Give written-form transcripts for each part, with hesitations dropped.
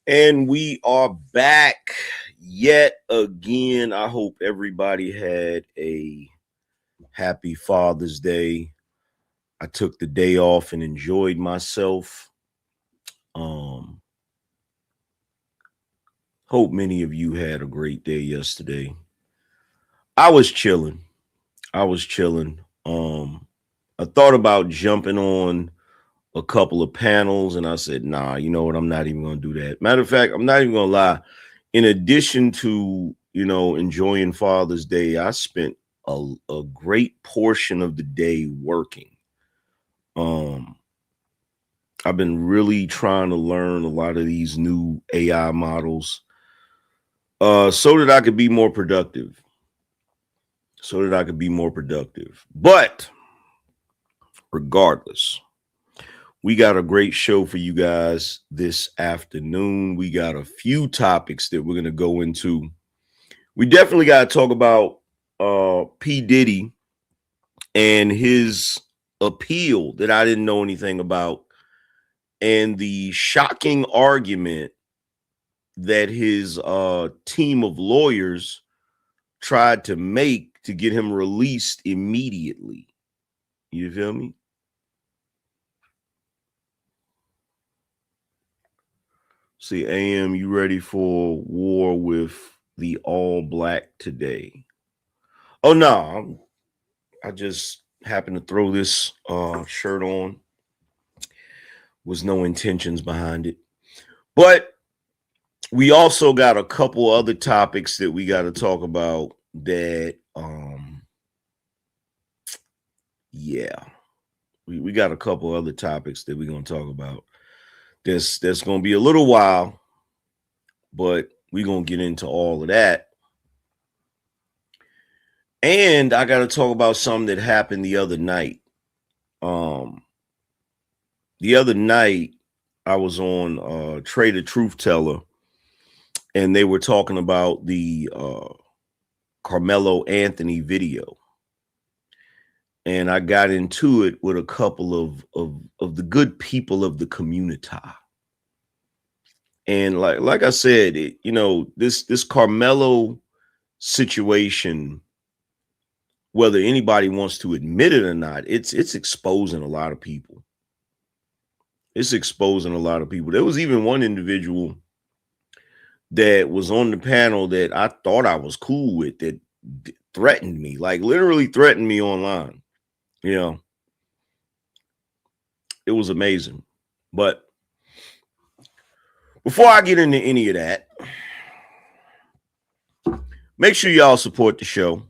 And we are back yet again. I hope everybody had a happy Father's Day. I took the day off and enjoyed myself. Um, Hope many of you had a great day yesterday. I was chilling. I was chilling. I thought about jumping on a couple of panels and I said, nah, you know what? I'm not even going to do that. Matter of fact, I'm not even going to lie. In addition to, enjoying Father's Day, I spent a great portion of the day working. Um, I've been really trying to learn a lot of these new AI models so that I could be more productive. But regardless, we got a great show for you guys this afternoon. We got a few topics that we're going to go into. We definitely got to talk about P. Diddy and his appeal that I didn't know anything about, and the shocking argument that his team of lawyers tried to make to get him released immediately. You feel me? See, AM, you ready for war with the all black today? Oh no, I just happened to throw this shirt on. Was no intentions behind it. But we also got a couple other topics that we got to talk about that we got a couple other topics that we're going to talk about. That's going to be a little while, but we're going to get into all of that. And I got to talk about something that happened the other night. The other night I was on Trader Truth Teller, and they were talking about the Carmelo Anthony video. And I got into it with a couple of the good people of the community. And like I said, this Carmelo situation, whether anybody wants to admit it or not, it's exposing a lot of people. It's exposing a lot of people. There was even one individual that was on the panel that I thought I was cool with that threatened me, like literally threatened me online. It was amazing. But before I get into any of that, make sure y'all support the show.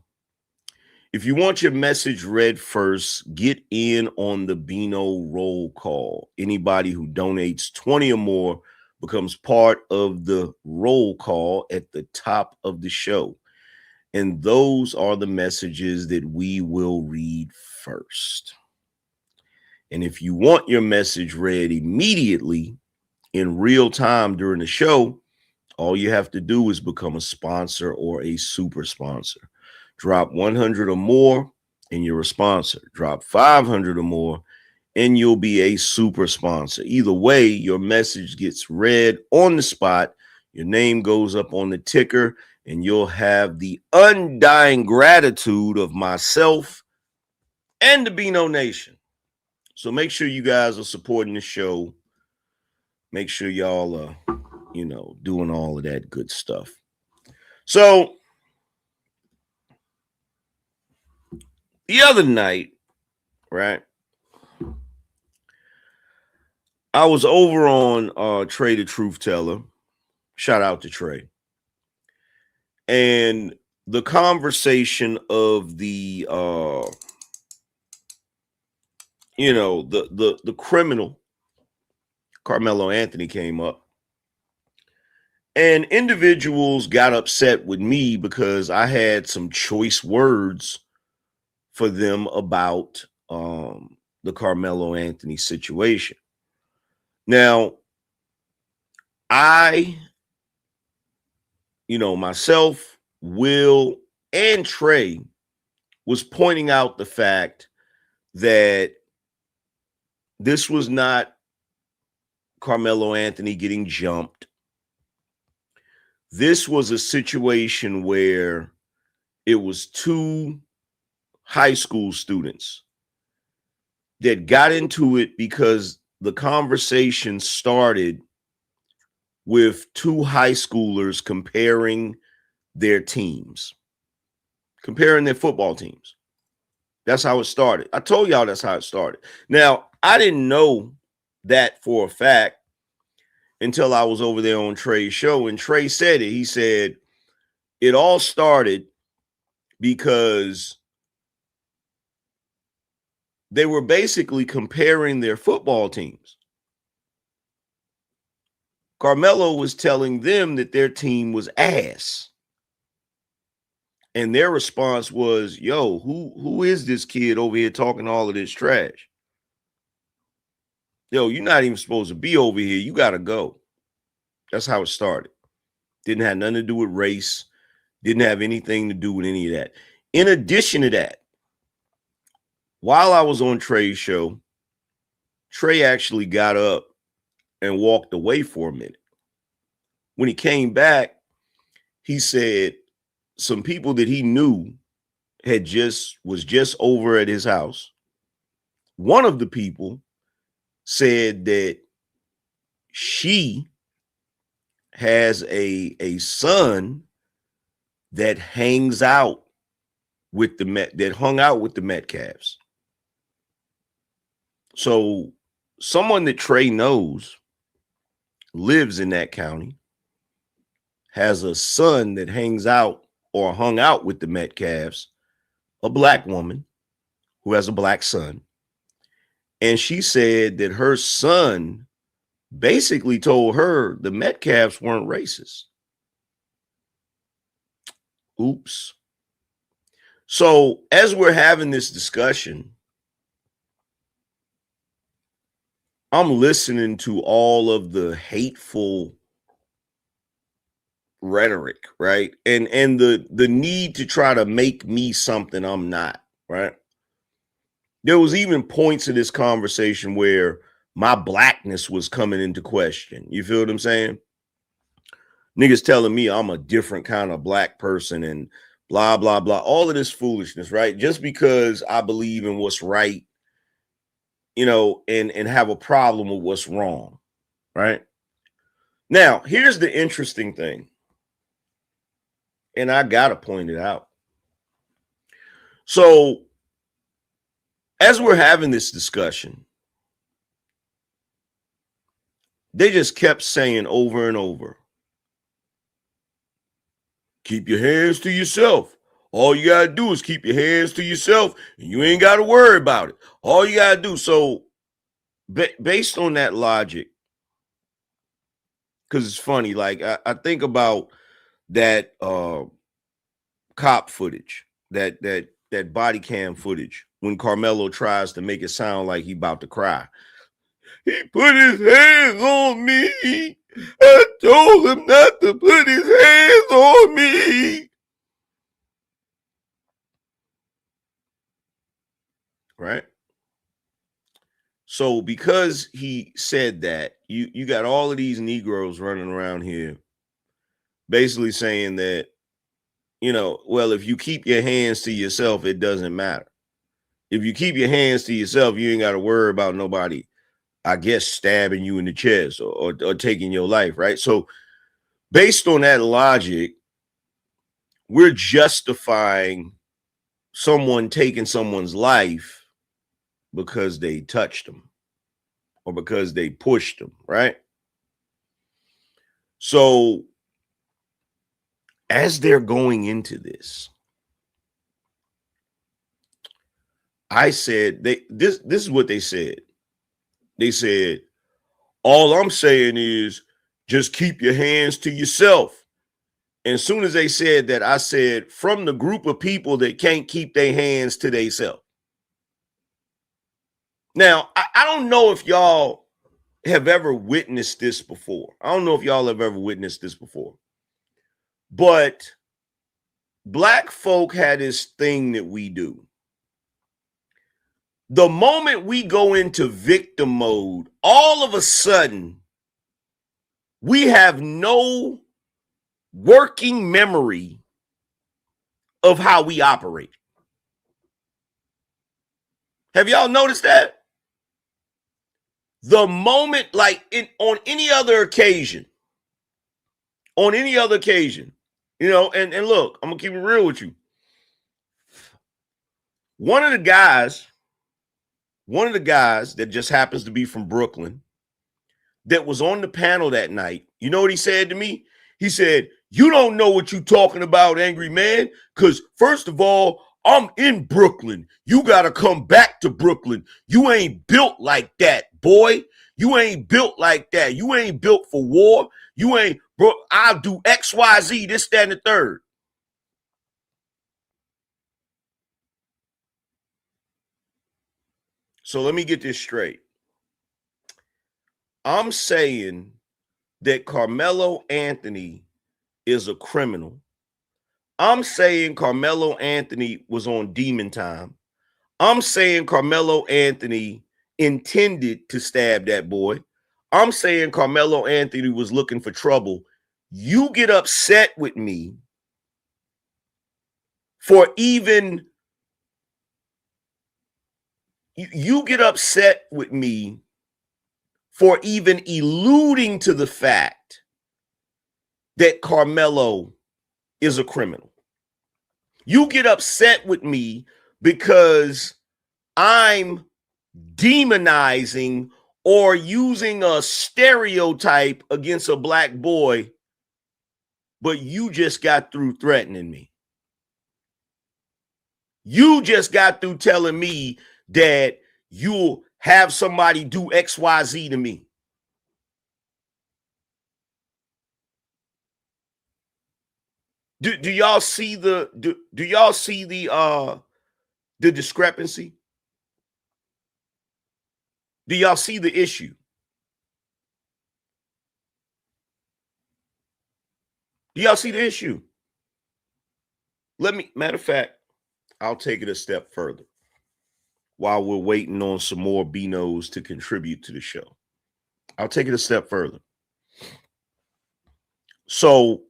If you want your message read first, get in on the Beano roll call. Anybody who donates 20 or more becomes part of the roll call at the top of the show. And those are the messages that we will read first. And if you want your message read immediately in real time during the show, all you have to do is become a sponsor or a super sponsor. Drop 100 or more and you're a sponsor. Drop 500 or more and you'll be a super sponsor. Either way, your message gets read on the spot. Your name goes up on the ticker and you'll have the undying gratitude of myself and the Beano Nation. So make sure you guys are supporting the show. Make sure y'all are, doing all of that good stuff. So the other night, right, I was over on Trey the Truth Teller. Shout out to Trey. And the conversation of the the criminal Carmelo Anthony came up. And individuals got upset with me because I had some choice words for them about the Carmelo Anthony situation. Now, I, myself, Will, and Trey was pointing out the fact that this was not Carmelo Anthony getting jumped. This was a situation where it was two high school students that got into it because the conversation started with two high schoolers comparing their teams, comparing their football teams. That's how it started. I told y'all that's how it started. Now, I didn't know that for a fact until I was over there on Trey's show, and Trey said it. He said it all started because they were basically comparing their football teams. Carmelo was telling them that their team was ass. And their response was, yo, who is this kid over here talking all of this trash? Yo, you're not even supposed to be over here. You got to go. That's how it started. Didn't have nothing to do with race. Didn't have anything to do with any of that. In addition to that, while I was on Trey's show, Trey actually got up and walked away for a minute. When he came back, he said some people that he knew was just over at his house. One of the people said that she has a son that hangs out with that hung out with the Metcalfs. So someone that Trey knows lives in that county, has a son that hangs out or hung out with the Metcalfs, a black woman who has a black son. And she said that her son basically told her the Metcalfs weren't racist. Oops. So as we're having this discussion, I'm listening to all of the hateful rhetoric, right? And the need to try to make me something I'm not, right? There was even points of this conversation where my blackness was coming into question. You feel what I'm saying? Niggas telling me I'm a different kind of black person and blah, blah, blah. All of this foolishness, right? Just because I believe in what's right, and have a problem with what's wrong, right? Now, here's the interesting thing. And I got to point it out. So, as we're having this discussion, they just kept saying over and over, keep your hands to yourself. All you got to do is keep your hands to yourself, and you ain't got to worry about it. All you got to do. So, based on that logic, because it's funny, like I think about that cop footage, that body cam footage when Carmelo tries to make it sound like he about to cry. He put his hands on me. I told him not to put his hands on me. Right? So because he said that, you got all of these Negroes running around here basically saying that, well, if you keep your hands to yourself, it doesn't matter. If you keep your hands to yourself, you ain't got to worry about nobody, I guess, stabbing you in the chest or taking your life, right? So based on that logic, we're justifying someone taking someone's life because they touched them or because they pushed them, right? So as they're going into this, I said, this is what they said. They said, all I'm saying is just keep your hands to yourself. And as soon as they said that, I said, from the group of people that can't keep their hands to themselves. Now, I don't know if y'all have ever witnessed this before. But black folk had this thing that we do. The moment we go into victim mode, all of a sudden, we have no working memory of how we operate. Have y'all noticed that? The moment, like on any other occasion, you know, and look, I'm gonna keep it real with you. One of the guys that just happens to be from Brooklyn that was on the panel that night, you know what he said to me? He said, "You don't know what you're talking about, Angry Man, because first of all, I'm in Brooklyn. You got to come back to Brooklyn. You ain't built like that, boy. You ain't built like that. You ain't built for war. You ain't, bro. I'll do X, Y, Z, this, that, and the third." So let me get this straight. I'm saying that Carmelo Anthony is a criminal. I'm saying Carmelo Anthony was on demon time. I'm saying Carmelo Anthony intended to stab that boy. I'm saying Carmelo Anthony was looking for trouble. You get upset with me for even, you get upset with me for even alluding to the fact that Carmelo is a criminal. You get upset with me because I'm demonizing or using a stereotype against a black boy, but you just got through threatening me. You just got through telling me that you'll have somebody do XYZ to me. Do y'all see the do y'all see the discrepancy? Do y'all see the issue? Do y'all see the issue? Matter of fact, I'll take it a step further while we're waiting on some more Beanos to contribute to the show. I'll take it a step further. So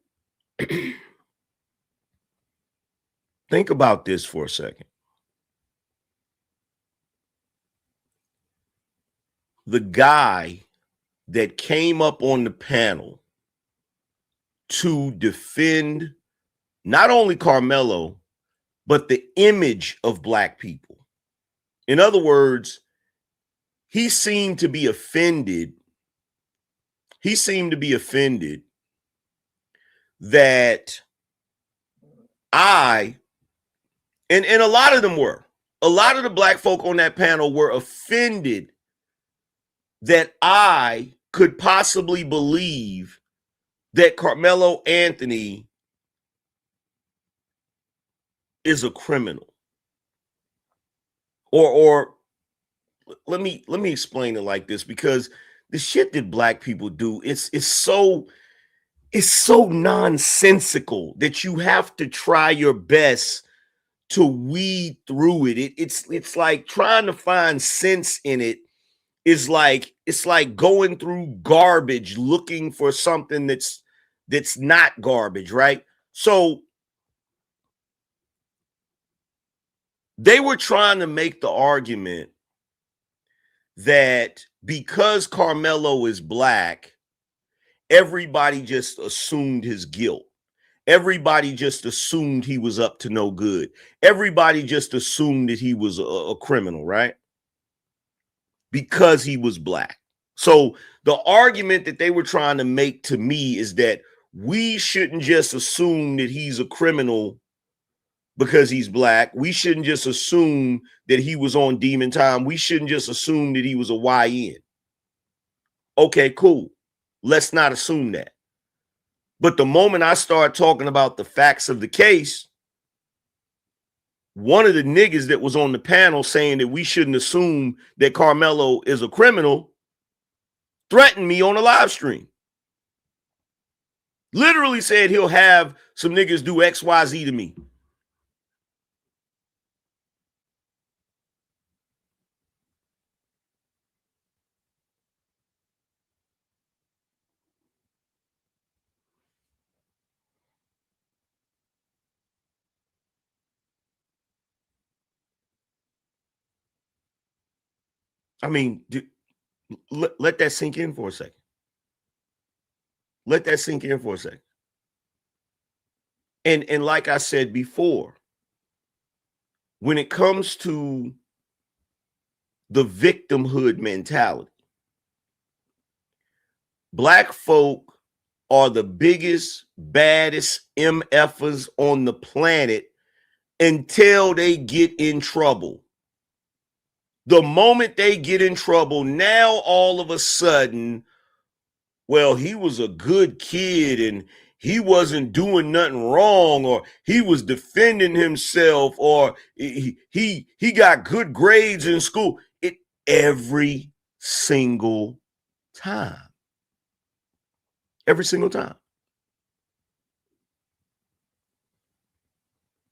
think about this for a second. The guy that came up on the panel to defend not only Carmelo, but the image of black people. In other words, he seemed to be offended. He seemed to be offended that and a lot of them were, a lot of the black folk on that panel were offended that I could possibly believe that Carmelo Anthony is a criminal. Or let me explain it like this, because the shit that black people do, it's so nonsensical that you have to try your best to weed through it. It's like trying to find sense in it is like, it's like going through garbage looking for something that's not garbage, right? So they were trying to make the argument that because Carmelo is black, everybody just assumed his guilt. Everybody just assumed he was up to no good. Everybody just assumed that he was a criminal, right? Because he was black. So the argument that they were trying to make to me is that we shouldn't just assume that he's a criminal because he's black. We shouldn't just assume that he was on demon time. We shouldn't just assume that he was a YN. Okay, cool. Let's not assume that. But the moment I start talking about the facts of the case, one of the niggas that was on the panel saying that we shouldn't assume that Carmelo is a criminal threatened me on a live stream. Literally said he'll have some niggas do XYZ to me. I mean, let that sink in for a second. Let that sink in for a second. And like I said before, when it comes to the victimhood mentality, black folk are the biggest, baddest MFers on the planet until they get in trouble. The moment they get in trouble, now all of a sudden, well, he was a good kid and he wasn't doing nothing wrong, or he was defending himself, or he got good grades in school. It every single time. Every single time.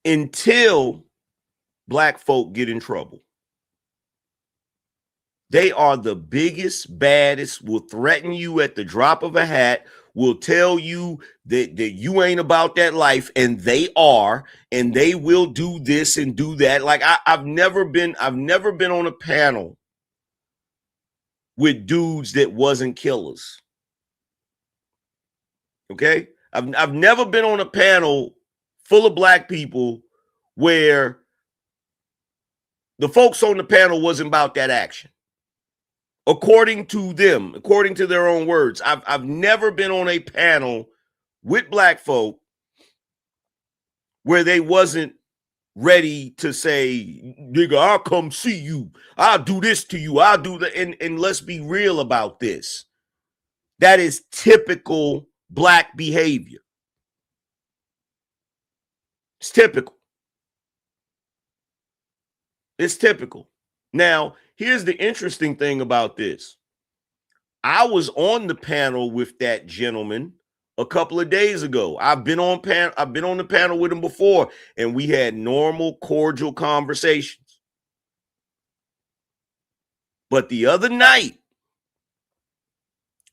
Until black folk get in trouble. They are the biggest, baddest, will threaten you at the drop of a hat, will tell you that you ain't about that life, and they are, and they will do this and do that. Like I've never been on a panel with dudes that wasn't killers. Okay? I've never been on a panel full of black people where the folks on the panel wasn't about that action. According to them, according to their own words, I've never been on a panel with black folk where they wasn't ready to say, nigga, I'll come see you. I'll do this to you. I'll do that. And let's be real about this. That is typical black behavior. It's typical. It's typical. Now, here's the interesting thing about this. I was on the panel with that gentleman a couple of days ago. I've been on the panel with him before, and we had normal, cordial conversations. But the other night,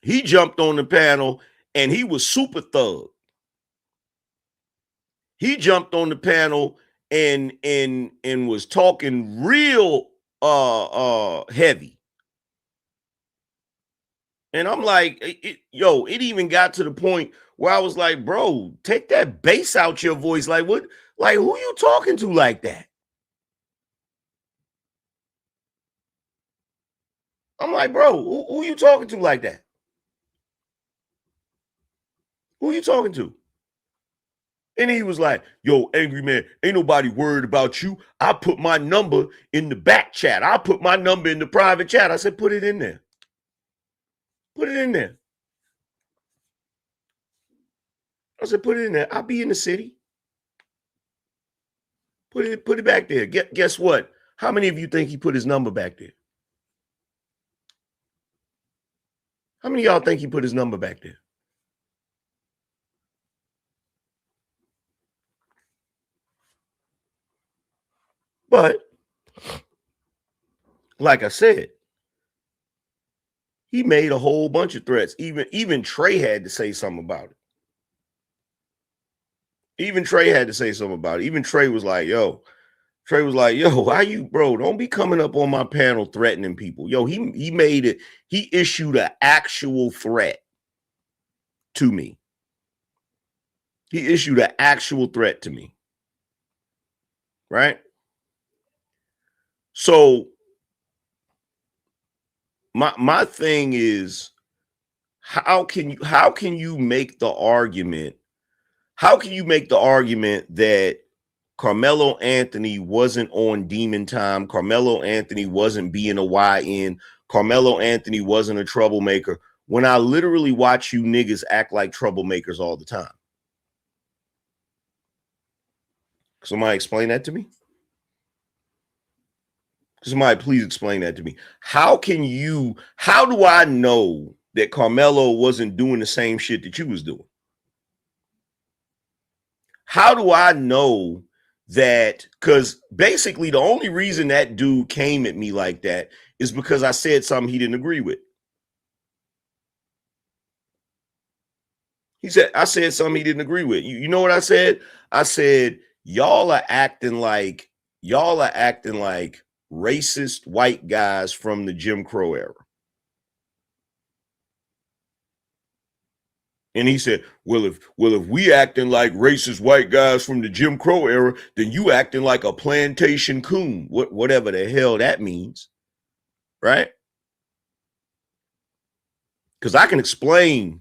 he jumped on the panel and he was super thug. He jumped on the panel and was talking real heavy. And I'm like, it even got to the point where I was like, bro, take that bass out your voice. Like, what? Like, who you talking to like that? I'm like, bro, who you talking to like that? Who you talking to? And he was like, yo, Angryman, ain't nobody worried about you. I put my number in the back chat. I put my number in the private chat. I said, put it in there. Put it in there. I said, put it in there. I'll be in the city. Put it back there. Guess what? How many of you think he put his number back there? How many of y'all think he put his number back there? But like I said, he made a whole bunch of threats. Even Trey had to say something about it. Even Trey had to say something about it. Even Trey was like, yo, why you, bro, don't be coming up on my panel threatening people. Yo, he made it. He issued an actual threat to me. He issued an actual threat to me. Right? So my thing is, how can you make the argument? How can you make the argument that Carmelo Anthony wasn't on demon time? Carmelo Anthony wasn't being a YN. Carmelo Anthony wasn't a troublemaker, when I literally watch you niggas act like troublemakers all the time? Somebody explain that to me. Somebody please explain that to me. How do I know that Carmelo wasn't doing the same shit that you was doing? How do I know that? Because basically the only reason that dude came at me like that is because I said something he didn't agree with. I said something he didn't agree with. You know what I said? I said, y'all are acting like racist white guys from the Jim Crow era. And he said, well, if we acting like racist white guys from the Jim Crow era, then you acting like a plantation coon, whatever the hell that means, right? Because I can explain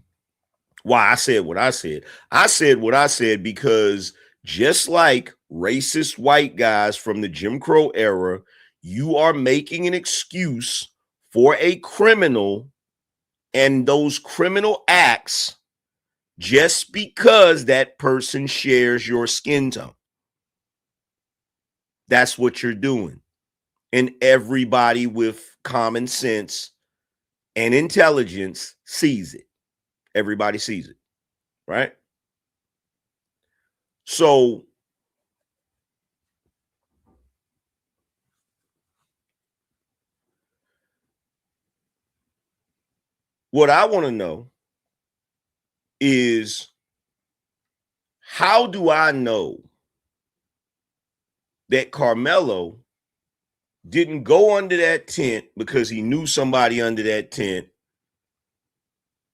why I said what I said. I said what I said because just like racist white guys from the Jim Crow era, you are making an excuse for a criminal and those criminal acts just because that person shares your skin tone. That's what you're doing. And everybody with common sense and intelligence sees it. Everybody sees it, right? So what I want to know is, how do I know that Carmelo didn't go under that tent because he knew somebody under that tent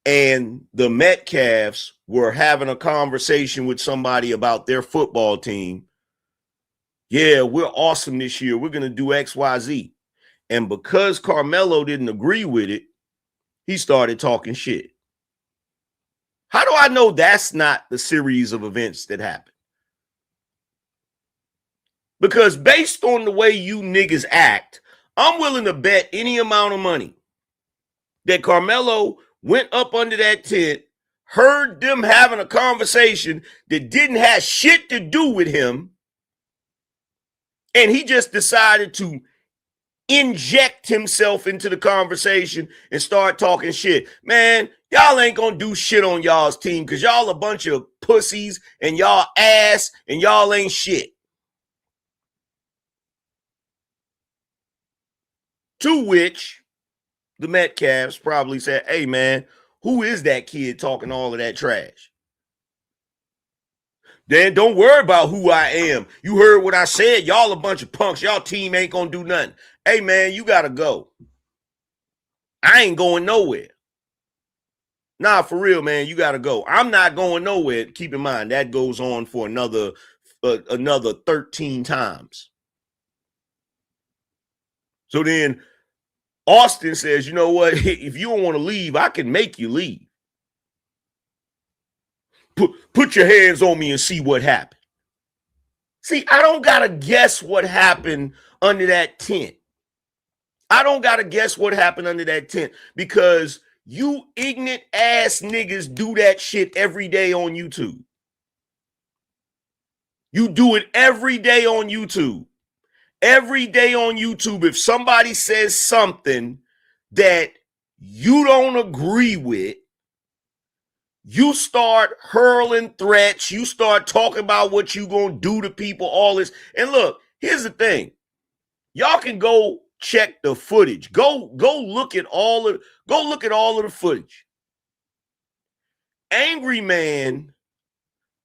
and the Metcalfs were having a conversation with somebody about their football team? Yeah, we're awesome this year. We're going to do X, Y, Z. And because Carmelo didn't agree with it, he started talking shit. How do I know that's not the series of events that happened? Because based on the way you niggas act, I'm willing to bet any amount of money that Carmelo went up under that tent, heard them having a conversation that didn't have shit to do with him, and he just decided to inject himself into the conversation and start talking shit. Man, y'all ain't gonna do shit on y'all's team because y'all a bunch of pussies and y'all ass and y'all ain't shit. To which the Metcalfs probably said, hey man, who is that kid talking all of that trash? Then don't worry about who I am. You heard what I said. Y'all a bunch of punks. Y'all team ain't gonna do nothing. Hey man, you gotta go. I ain't going nowhere. Nah, for real, man, you gotta go. I'm not going nowhere. Keep in mind that goes on for another 13 times. So then Austin says, you know what? If you don't want to leave, I can make you leave. Put your hands on me and see what happened. See, I don't gotta guess what happened under that tent. I don't gotta guess what happened under that tent because you ignorant ass niggas do that shit every day on YouTube. You do it every day on YouTube. Every day on YouTube, if somebody says something that you don't agree with, you start hurling threats. You start talking about what you gonna do to people, all this. And look, here's the thing. Y'all can go check the footage. Go look at all of the footage. Angryman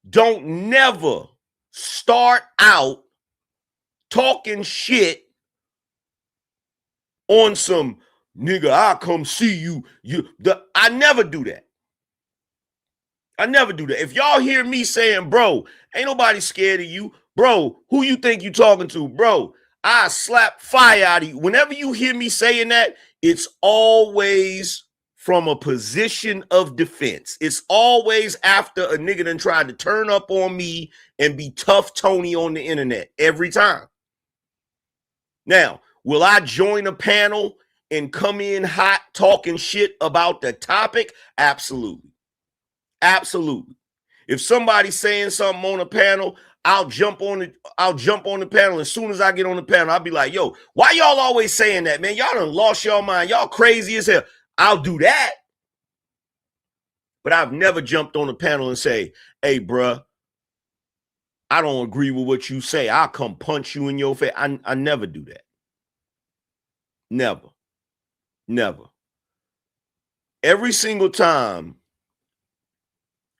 don't never start out talking shit on some nigga, I'll come see you. I never do that. I never do that. If y'all hear me saying, bro, ain't nobody scared of you, bro, who you think you talking to, bro? I slap fire out of you. Whenever you hear me saying that, it's always from a position of defense. It's always after a nigga done tried to turn up on me and be tough Tony on the internet every time. Now, will I join a panel and come in hot talking shit about the topic? Absolutely. Absolutely. If somebody's saying something on a panel, I'll jump on the panel. As soon as I get on the panel, I'll be like, yo, why y'all always saying that, man? Y'all done lost your mind. Y'all crazy as hell. I'll do that. But I've never jumped on the panel and say, hey, bruh, I don't agree with what you say. I'll come punch you in your face. I never do that. Never. Never. Every single time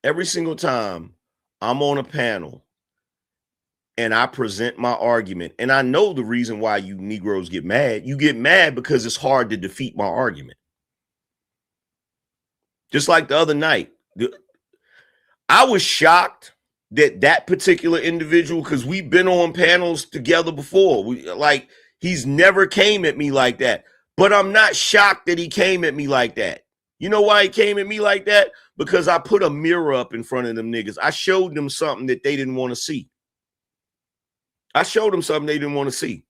I'm on a panel and I present my argument, and I know the reason why you Negroes get mad. You get mad because it's hard to defeat my argument. Just like the other night, I was shocked that particular individual, because we've been on panels together before. He's never came at me like that. But I'm not shocked that he came at me like that. You know why he came at me like that? Because I put a mirror up in front of them niggas. I showed them something that they didn't want to see. I showed them something they didn't want to see.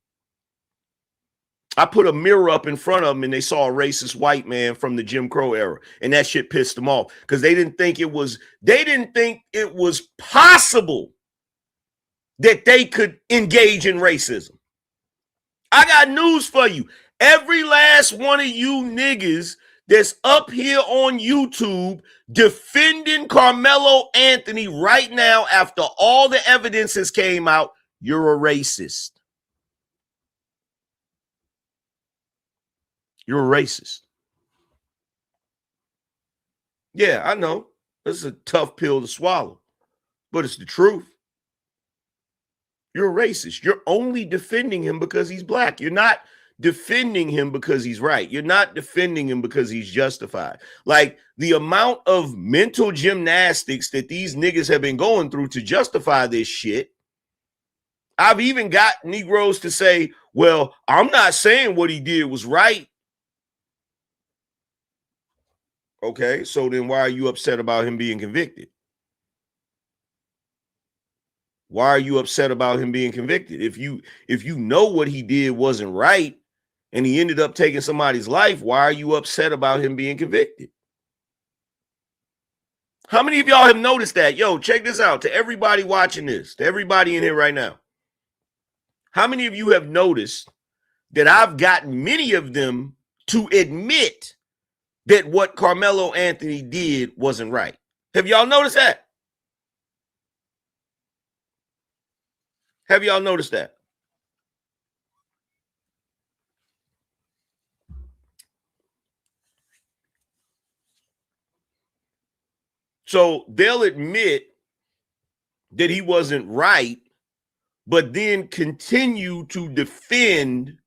I put a mirror up in front of them and they saw a racist white man from the Jim Crow era. And that shit pissed them off because they didn't think it was possible that they could engage in racism. I got news for you. Every last one of you niggas that's up here on YouTube defending Carmelo Anthony right now after all the evidence has came out, you're a racist. You're a racist. Yeah, I know. This is a tough pill to swallow, but it's the truth. You're a racist. You're only defending him because he's black. You're not defending him because he's right. You're not defending him because he's justified. Like the amount of mental gymnastics that these niggas have been going through to justify this shit. I've even got Negroes to say, well, I'm not saying what he did was right. Okay, so then why are you upset about him being convicted? Why are you upset about him being convicted? If you know what he did wasn't right and he ended up taking somebody's life, why are you upset about him being convicted? How many of y'all have noticed that? Yo, check this out. To everybody watching this, to everybody in here right now. How many of you have noticed that I've gotten many of them to admit that what Carmelo Anthony did wasn't right? Have y'all noticed that? Have y'all noticed that? So they'll admit that he wasn't right, but then continue to defend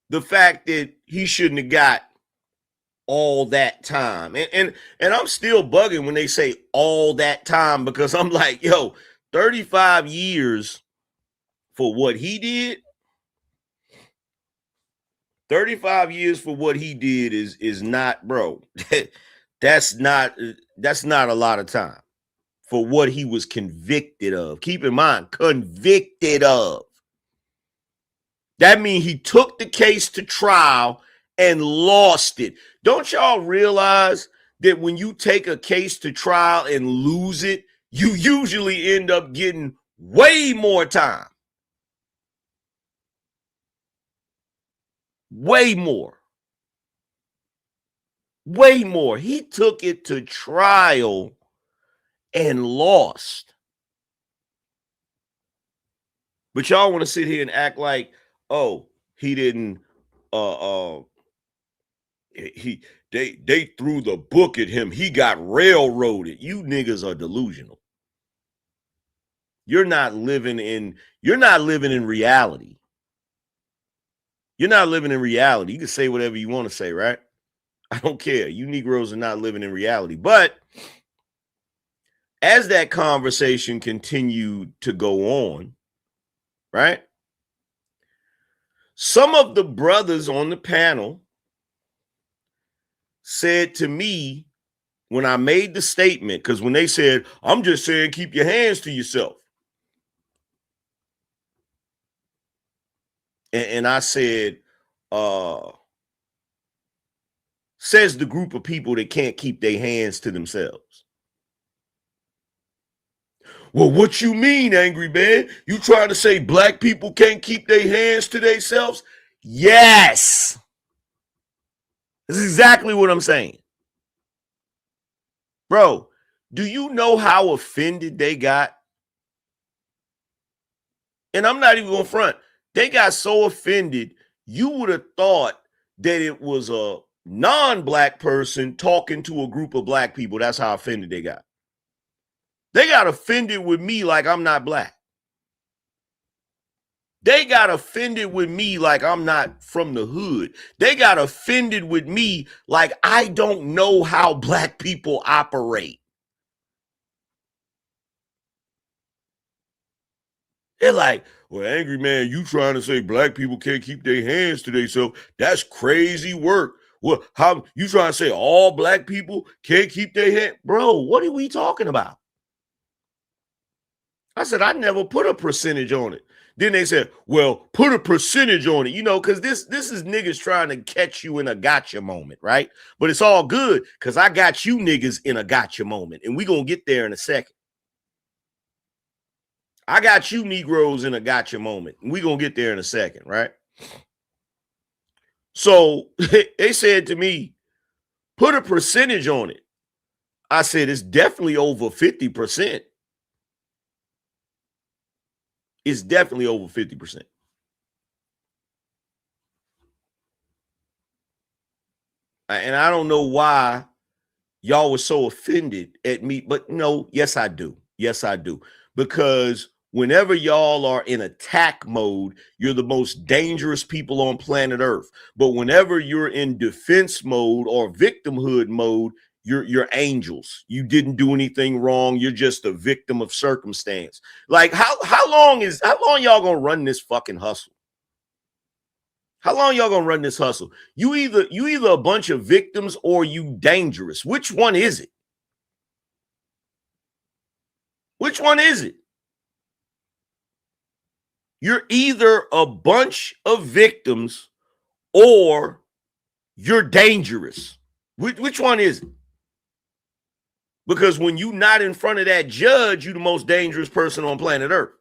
the fact that he shouldn't have got all that time. And I'm still bugging when they say all that time, because I'm like, yo, 35 years for what he did. 35 years for what he did is not, bro. That's not a lot of time for what he was convicted of. Keep in mind, convicted of. That means he took the case to trial and lost it. Don't y'all realize that when you take a case to trial and lose it, you usually end up getting way more time? Way more. Way more. He took it to trial and lost. But y'all want to sit here and act like, oh, he didn't they threw the book at him. He got railroaded. You niggas are delusional. You're not living in reality. You're not living in reality. You can say whatever you want to say, right? I don't care. You Negroes are not living in reality. But as that conversation continued to go on, right? Some of the brothers on the panel said to me when I made the statement, because when they said, I'm just saying, keep your hands to yourself. And I said, says the group of people that can't keep their hands to themselves. Well, what you mean, Angryman? You trying to say black people can't keep their hands to themselves? Yes. This is exactly what I'm saying. Bro, do you know how offended they got? And I'm not even going to front. They got so offended, you would have thought that it was a non-black person talking to a group of black people. That's how offended they got. They got offended with me like I'm not black. They got offended with me like I'm not from the hood. They got offended with me like I don't know how black people operate. They're like, well, angry man, you trying to say black people can't keep their hands to themselves? That's crazy work. Well, how you trying to say all black people can't keep their hand? Bro, what are we talking about? I said, I never put a percentage on it. Then they said, well, put a percentage on it, you know, because this is niggas trying to catch you in a gotcha moment, right? But it's all good because I got you niggas in a gotcha moment, and we going to get there in a second. I got you Negroes in a gotcha moment, and we going to get there in a second, right? So they said to me, put a percentage on it. I said, it's definitely over 50%. It's definitely over 50%. And I don't know why y'all were so offended at me, but no, yes, I do. Yes, I do. Because whenever y'all are in attack mode, you're the most dangerous people on planet Earth. But whenever you're in defense mode or victimhood mode, you're angels. You didn't do anything wrong. You're just a victim of circumstance. Like how long y'all gonna run this fucking hustle? How long y'all gonna run this hustle? You either a bunch of victims or you dangerous. Which one is it? Which one is it? You're either a bunch of victims or you're dangerous. Which one is it? Because when you're not in front of that judge, you're the most dangerous person on planet Earth.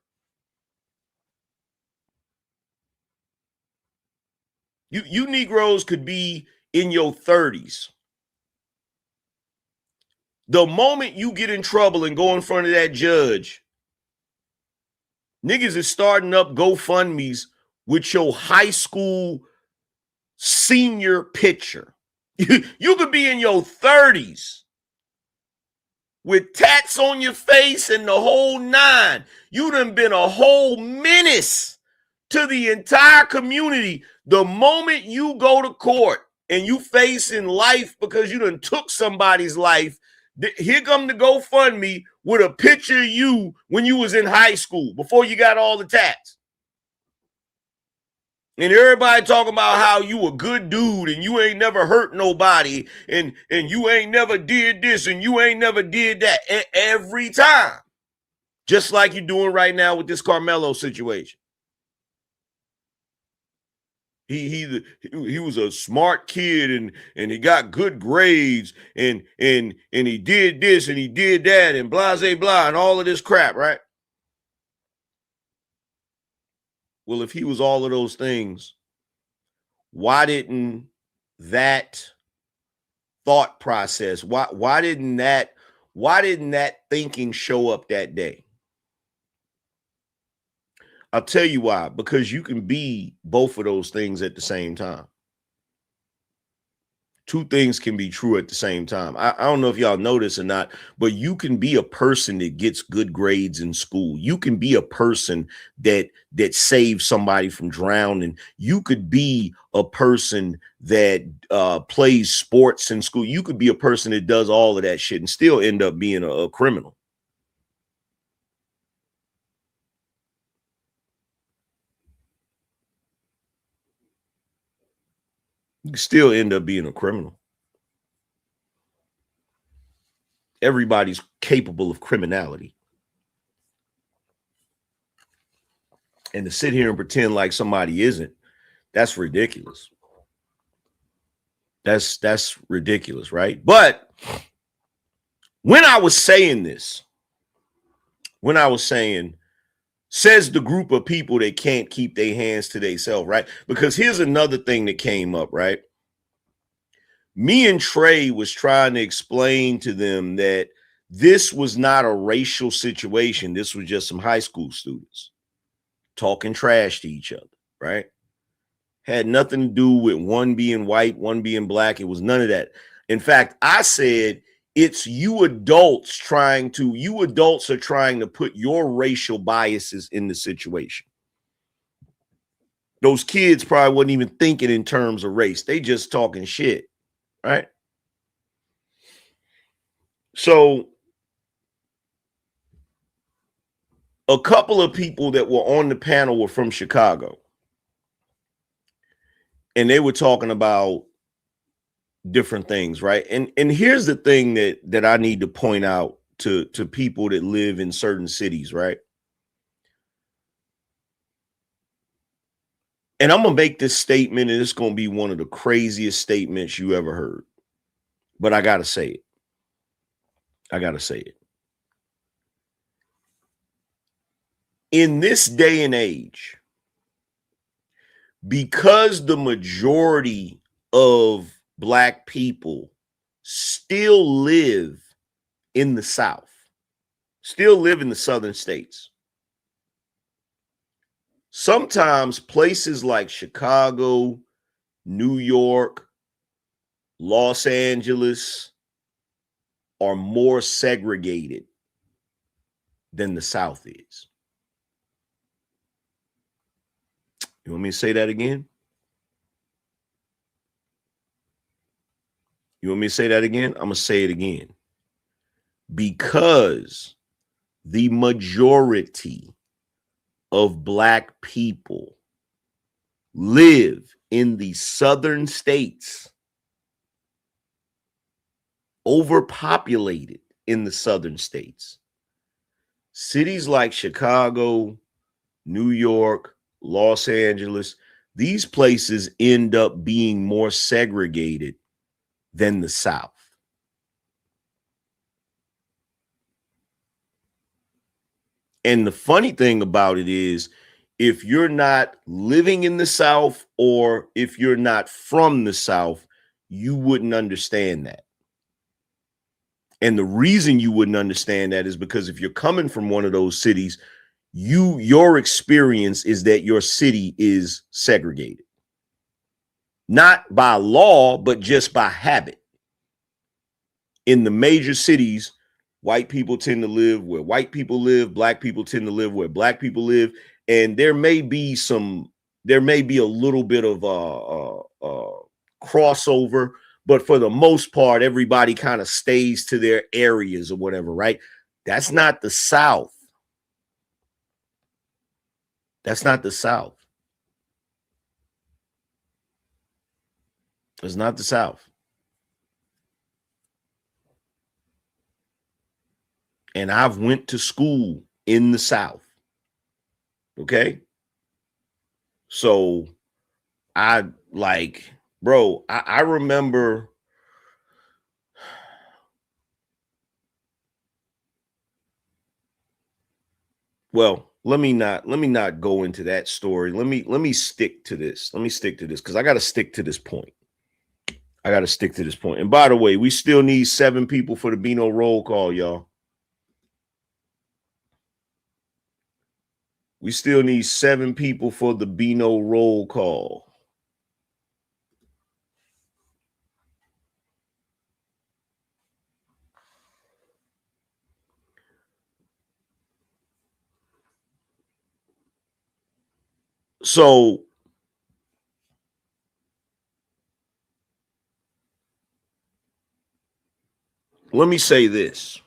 You Negroes could be in your 30s. The moment you get in trouble and go in front of that judge, niggas is starting up GoFundMes with your high school senior picture. You could be in your 30s with tats on your face and the whole nine. You done been a whole menace to the entire community. The moment you go to court and you facing life because you done took somebody's life, here come the GoFundMe with a picture of you when you was in high school before you got all the tats. And everybody talking about how you a good dude and you ain't never hurt nobody and you ain't never did this and you ain't never did that every time. Just like you're doing right now with this Carmelo situation. He was a smart kid and he got good grades and he did this and he did that and blah, blah, blah, and all of this crap, right? Well, if he was all of those things, why didn't that thought process, why didn't that thinking show up that day? I'll tell you why. Because you can be both of those things at the same time. Two things can be true at the same time. I don't know if y'all know this or not, but you can be a person that gets good grades in school. You can be a person that saves somebody from drowning. You could be a person that plays sports in school. You could be a person that does all of that shit and still end up being a criminal. You can still end up being a criminal. Everybody's capable of criminality. And to sit here and pretend like somebody isn't, that's ridiculous. That's ridiculous, right? But when I was saying this, says the group of people that can't keep their hands to themselves, right? Because here's another thing that came up, right? Me and Trey was trying to explain to them that this was not a racial situation. This was just some high school students talking trash to each other, right? Had nothing to do with one being white, one being black. It was none of that. In fact, I said, It's you adults are trying to put your racial biases in the situation. Those kids probably wasn't even thinking in terms of race. They just talking shit, right? So a couple of people that were on the panel were from Chicago. And they were talking about different things, right? And here's the thing that I need to point out to people that live in certain cities, right? And I'm gonna make this statement, and it's gonna be one of the craziest statements you ever heard. But I gotta say it. I gotta say it. In this day and age, because the majority of Black people still live in the South, still live in the southern states. Sometimes places like Chicago, New York, Los Angeles are more segregated than the South is. You want me to say that again? You want me to say that again? I'm going to say it again. Because the majority of Black people live in the southern states, overpopulated in the southern states. Cities like Chicago, New York, Los Angeles, these places end up being more segregated than the South. And the funny thing about it is, if you're not living in the South or if you're not from the South, you wouldn't understand that. And the reason you wouldn't understand that is because if you're coming from one of those cities, your experience is that your city is segregated. Not by law, but just by habit. In the major cities, white people tend to live where white people live, Black people tend to live where Black people live, and there may be a little bit of crossover, but for the most part, everybody kind of stays to their areas or whatever, right? That's not the South. That's not the South. It's not the South. And I've went to school in the South. Okay. So I remember let me not go into that story. Let me stick to this. Let me stick to this because I got to stick to this point. And by the way, we still need 7 people for the Beano roll call, y'all. We still need 7 people for the Beano roll call. So let me say this.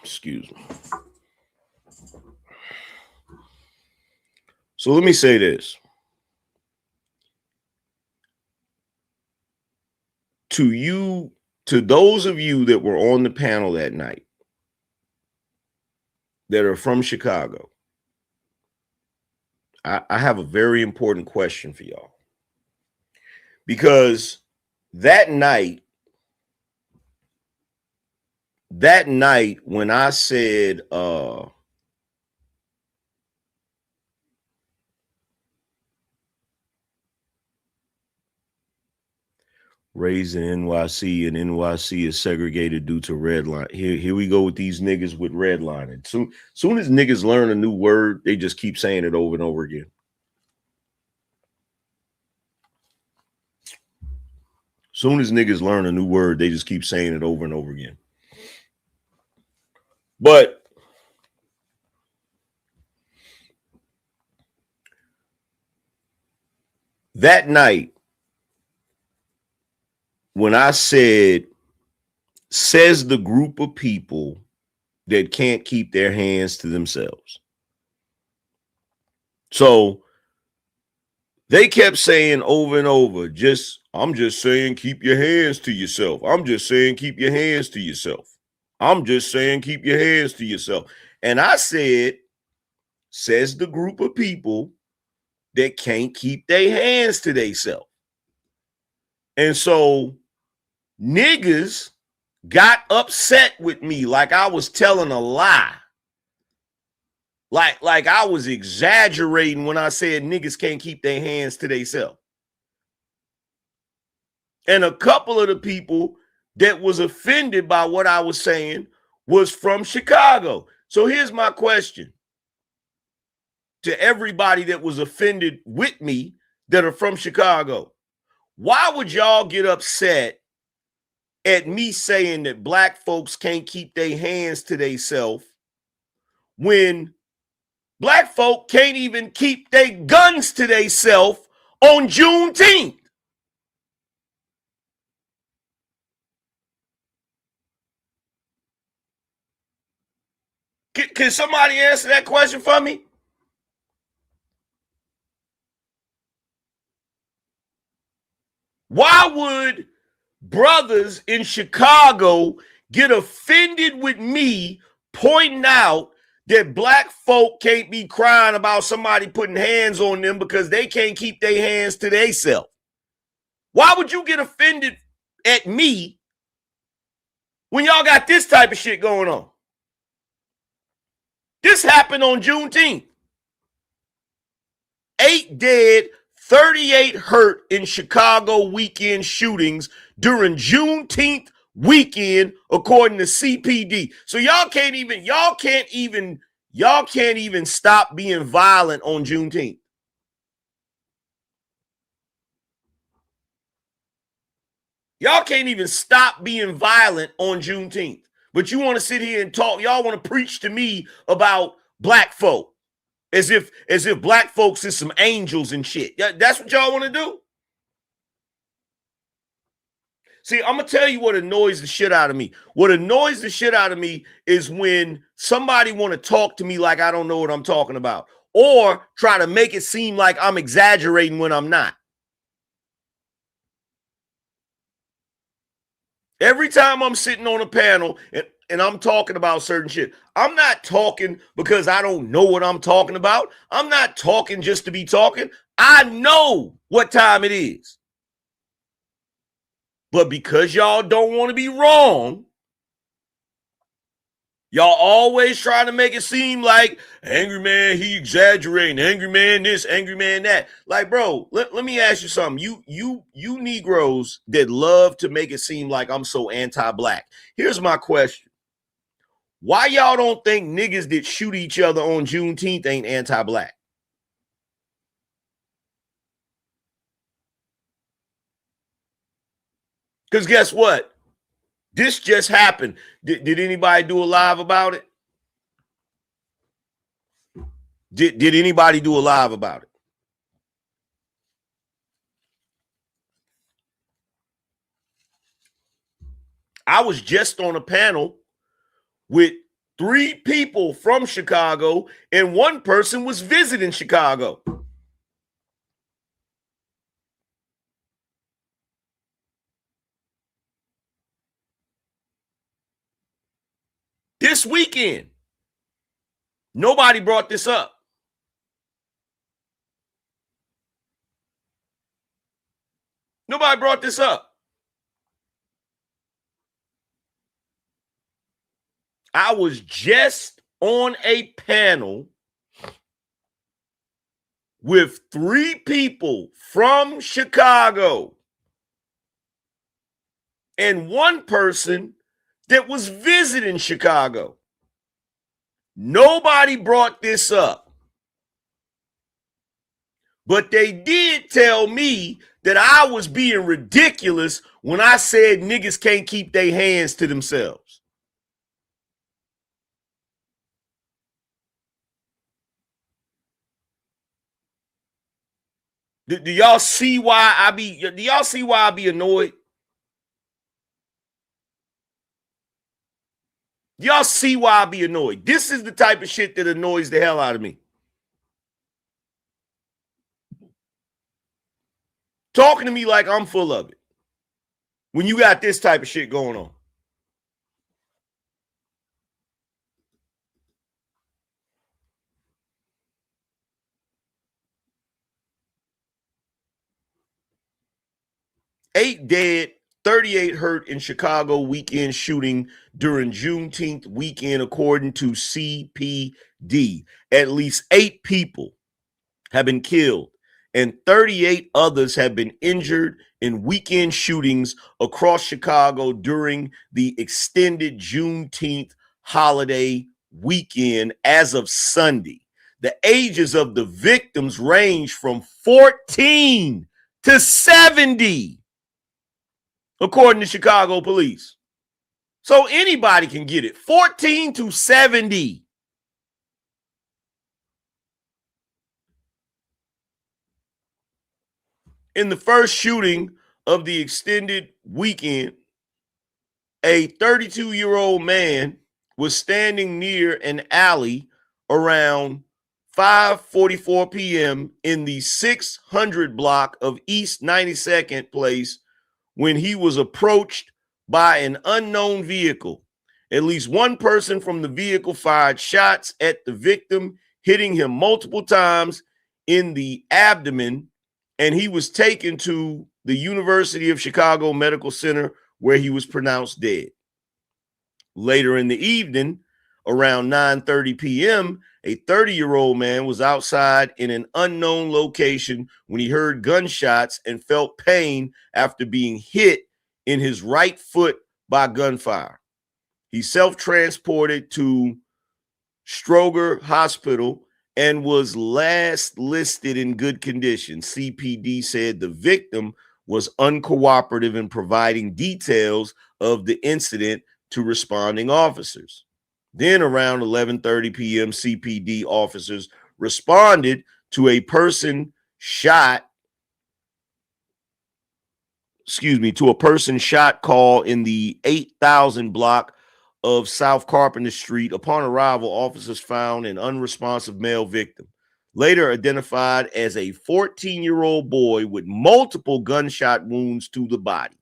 Excuse me. So let me say this. To those of you that were on the panel that night that are from Chicago, I have a very important question for y'all. Because that night when I said Raised in NYC, and NYC is segregated due to redline. Here we go with these niggas with redlining. Soon as niggas learn a new word, they just keep saying it over and over again. Soon as niggas learn a new word, they just keep saying it over and over again. But that night, when I said, says the group of people that can't keep their hands to themselves. So they kept saying over and over, I'm just saying, keep your hands to yourself. I'm just saying, keep your hands to yourself. I'm just saying, keep your hands to yourself. And I said, says the group of people that can't keep their hands to themselves. And so niggas got upset with me like I was telling a lie. Like I was exaggerating when I said niggas can't keep their hands to themselves. And a couple of the people that was offended by what I was saying was from Chicago. So here's my question to everybody that was offended with me that are from Chicago. Why would y'all get upset at me saying that black folks can't keep their hands to themselves when black folk can't even keep their guns to themselves on Juneteenth? Can somebody answer that question for me? Why would brothers in Chicago get offended with me pointing out that black folk can't be crying about somebody putting hands on them because they can't keep their hands to themselves? Why would you get offended at me when y'all got this type of shit going on? This happened on Juneteenth. 8 dead, 38 hurt in Chicago weekend shootings during Juneteenth weekend, according to CPD. So y'all can't even stop being violent on Juneteenth. Y'all can't even stop being violent on Juneteenth. But you want to sit here and talk, y'all want to preach to me about black folk as if black folks is some angels and shit. That's what y'all want to do? See, I'm going to tell you what annoys the shit out of me. What annoys the shit out of me is when somebody want to talk to me like I don't know what I'm talking about, or try to make it seem like I'm exaggerating when I'm not. Every time I'm sitting on a panel and I'm talking about certain shit, I'm not talking because I don't know what I'm talking about. I'm not talking just to be talking. I know what time it is. But because y'all don't want to be wrong, y'all always trying to make it seem like Angryman, he exaggerating, Angryman this, Angryman that. Like, bro, let me ask you something. You Negroes that love to make it seem like I'm so anti-black. Here's my question. Why y'all don't think niggas that shoot each other on Juneteenth ain't anti-black? Because guess what? This just happened. Did anybody do a live about it? Did anybody do a live about it? I was just on a panel with 3 people from Chicago, and 1 person was visiting Chicago. This weekend, nobody brought this up. Nobody brought this up. I was just on a panel with 3 people from Chicago and one person that was visiting Chicago. Nobody brought this up, but they did tell me that I was being ridiculous when I said niggas can't keep their hands to themselves. Do y'all see why I be? Do y'all see why I be annoyed? Y'all see why I be annoyed? This is the type of shit that annoys the hell out of me. Talking to me like I'm full of it when you got this type of shit going on. Eight dead, 38 hurt in Chicago weekend shooting during Juneteenth weekend, according to CPD. At least 8 people have been killed and 38 others have been injured in weekend shootings across Chicago during the extended Juneteenth holiday weekend as of Sunday. The ages of the victims range from 14 to 70, according to Chicago police. So anybody can get it. 14 to 70. In the first shooting of the extended weekend, a 32-year-old man was standing near an alley around 5:44 p.m. in the 600 block of East 92nd Place when he was approached by an unknown vehicle. At least one person from the vehicle fired shots at the victim, hitting him multiple times in the abdomen, and he was taken to the University of Chicago Medical Center where he was pronounced dead. Later in the evening, around 9:30 p.m., a 30-year-old man was outside in an unknown location when he heard gunshots and felt pain after being hit in his right foot by gunfire. He self-transported to Stroger Hospital and was last listed in good condition. CPD said the victim was uncooperative in providing details of the incident to responding officers. Then around 11:30 p.m., CPD officers responded to a person shot call in the 8,000 block of South Carpenter Street. Upon arrival, officers found an unresponsive male victim, later identified as a 14-year-old boy with multiple gunshot wounds to the body.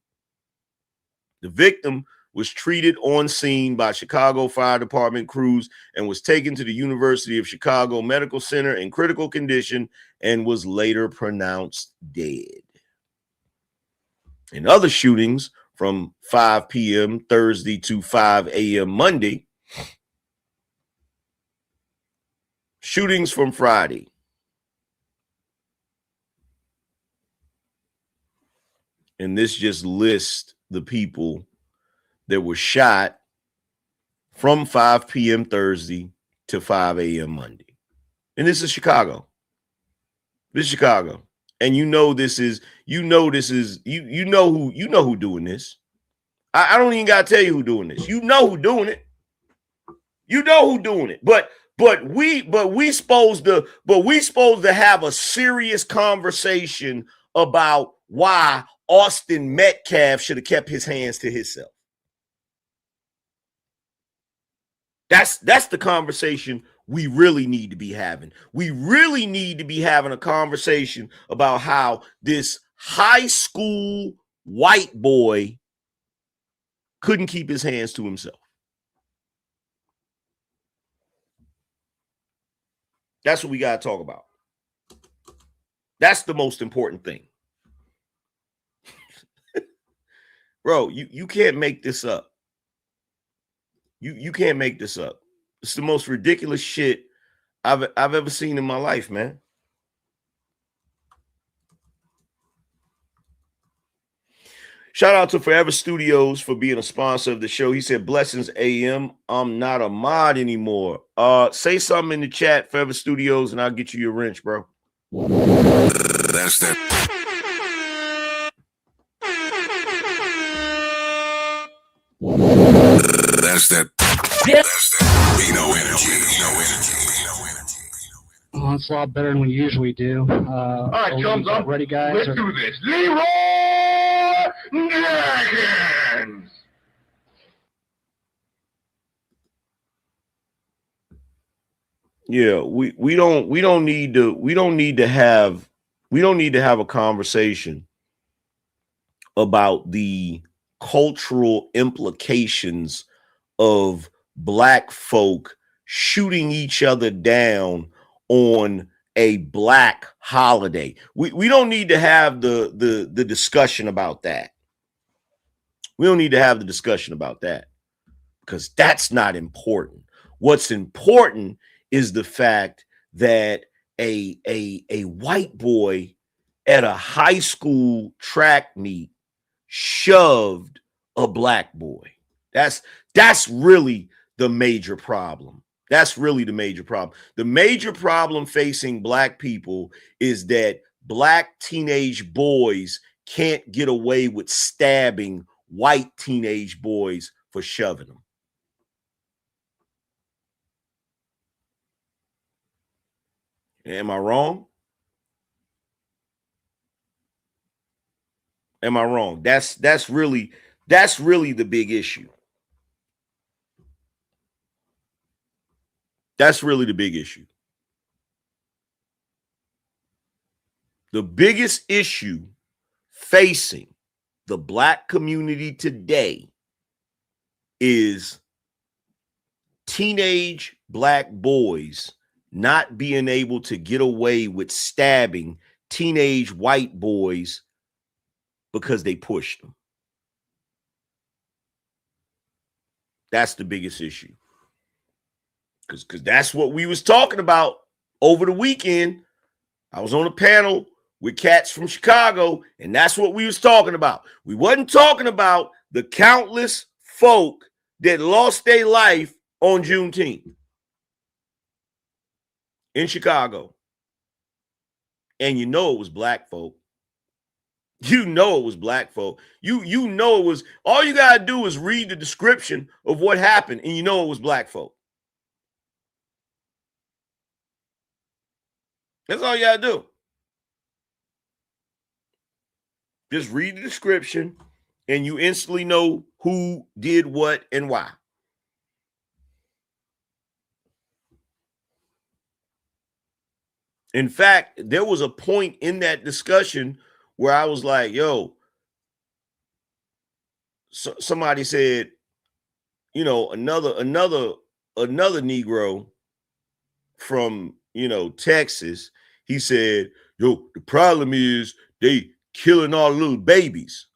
The victim was treated on scene by Chicago Fire Department crews and was taken to the University of Chicago Medical Center in critical condition and was later pronounced dead. In other shootings from 5 p.m. Thursday to 5 a.m. Monday, shootings from Friday. And this just lists the people that were shot from 5 p.m. Thursday to 5 a.m. Monday. And this is Chicago. This is Chicago. And you know who doing this. I don't even gotta tell you who doing this. You know who doing it. You know who doing it. But we supposed to have a serious conversation about why Austin Metcalf should have kept his hands to himself. That's the conversation we really need to be having. We really need to be having a conversation about how this high school white boy couldn't keep his hands to himself. That's what we got to talk about. That's the most important thing. Bro, you can't make this up. You can't make this up. It's the most ridiculous shit I've ever seen in my life, man. Shout out to Forever Studios for being a sponsor of the show. He said, blessings, AM. I'm not a mod anymore. Say something in the chat, Forever Studios, and I'll get you your wrench, bro. That's that. That's that. That's that. Bino energy. Oh, it's a lot better than we usually do. All right, chums up. Ready, guys? Let's do this. Leroy Jenkins. Yeah, we don't need to have a conversation about the cultural implications of black folk shooting each other down on a black holiday. We don't need to have the discussion about that. We don't need to have the discussion about that because that's not important. What's important is the fact that a white boy at a high school track meet shoved a black boy. That's really the major problem. That's really the major problem. The major problem facing black people is that black teenage boys can't get away with stabbing white teenage boys for shoving them. Am I wrong? Am I wrong? That's really the big issue. That's really the big issue. The biggest issue facing the black community today is teenage black boys not being able to get away with stabbing teenage white boys because they pushed them. That's the biggest issue. Because that's what we was talking about over the weekend. I was on a panel with cats from Chicago, and that's what we was talking about. We wasn't talking about the countless folk that lost their life on Juneteenth in Chicago. And you know it was black folk. You know it was black folk. You know it was, all you gotta do is read the description of what happened, and you know it was black folk. That's all you gotta do. Just read the description, and you instantly know who did what and why. In fact, there was a point in that discussion where I was like, yo, somebody said, you know, another Negro from, you know, Texas, he said, yo, the problem is they killing all the little babies.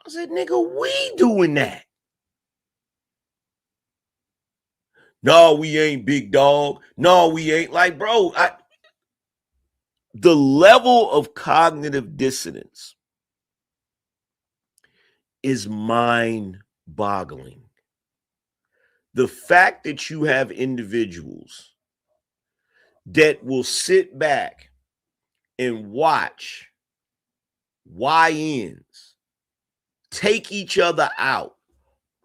I said, nigga, we doing that. No, we ain't, big dog. No, we ain't. Like, bro, the level of cognitive dissonance is mind-boggling. The fact that you have individuals that will sit back and watch YNs take each other out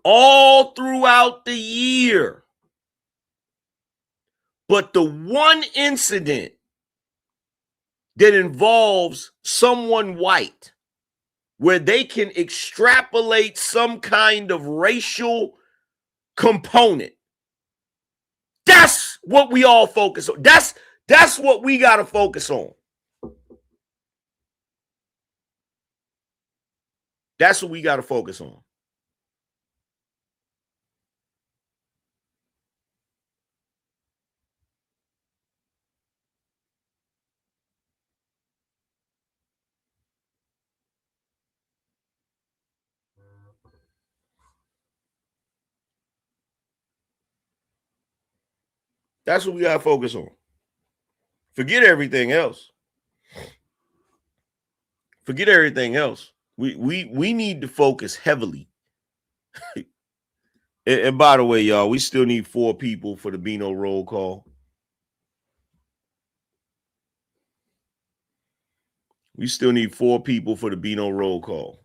all throughout the year. But the one incident that involves someone white, where they can extrapolate some kind of racial component, that's what we all focus on. That's what we got to focus on. That's what we got to focus on. That's what we got to focus on. Forget everything else. Forget everything else. We need to focus heavily. And by the way, y'all, we still need 4 people for the Beano roll call. We still need 4 people for the Beano roll call.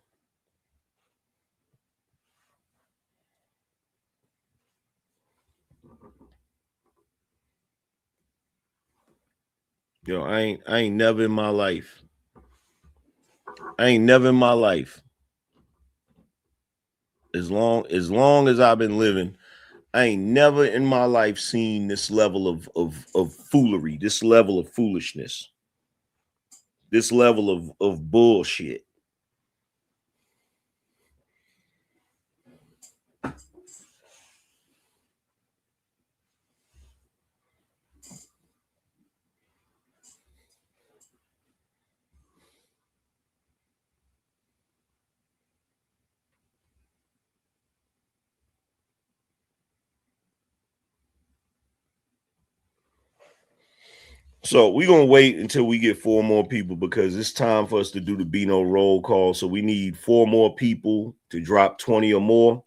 Yo, I ain't never in my life. I ain't never in my life. As long as I've been living, I ain't never in my life seen this level of foolery, this level of foolishness, this level of bullshit. So we're gonna wait until we get 4 more people because it's time for us to do the Beano roll call. So we need 4 more people to drop 20 or more.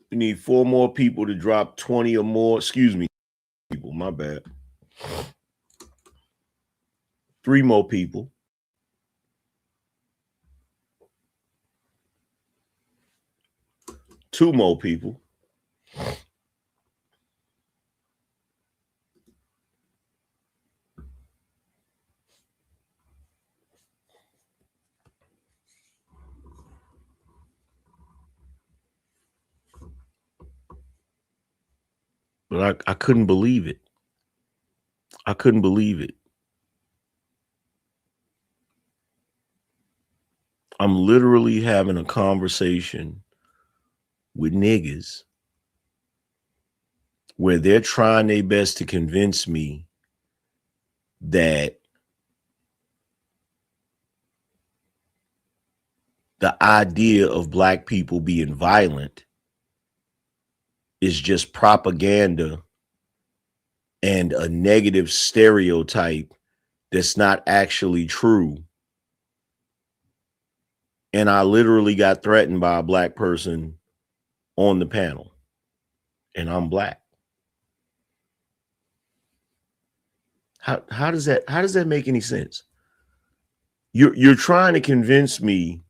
We need 4 more people to drop 20 or more. Excuse me, people. My bad. 3 more people. 2 more people. But I couldn't believe it. I couldn't believe it. I'm literally having a conversation with niggas where they're trying their best to convince me that the idea of black people being violent is just propaganda and a negative stereotype that's not actually true. And I literally got threatened by a black person on the panel, and I'm black. How does that make any sense? You're trying to convince me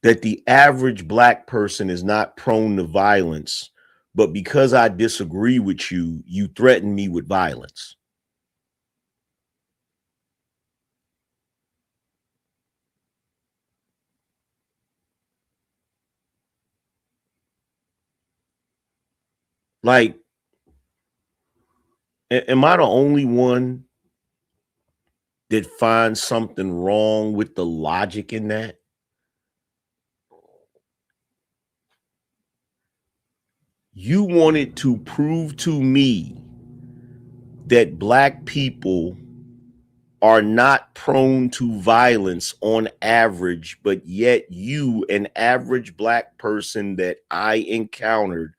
that the average black person is not prone to violence, but because I disagree with you, you threaten me with violence. Like, am I the only one that finds something wrong with the logic in that? You wanted to prove to me that black people are not prone to violence on average, but yet you, an average black person that I encountered,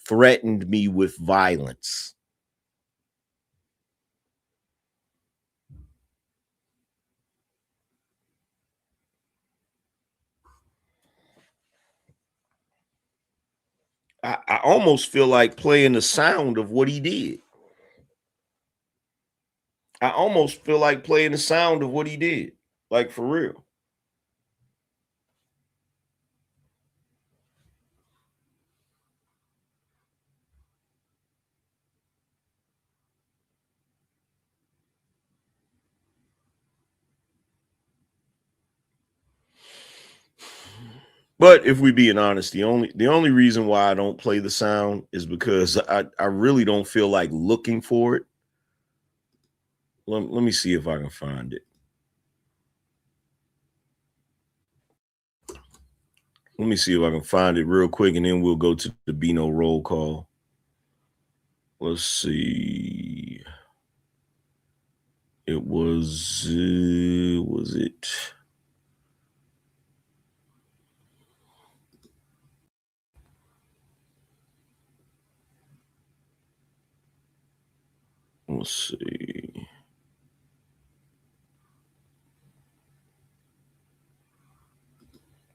threatened me with violence. I almost feel like playing the sound of what he did. I almost feel like playing the sound of what he did. Like, for real. But if we being honest, the only reason why I don't play the sound is because I really don't feel like looking for it. Let me see if I can find it. Let me see if I can find it real quick, and then we'll go to the Beano roll call. Let's see. It was it? Let's see.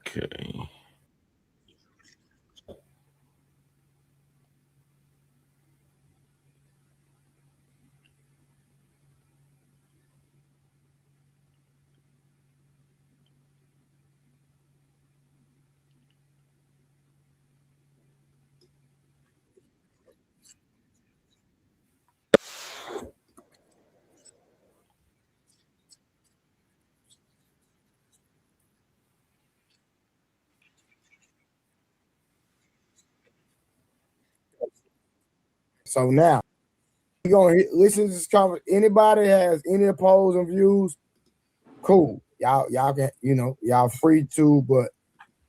Okay. So now you gonna listen to this conversation. Anybody has any opposing views? Cool. Y'all can, y'all free to, but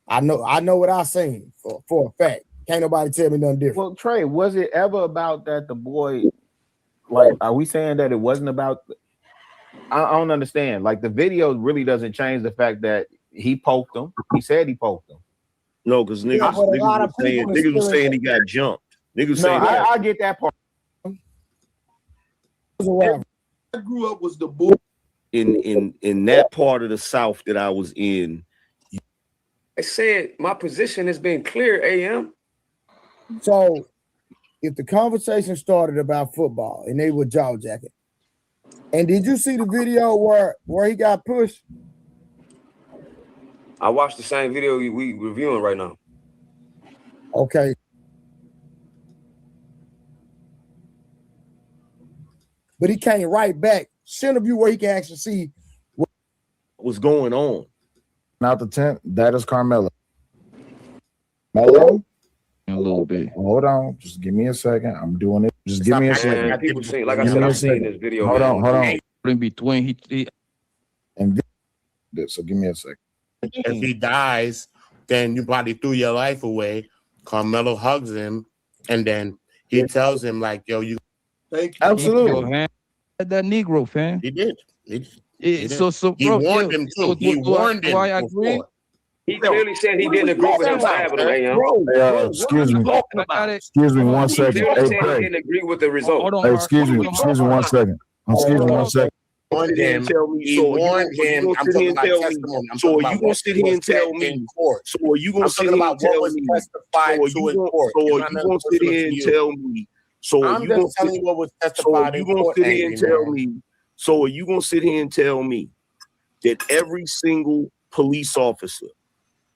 I know what I seen for a fact. Can't nobody tell me nothing different. Well, Trey, was it ever about that the boy, like, are we saying that it wasn't about? I don't understand. Like, the video really doesn't change the fact that he poked him. He said he poked him. No, because niggas was saying he got jumped. Niggas saying I get that part. I grew up was the boy in that part of the South that I was in. I said my position has been clear, AM. So if the conversation started about football and they were jaw jacking, and did you see the video where he got pushed? I watched the same video we reviewing right now. Okay. But he came right back. Send a view where he can actually see what's going on. Out the tent, that is Carmelo. Mello? A little bit. Hold on. Just give me a second. I'm doing it. Just give me a second. Man, people see, like I said, I've seen this video. Hold on. In between, And this, so give me a second. If he dies, then you probably threw your life away. Carmelo hugs him, and then he tells him, like, yo, you. Thank you. Absolutely. That Negro, fam. He did. He bro, warned him, too. He warned him. I agree. He clearly said he didn't agree with him stabbing him, AM. Excuse me. Excuse me 1 second. He clearly said he didn't agree with the result. Hey, excuse me 1 second. Excuse me 1 second. Warned him. He warned him. I'm talking about testimony. So are you gonna sit here and tell me? So are you gonna sit here and tell me? Testified to in court. So are you gonna sit here and tell me? So are you gonna telling you what was testified in court? sit here and tell me? So are you gonna sit here and tell me that every single police officer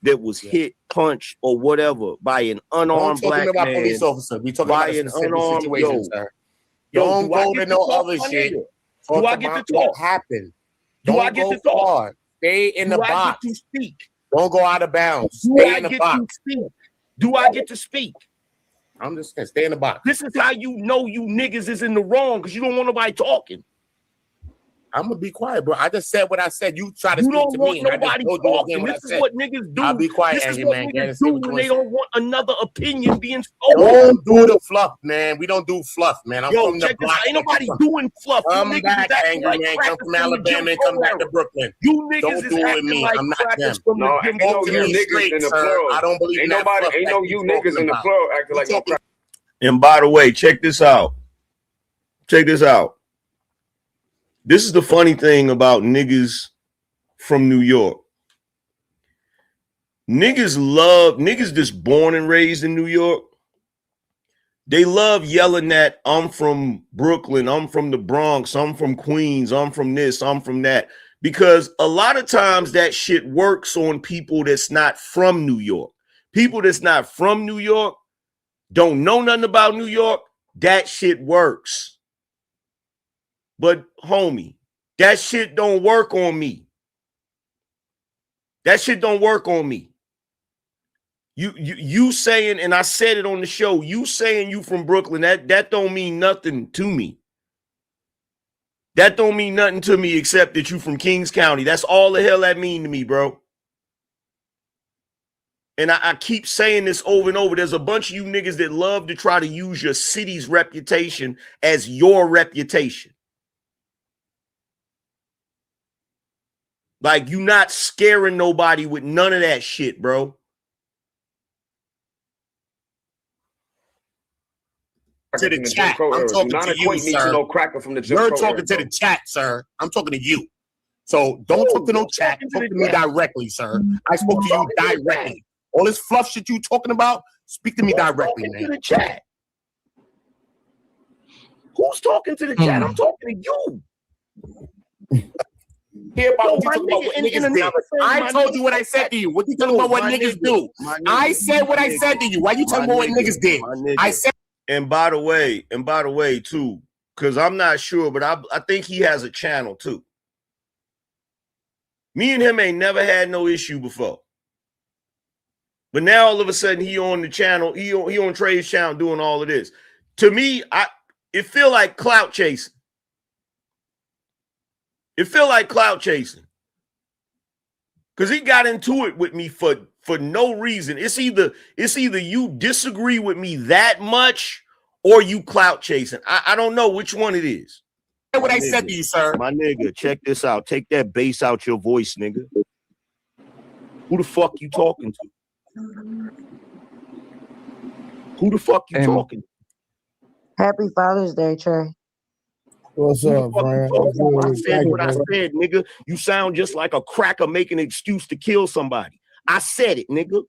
that was hit, punched, or whatever by an unarmed black man, police officer, we talking by about an unarmed situation, sir. Don't go to no other shit. Do I get to talk? What happened? Do I Don't get go to talk? far. Stay in the Do I box. get to speak? Don't go out of bounds. Do Stay I in the get box. to speak? Do I get to speak? I'm just saying, stay in the box. This is how you know you niggas is in the wrong, because you don't want nobody talking. I'm gonna be quiet, bro. I just said what I said. You try to You speak don't to want me, and I just nobody told you talking. again what I This is said. what niggas do. I'll be quiet, This is Angry what Man. niggas do when they don't want another opinion being spoken. Don't do the fluff, man. We don't do fluff, man. I'm from the check this block. out. Ain't nobody doing fluff. You Come niggas back, is acting Angry like Man. Come crackers from the Alabama Jim and come Crow back to era. Brooklyn. You niggas Don't is do it with acting me. like I'm not crackers them. from No, the ain't Jim no Crow you era. niggas in the sir. plural. I don't believe in Ain't that nobody, fluff ain't that no you you niggas talking in the about. plural acting like no crack. And by the way, check this out. Check this out. This is the funny thing about niggas from New York. Niggas just born and raised in New York. They love yelling that I'm from Brooklyn, I'm from the Bronx, I'm from Queens, I'm from this, I'm from that. Because a lot of times that shit works on people that's not from New York. People that's not from New York, don't know nothing about New York, that shit works. But homie, that shit don't work on me. That shit don't work on me. You saying, and I said it on the show, you saying you from Brooklyn, that don't mean nothing to me. That don't mean nothing to me except that you from Kings County. That's all the hell that mean to me, bro. And I keep saying this over and over. There's a bunch of you niggas that love to try to use your city's reputation as your reputation. Like, you not scaring nobody with none of that shit, bro. to the from Jim chat. Crow I'm era. Do talking not to you, equate me to sir. no cracker from the Jim You're Crow talking era, to bro. the chat, sir. I'm talking to you. So don't talk to no chat. Talk to me directly, sir. I spoke to you directly. All this fluff shit you talking about, speak to me directly, man. To the chat. Who's talking to the chat? I'm talking to you. Hear about what you my talking about nigga, what and niggas did. another thing, I my told nigga, you what I said to you. What you talking about what my niggas nigga, do? my nigga, I said what my I said to you. Why you telling me what niggas did? I said. And by the way, too, because I'm not sure, but I think he has a channel too. Me and him ain't never had no issue before. But now all of a sudden he on the channel, he on Trey's channel doing all of this. To me, it feel like clout chasing. It feel like clout chasing. Because he got into it with me for no reason. It's either you disagree with me that much or you clout chasing. I don't know which one it is. What I said to you, sir. My nigga, check this out. Take that bass out your voice, nigga. Who the fuck you talking to? Who the fuck you talking to? Happy Father's Day, Trey. What's up, Brian? I said what I said, nigga. You sound just like a cracker making an excuse to kill somebody. I said it, nigga.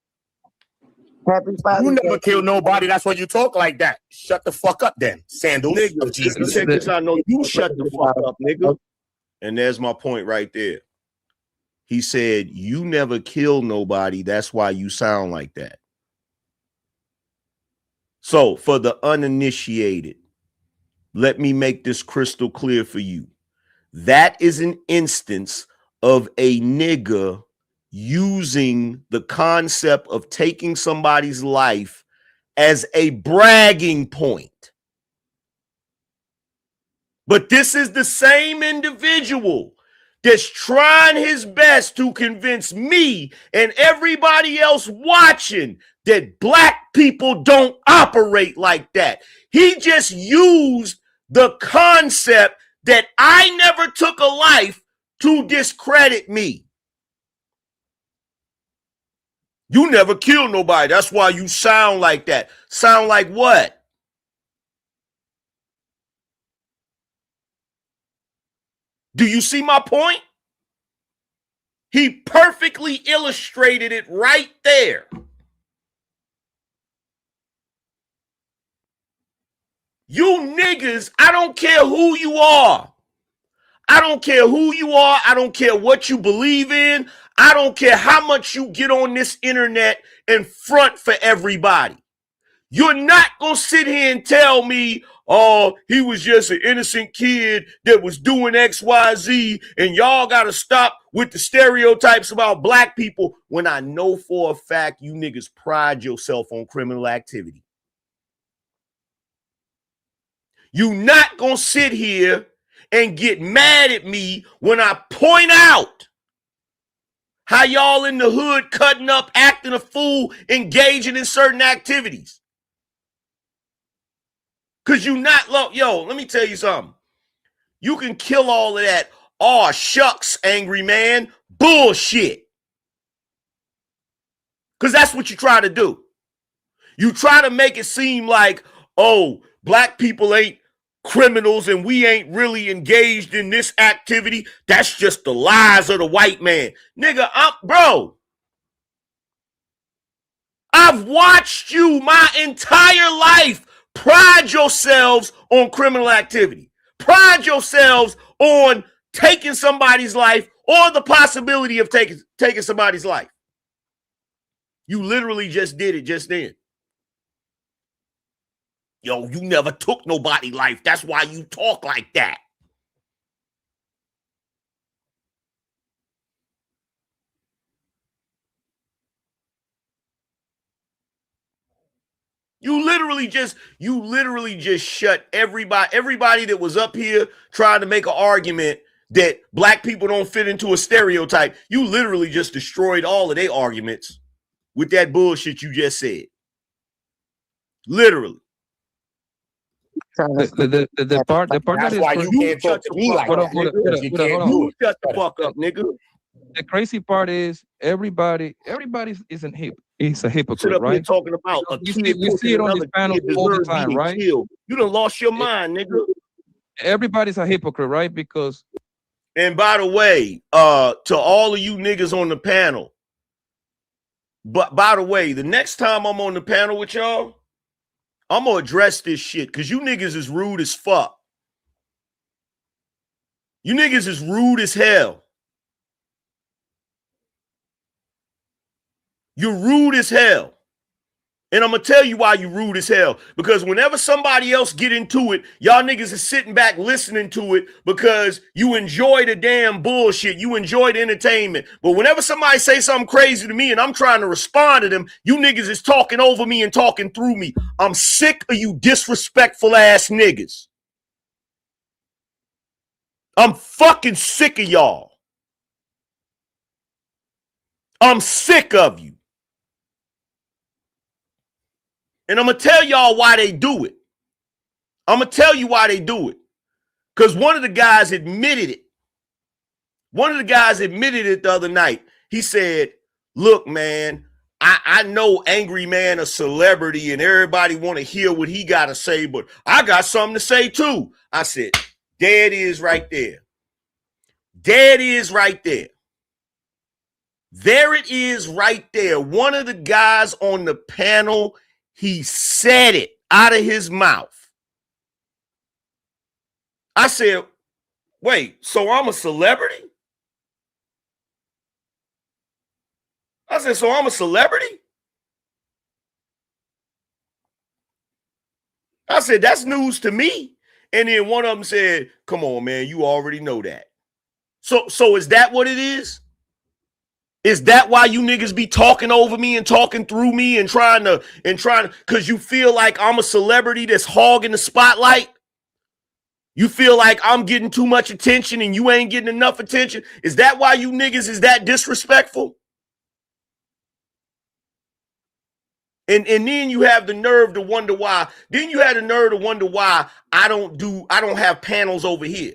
Happy Father's You Day. never killed nobody. That's why you talk like that. Shut the fuck up, then. Sandals Nigga, of Jesus. check this out. No, you shut the fuck up, nigga. And there's my point right there. He said, you never killed nobody. That's why you sound like that. So for the uninitiated, let me make this crystal clear for you. That is an instance of a nigga using the concept of taking somebody's life as a bragging point. But this is the same individual that's trying his best to convince me and everybody else watching that black people don't operate like that. He just used the concept that I never took a life to discredit me. You never killed nobody. That's why you sound like that. Sound like what? Do you see my point? He perfectly illustrated it right there. You niggas, I don't care who you are. I don't care who you are. I don't care what you believe in. I don't care how much you get on this internet and front for everybody. You're not going to sit here and tell me, oh, he was just an innocent kid that was doing X, Y, Z, and y'all got to stop with the stereotypes about black people when I know for a fact you niggas pride yourself on criminal activity. You not going to sit here and get mad at me when I point out how y'all in the hood cutting up, acting a fool, engaging in certain activities. Because you not, yo, let me tell you something. You can kill all of that. Oh, shucks, angry man. Bullshit. Because that's what you try to do. You try to make it seem like, oh, black people ain't criminals and we ain't really engaged in this activity. That's just the lies of the white man. Nigga, bro. I've watched you my entire life. Pride yourselves on criminal activity. Pride yourselves on taking somebody's life or the possibility of taking somebody's life. You literally just did it just then. Yo, you never took nobody's life. That's why you talk like that. You literally just shut everybody that was up here trying to make an argument that black people don't fit into a stereotype. You literally just destroyed all of their arguments with that bullshit you just said. Literally. The part That's that why is you can't talk to me like that. You shut the fuck up, nigga. the crazy part is everybody is a hypocrite, Sit up here right? talking about a We kid see pushing it on another this panel kid all the deserve time, being right? killed. You done lost your mind, nigga. Everybody's a hypocrite, right? Because And by the way, to all of you niggas on the panel, but by the way, the next time I'm on the panel with y'all, I'm gonna address this shit because you niggas is rude as fuck. You niggas is rude as hell. You're rude as hell. And I'm gonna tell you why you rude as hell. Because whenever somebody else get into it, y'all niggas is sitting back listening to it because you enjoy the damn bullshit. You enjoy the entertainment. But whenever somebody say something crazy to me and I'm trying to respond to them, you niggas is talking over me and talking through me. I'm sick of you disrespectful ass niggas. I'm fucking sick of y'all. I'm sick of you. And I'm going to tell y'all why they do it. I'm going to tell you why they do it. Because one of the guys admitted it. One of the guys admitted it the other night. He said, look, man, I know Angryman a celebrity and everybody want to hear what he got to say, but I got something to say too. I said, there it is right there. There it is right there. There it is right there. One of the guys on the panel, he said it out of his mouth. I said, wait, so I'm a celebrity? I said, so I'm a celebrity? I said, that's news to me. And then one of them said, come on, man, you already know that. So is that what it is? Is that why you niggas be talking over me and talking through me and trying to, because you feel like I'm a celebrity that's hogging the spotlight? You feel like I'm getting too much attention and you ain't getting enough attention? Is that why you niggas is that disrespectful? And then you have the nerve to wonder why. Then you had the nerve to wonder why I don't have panels over here.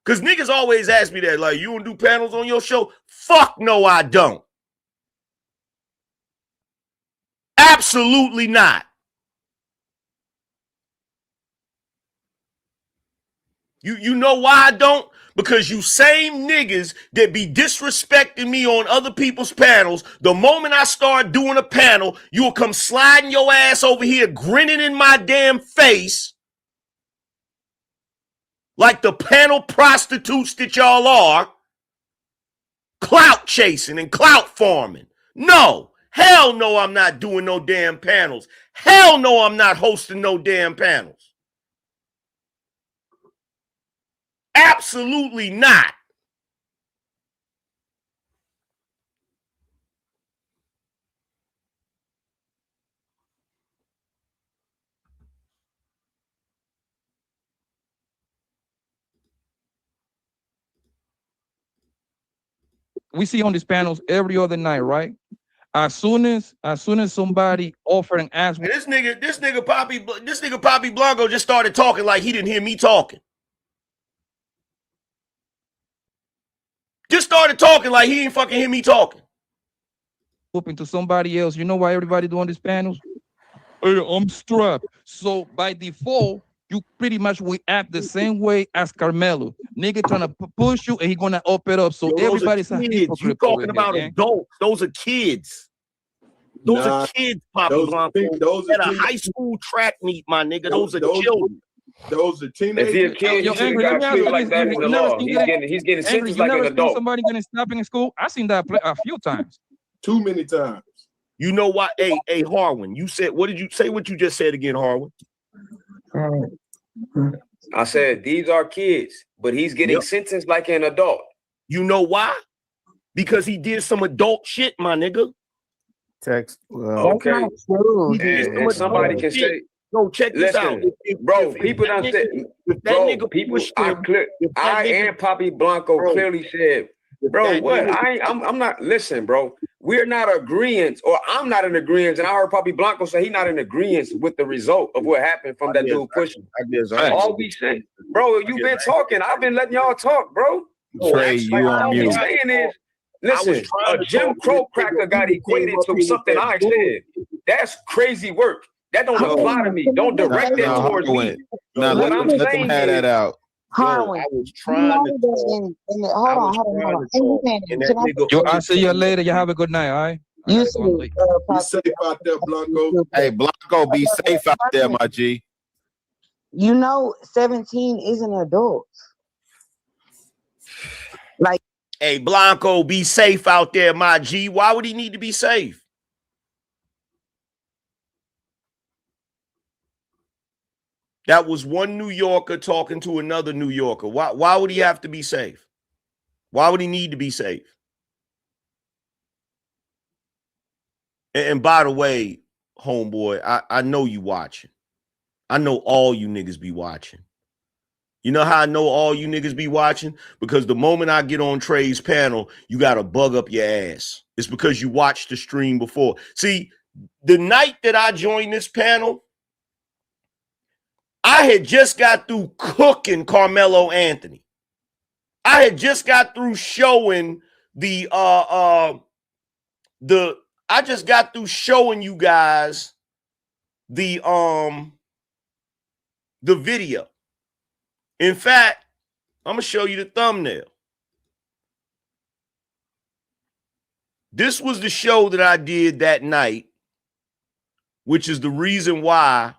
Because niggas always ask me that, like, you don't do panels on your show? Fuck no, I don't. Absolutely not. You know why I don't? Because you same niggas that be disrespecting me on other people's panels, the moment I start doing a panel, you'll come sliding your ass over here, grinning in my damn face like the panel prostitutes that y'all are, clout chasing and clout farming. No, hell no, I'm not doing no damn panels. Hell no, I'm not hosting no damn panels. Absolutely not. we see on these panels every other night, right? As soon as somebody offer and ask, And this nigga Poppy Blanco just started talking like he didn't hear me talking. Just started talking like he didn't fucking hear me talking. whooping to somebody else, you know why everybody doing these panels? Hey, I'm strapped. So by default, you pretty much will act the same way as Carmelo. Nigga trying to push you and he gonna up it up. So Yo, everybody's a kids. hypocrite. You talking about adults. Those are kids. Those are kids, Papa Blanco. At a high school track meet, my nigga. Those are children. Those are teenagers. If he a kid, he should have got killed like that in the law. He's getting sentenced like an adult. Somebody getting stopped in school? I seen that a few times. Too many times. You know what? Hey, Harwin, you said, what did you say? What you just said again, Harwin? I said, these are kids, but he's getting sentenced like an adult. You know why? Because he did some adult shit, my nigga. Text. Okay. And somebody can say, no, check this out. Bro, people done said, bro, people, I and Poppy Blanco clearly said, bro, what? I'm not, listen, bro, we're not agreeing, or I'm not in agreement, and I heard Poppy Blanco say he's not in agreement with the result of what happened from that dude pushing. All we saying, bro, you've been talking. I've been letting y'all talk, bro. Trey, you on mute. All we saying is, Listen, a Jim Crow cracker got equated to something I said. That's crazy work. That don't apply to me. Don't direct that towards me. Now What I'm let them saying have that is, out. Harwin, I was you trying know to that talk. hold on. And that nigga, Yo, I'll see you later. You have a good night, all right? You see, Be safe out there, Blanco. Hey, Blanco, be safe out there, my G. You know, 17 is an adult. Like, hey, Blanco, be safe out there, my G. Why would he need to be safe? That was one New Yorker talking to another New Yorker. Why would he have to be safe? Why would he need to be safe? And by the way, homeboy, I know you watching. I know all you niggas be watching. You know how I know all you niggas be watching? Because the moment I get on Trey's panel, you got to bug up your ass. It's because you watched the stream before. See, the night that I joined this panel, I had just got through cooking Carmelo Anthony. I had just got through showing I just got through showing you guys the video. In fact, I'm gonna show you the thumbnail. This was the show that I did that night, which is the reason why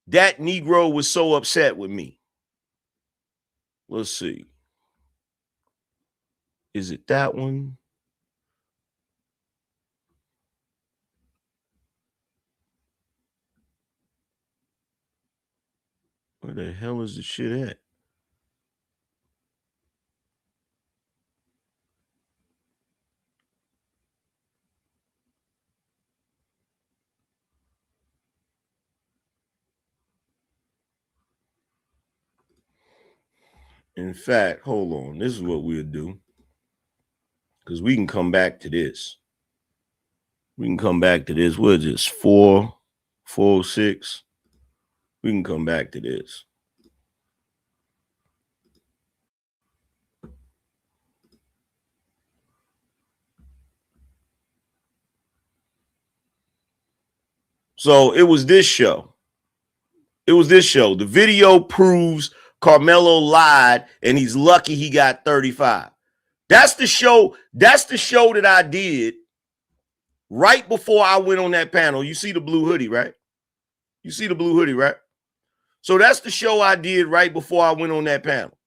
that Negro was so upset with me. Let's see. Is it that one? Where the hell is the shit at? In fact, hold on. This is what we'll do. Because we can come back to this. We can come back to this. What is this? 406. We can come back to this. So it was this show. It was this show. The video proves Carmelo lied, and he's lucky he got 35. That's the show. That's the show that I did right before I went on that panel. You see the blue hoodie, right? You see the blue hoodie, right? So that's the show I did right before I went on that panel.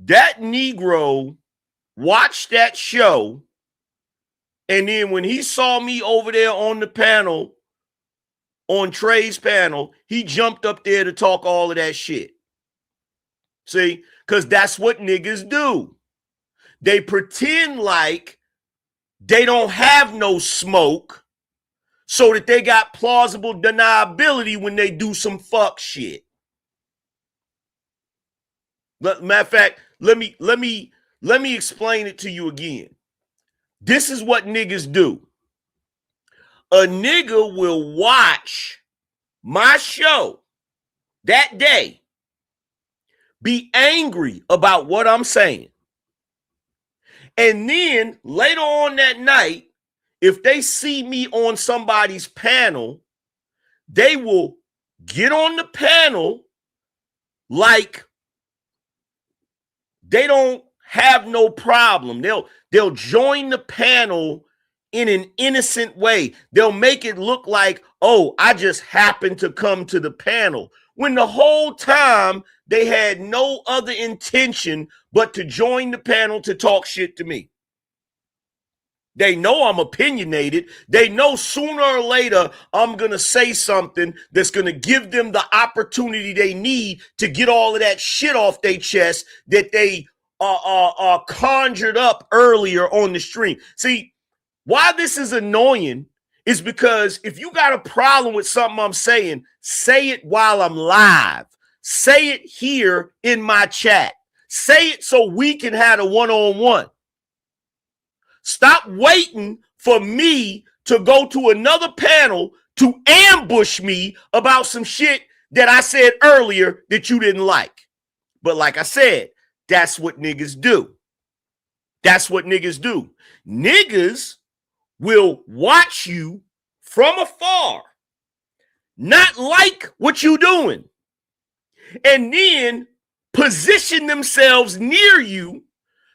That Negro watched that show, and then when he saw me over there on the panel, on Trey's panel, he jumped up there to talk all of that shit. See? Because that's what niggas do. They pretend like they don't have no smoke so that they got plausible deniability when they do some fuck shit. Matter of fact, let me explain it to you again. This is what niggas do. A nigga will watch my show that day, be angry about what I'm saying. And then later on that night, if they see me on somebody's panel, they will get on the panel like they don't have no problem. They'll join the panel in an innocent way. They'll make it look like, oh, I just happened to come to the panel, when the whole time they had no other intention but to join the panel to talk shit to me. They know I'm opinionated. They know sooner or later I'm going to say something that's going to give them the opportunity they need to get all of that shit off their chest that they conjured up earlier on the stream. See, why this is annoying is because if you got a problem with something I'm saying, say it while I'm live. Say it here in my chat. Say it so we can have a one-on-one. Stop waiting for me to go to another panel to ambush me about some shit that I said earlier that you didn't like. But like I said, that's what niggas do. That's what niggas do. Niggas will watch you from afar, not like what you doing, and then position themselves near you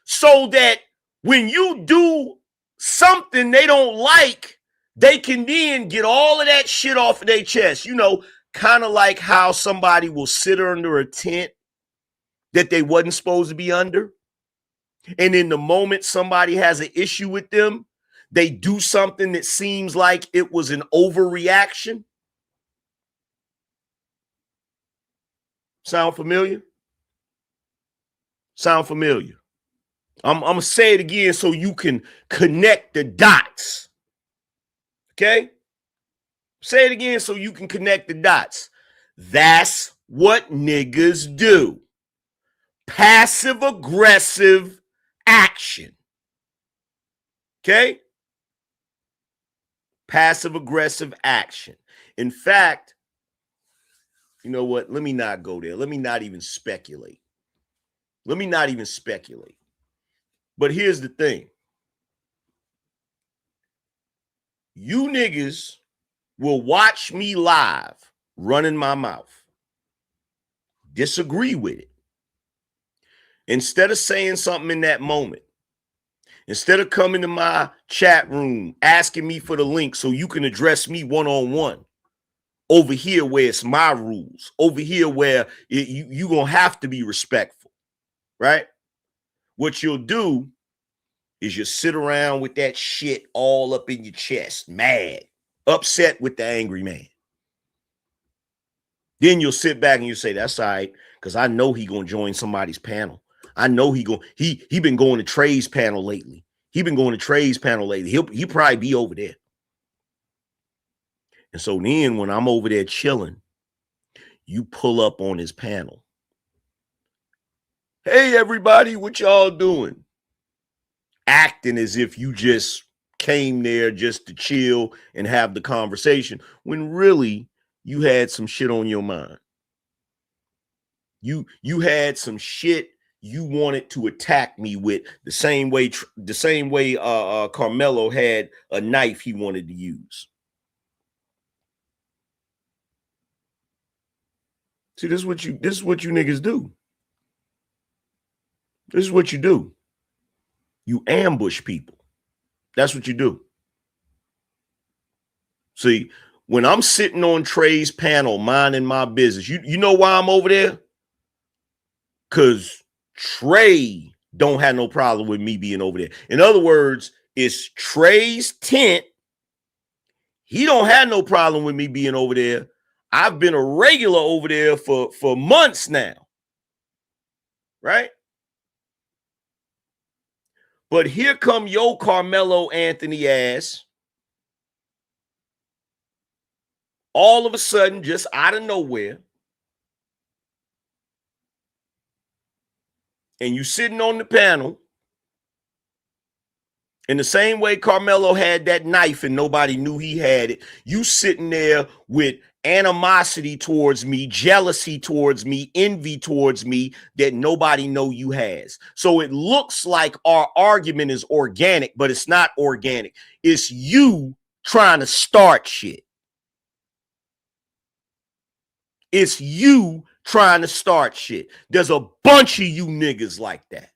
so that when you do something they don't like, they can then get all of that shit off of their chest. You know, kind of like how somebody will sit under a tent that they wasn't supposed to be under. And in the moment somebody has an issue with them, they do something that seems like it was an overreaction. Sound familiar? Sound familiar? I'm going to say it again so you can connect the dots. Okay? Say it again so you can connect the dots. That's what niggas do. Passive aggressive action. Okay? Passive aggressive action. In fact, you know what? Let me not go there. Let me not even speculate. Let me not even speculate. But here's the thing. You niggas will watch me live running my mouth. Disagree with it. Instead of saying something in that moment, instead of coming to my chat room, asking me for the link so you can address me one-on-one, over here where it's my rules, over here where you're going to have to be respectful, right? What you'll do is you sit around with that shit all up in your chest, mad, upset with the angry man. Then you'll sit back and you say, that's all right, because I know he going to join somebody's panel. I know he been going to Trey's panel lately. He probably be over there. And so then when I'm over there chilling, you pull up on his panel. Hey, everybody, what y'all doing? Acting as if you just came there just to chill and have the conversation, when really you had some shit on your mind. You had some shit you wanted to attack me with, the same way Carmelo had a knife he wanted to use. See, this is what you niggas do. This is what you do. You ambush people. That's what you do. See, when I'm sitting on Trey's panel, minding my business, you know why I'm over there? Because Trey don't have no problem with me being over there. In other words, it's Trey's tent. He don't have no problem with me being over there. I've been a regular over there for months now. Right? But here come yo Carmelo Anthony ass. All of a sudden, just out of nowhere. And you sitting on the panel. In the same way Carmelo had that knife and nobody knew he had it, you sitting there with animosity towards me, jealousy towards me, envy towards me that nobody know you has. So it looks like our argument is organic, but it's not organic. It's you trying to start shit. It's you trying to start shit. There's a bunch of you niggas like that.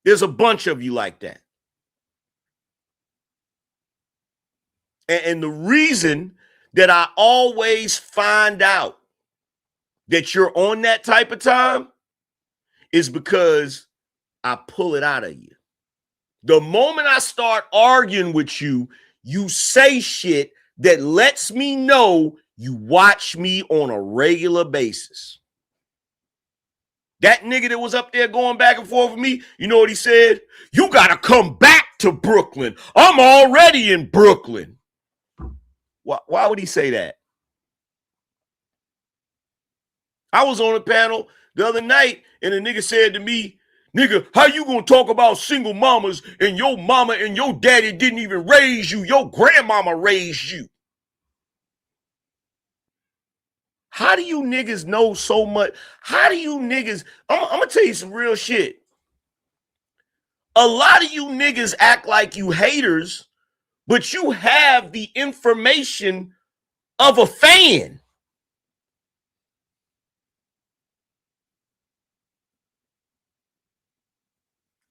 There's a bunch of you like that. And the reason that I always find out that you're on that type of time is because I pull it out of you. The moment I start arguing with you, you say shit that lets me know you watch me on a regular basis. That nigga that was up there going back and forth with me, you know what he said? You got to come back to Brooklyn. I'm already in Brooklyn. Why would he say that? I was on a panel the other night and a nigga said to me, nigga, how you gonna talk about single mamas and your mama and your daddy didn't even raise you? Your grandmama raised you. How do you niggas know so much? How do you niggas? I'm gonna tell you some real shit. A lot of you niggas act like you haters, but you have the information of a fan.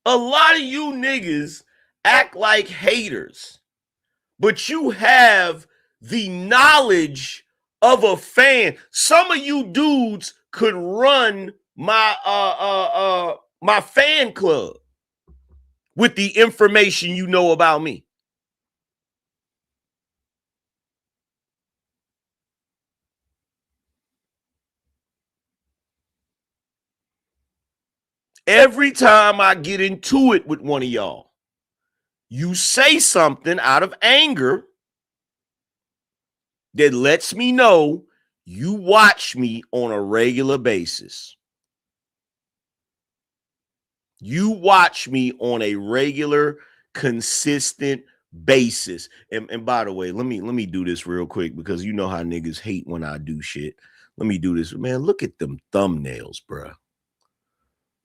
A lot of you niggas act like haters, but you have the knowledge of a fan. Some of you dudes could run my my fan club with the information you know about me. Every time I get into it with one of y'all, you say something out of anger that lets me know you watch me on a regular basis. You watch me on a regular, consistent basis. And by the way, let me do this real quick because you know how niggas hate when I do shit. Let me do this. Man, look at them thumbnails, bruh.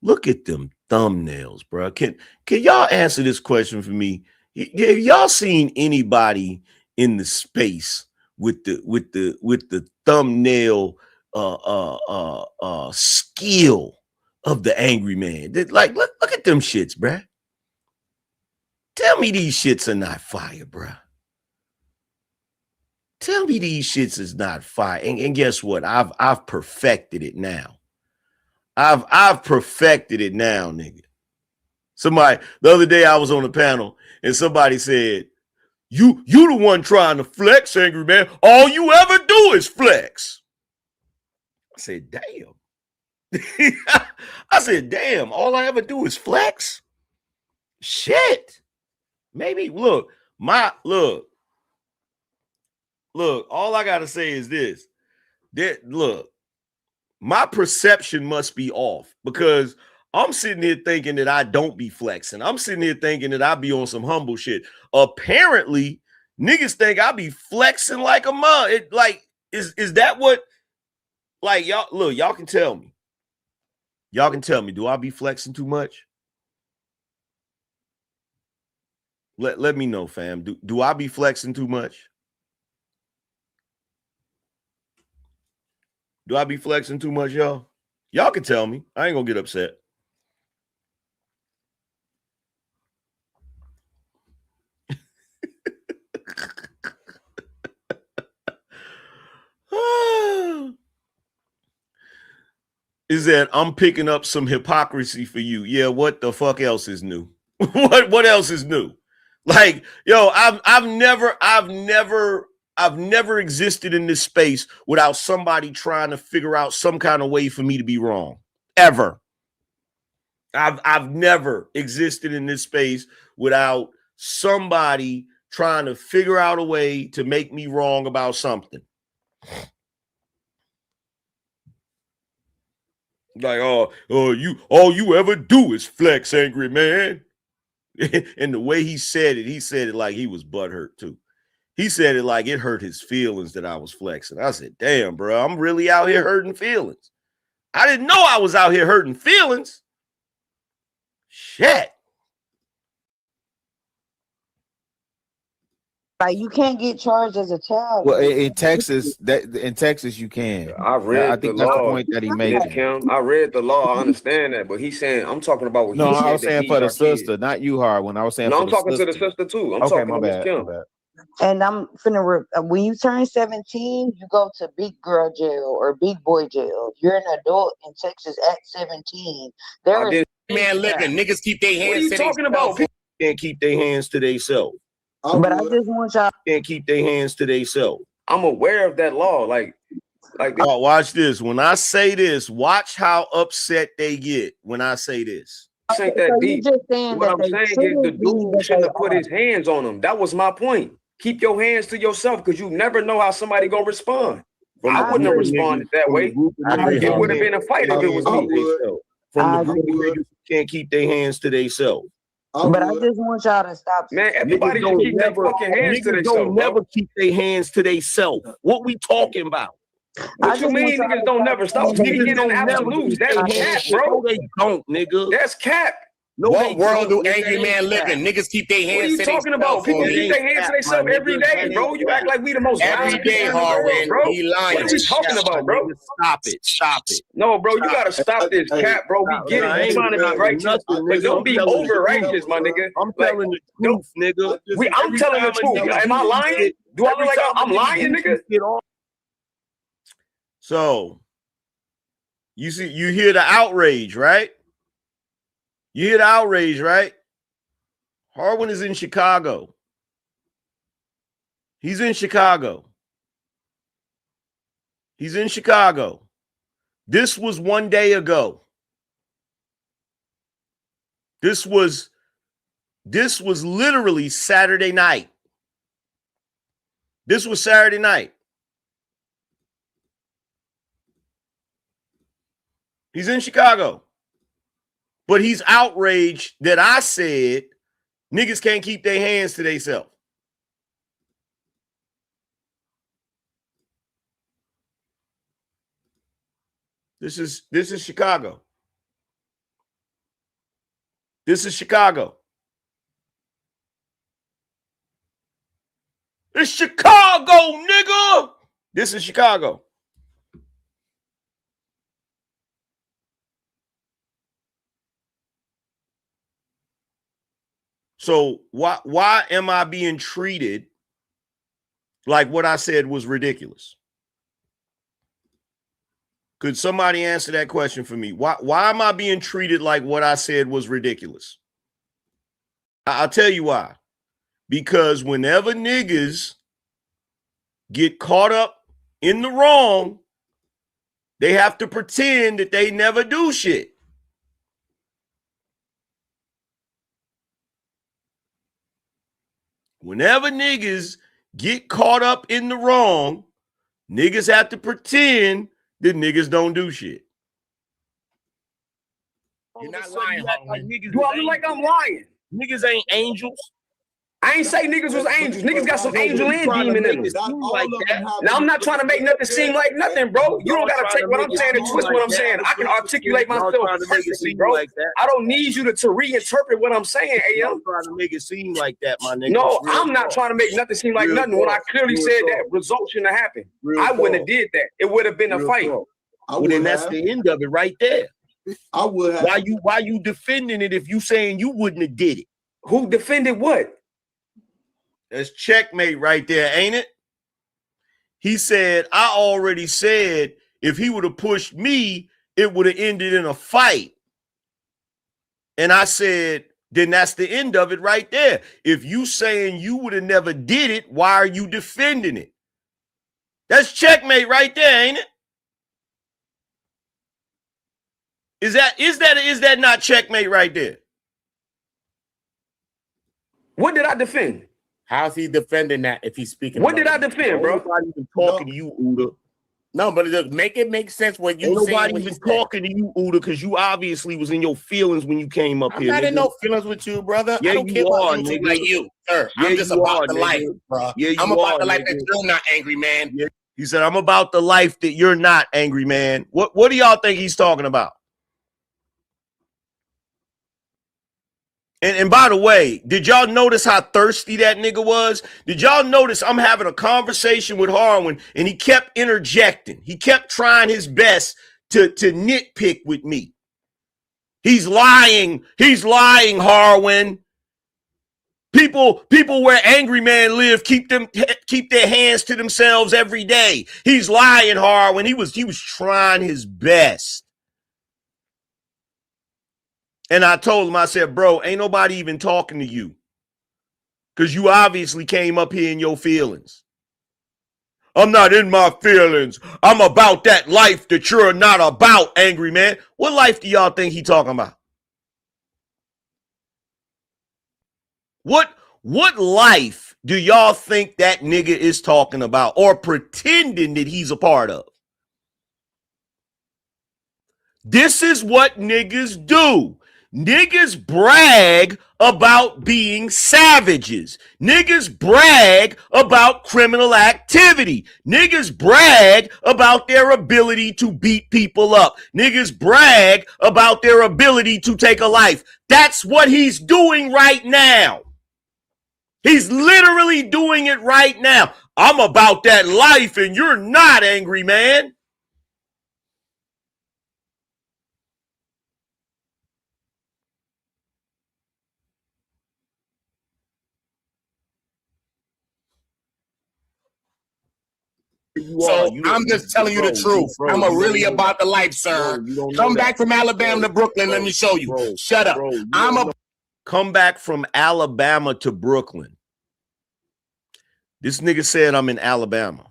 Look at them thumbnails, bro. Can y'all answer this question for me? Have y'all seen anybody in the space with the thumbnail skill of the Angryman? Like, look at them shits, bruh. Tell me these shits are not fire, bruh. Tell me these shits is not fire. And guess what? I've perfected it now. I've perfected it now, nigga. Somebody, the other day I was on a panel and somebody said, you the one trying to flex, Angryman. All you ever do is flex. I said, damn. I said, damn, all I ever do is flex? Shit. Maybe, look, all I gotta say is this. Look, my perception must be off because I'm sitting here thinking that I don't be flexing. I'm sitting here thinking that I be on some humble shit. Apparently, niggas think I be flexing like a mug. It like is that what? Like y'all look, y'all can tell me. Y'all can tell me. Do I be flexing too much? Let me know, fam. Do I be flexing too much? Do I be flexing too much, y'all? Y'all can tell me. I ain't gonna get upset. Is that I'm picking up some hypocrisy for you. Yeah, what the fuck else is new? What else is new? Like, yo, I've never existed in this space without somebody trying to figure out some kind of way for me to be wrong. Ever. I've never existed in this space without somebody trying to figure out a way to make me wrong about something. Like, all you ever do is flex, Angryman. And the way he said it like he was butthurt too. He said it like it hurt his feelings that I was flexing. I said, damn, bro, I'm really out here hurting feelings. I didn't know I was out here hurting feelings. Shit. Like you can't get charged as a child. Well, in Texas, you can. I read think the that's law. the point that he made. I read the law. I understand that, but he's saying I'm talking about what he said. I was saying for the sister, not you, Hard. When I was saying, no, I'm talking to the sister too. I'm talking to Miss Kim. And I'm finna when you turn 17, you go to big girl jail or big boy jail. You're an adult in Texas at 17. Man, living niggas keep their hands. What are you talking about? Can't keep their hands to themselves. But I just want y'all can't keep their hands to themselves. I'm aware of that law. Like oh, watch this. When I say this, watch how upset they get when I say this. This ain't that deep. What I'm saying is the dude shouldn't have put his hands on him. That was my point. Keep your hands to yourself because you never know how somebody gonna respond. I wouldn't have responded that way. It would have been a fight if it was me. From the group of niggas who can't keep their hands to themselves. But I just want y'all to stop. Man, everybody should keep their fucking hands to themselves. Don't never keep their hands to themselves. What we talking about? What you mean niggas don't never stop? Niggas get in absolutes. That's cap, bro. They don't, nigga. That's cap. No, what world do Angry Man live in? Niggas keep their hands. What are you talking about? People keep their hands to themselves every day, bro. You act like we the most every day, Harwin. Bro. He lying. What are we talking about, bro? Stop it. Stop it. No, bro, you gotta stop this cap, bro. We get it. We trying to be righteous, but don't be over righteous, my nigga. I'm telling the truth, nigga. I'm telling the truth. Am I lying? Do I look like I'm lying, nigga? So you see, you hear the outrage, right? You hear the outrage, right? Harwin is in Chicago. He's in Chicago. He's in Chicago. This was 1 day ago. This was literally Saturday night. This was Saturday night. He's in Chicago. But he's outraged that I said niggas can't keep their hands to themselves. This is Chicago. This is Chicago. It's Chicago, nigga. This is Chicago. So why am I being treated like what I said was ridiculous? Could somebody answer that question for me? Why am I being treated like what I said was ridiculous? I'll tell you why. Because whenever niggas get caught up in the wrong, they have to pretend that they never do shit. Whenever niggas get caught up in the wrong, niggas have to pretend that niggas don't do shit. You're not lying, Do I look like I'm lying? Niggas ain't angels. I ain't say niggas was angels. Niggas got some angel and demon in them. Now, I'm not trying to make nothing seem like nothing, bro. You don't got to take what I'm saying and twist what I'm saying. I can articulate myself perfectly, bro. I don't need you to reinterpret what I'm saying, AM. I'm trying to make it seem like that, my nigga. No, I'm not trying to make nothing seem like nothing when I clearly said that result shouldn't have happened. I wouldn't have did that. It would have been a fight. Well, then that's the end of it right there. I would have. Why you defending it if you saying you wouldn't have did it? Who defended what? That's checkmate right there, ain't it? He said, I already said if he would have pushed me, it would have ended in a fight. And I said, then that's the end of it right there. If you saying you would have never did it, why are you defending it? That's checkmate right there, ain't it? Is that not checkmate right there? What did I defend? How's he defending that if he's speaking? What did I defend, bro? Nobody even talking to you, Uda. No, but it make sense when you Ain't say nobody even talking to you, Uda, because you obviously was in your feelings when you came up I'm here. not in nigga. no feelings with you, brother. Yeah, I don't you care are, about you nigga. like you, sir. Yeah, I'm just you about are, the nigga. life, bro. Yeah, I'm you about are, the life nigga. that you're not, angry man. Yeah. He said, I'm about the life that you're not, angry man. What do y'all think he's talking about? And by the way, did y'all notice how thirsty that nigga was? Did y'all notice I'm having a conversation with Harwin and he kept interjecting. He kept trying his best to nitpick with me. He's lying. He's lying, Harwin. People where Angryman live keep their hands to themselves every day. He's lying, Harwin. He was trying his best. And I told him, I said, bro, ain't nobody even talking to you. Because you obviously came up here in your feelings. I'm not in my feelings. I'm about that life that you're not about, angry man. What life do y'all think he talking about? What life do y'all think that nigga is talking about or pretending that he's a part of? This is what niggas do. Niggas brag about being savages. Niggas brag about criminal activity. Niggas brag about their ability to beat people up. Niggas brag about their ability to take a life. That's what he's doing right now. He's literally doing it right now. I'm about that life and you're not, angry man. So I'm just telling you the truth. I'm really about the life, sir. Come back from Alabama to Brooklyn. Let me show you. Shut up. Come back from Alabama to Brooklyn. This nigga said I'm in Alabama.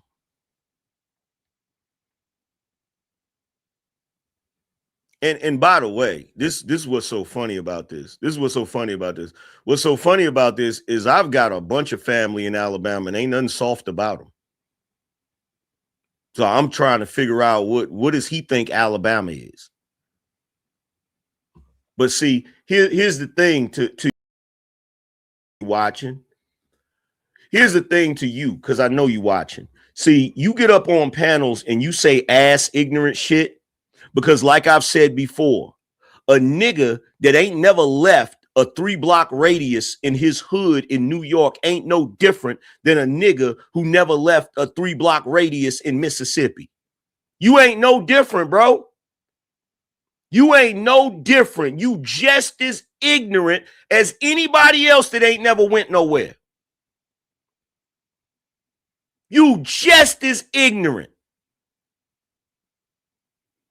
And by the way, this was so funny about this. What's so funny about this is I've got a bunch of family in Alabama and ain't nothing soft about them. So I'm trying to figure out what does he think Alabama is. But see, here's the thing to watching. Here's the thing to you, because I know you watching. See, you get up on panels and you say ass ignorant shit because, like I've said before, a nigga that ain't never left a 3-block radius in his hood in New York ain't no different than a nigga who never left a 3-block radius in Mississippi. You ain't no different, bro. You ain't no different. You just as ignorant as anybody else that ain't never went nowhere. You just as ignorant.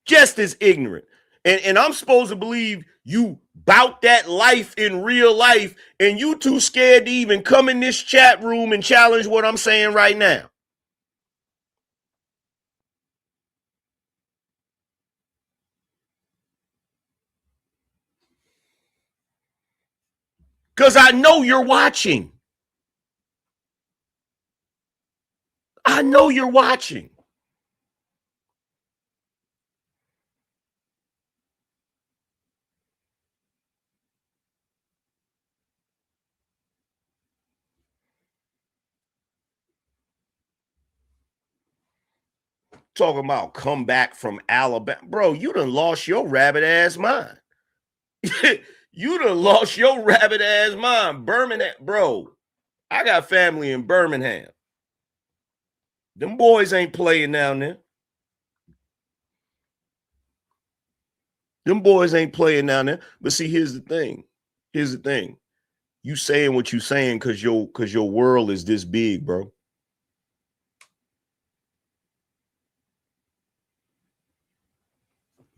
Just as ignorant. And I'm supposed to believe you bout that life in real life, and you too scared to even come in this chat room and challenge what I'm saying right now. Because I know you're watching. I know you're watching. Talking about come back from Alabama. Bro, you done lost your rabbit ass mind. You done lost your rabbit ass mind. Birmingham, bro. I got family in Birmingham. Them boys ain't playing down there. Them boys ain't playing down there. But see, here's the thing. Here's the thing. You saying what you saying because your world is this big, bro.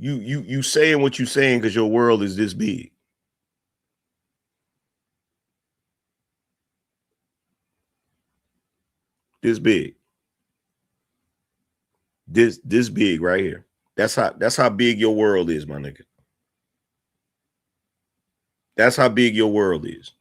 You saying what you saying because your world is this big. This big. This big right here. That's how big your world is, my nigga. That's how big your world is.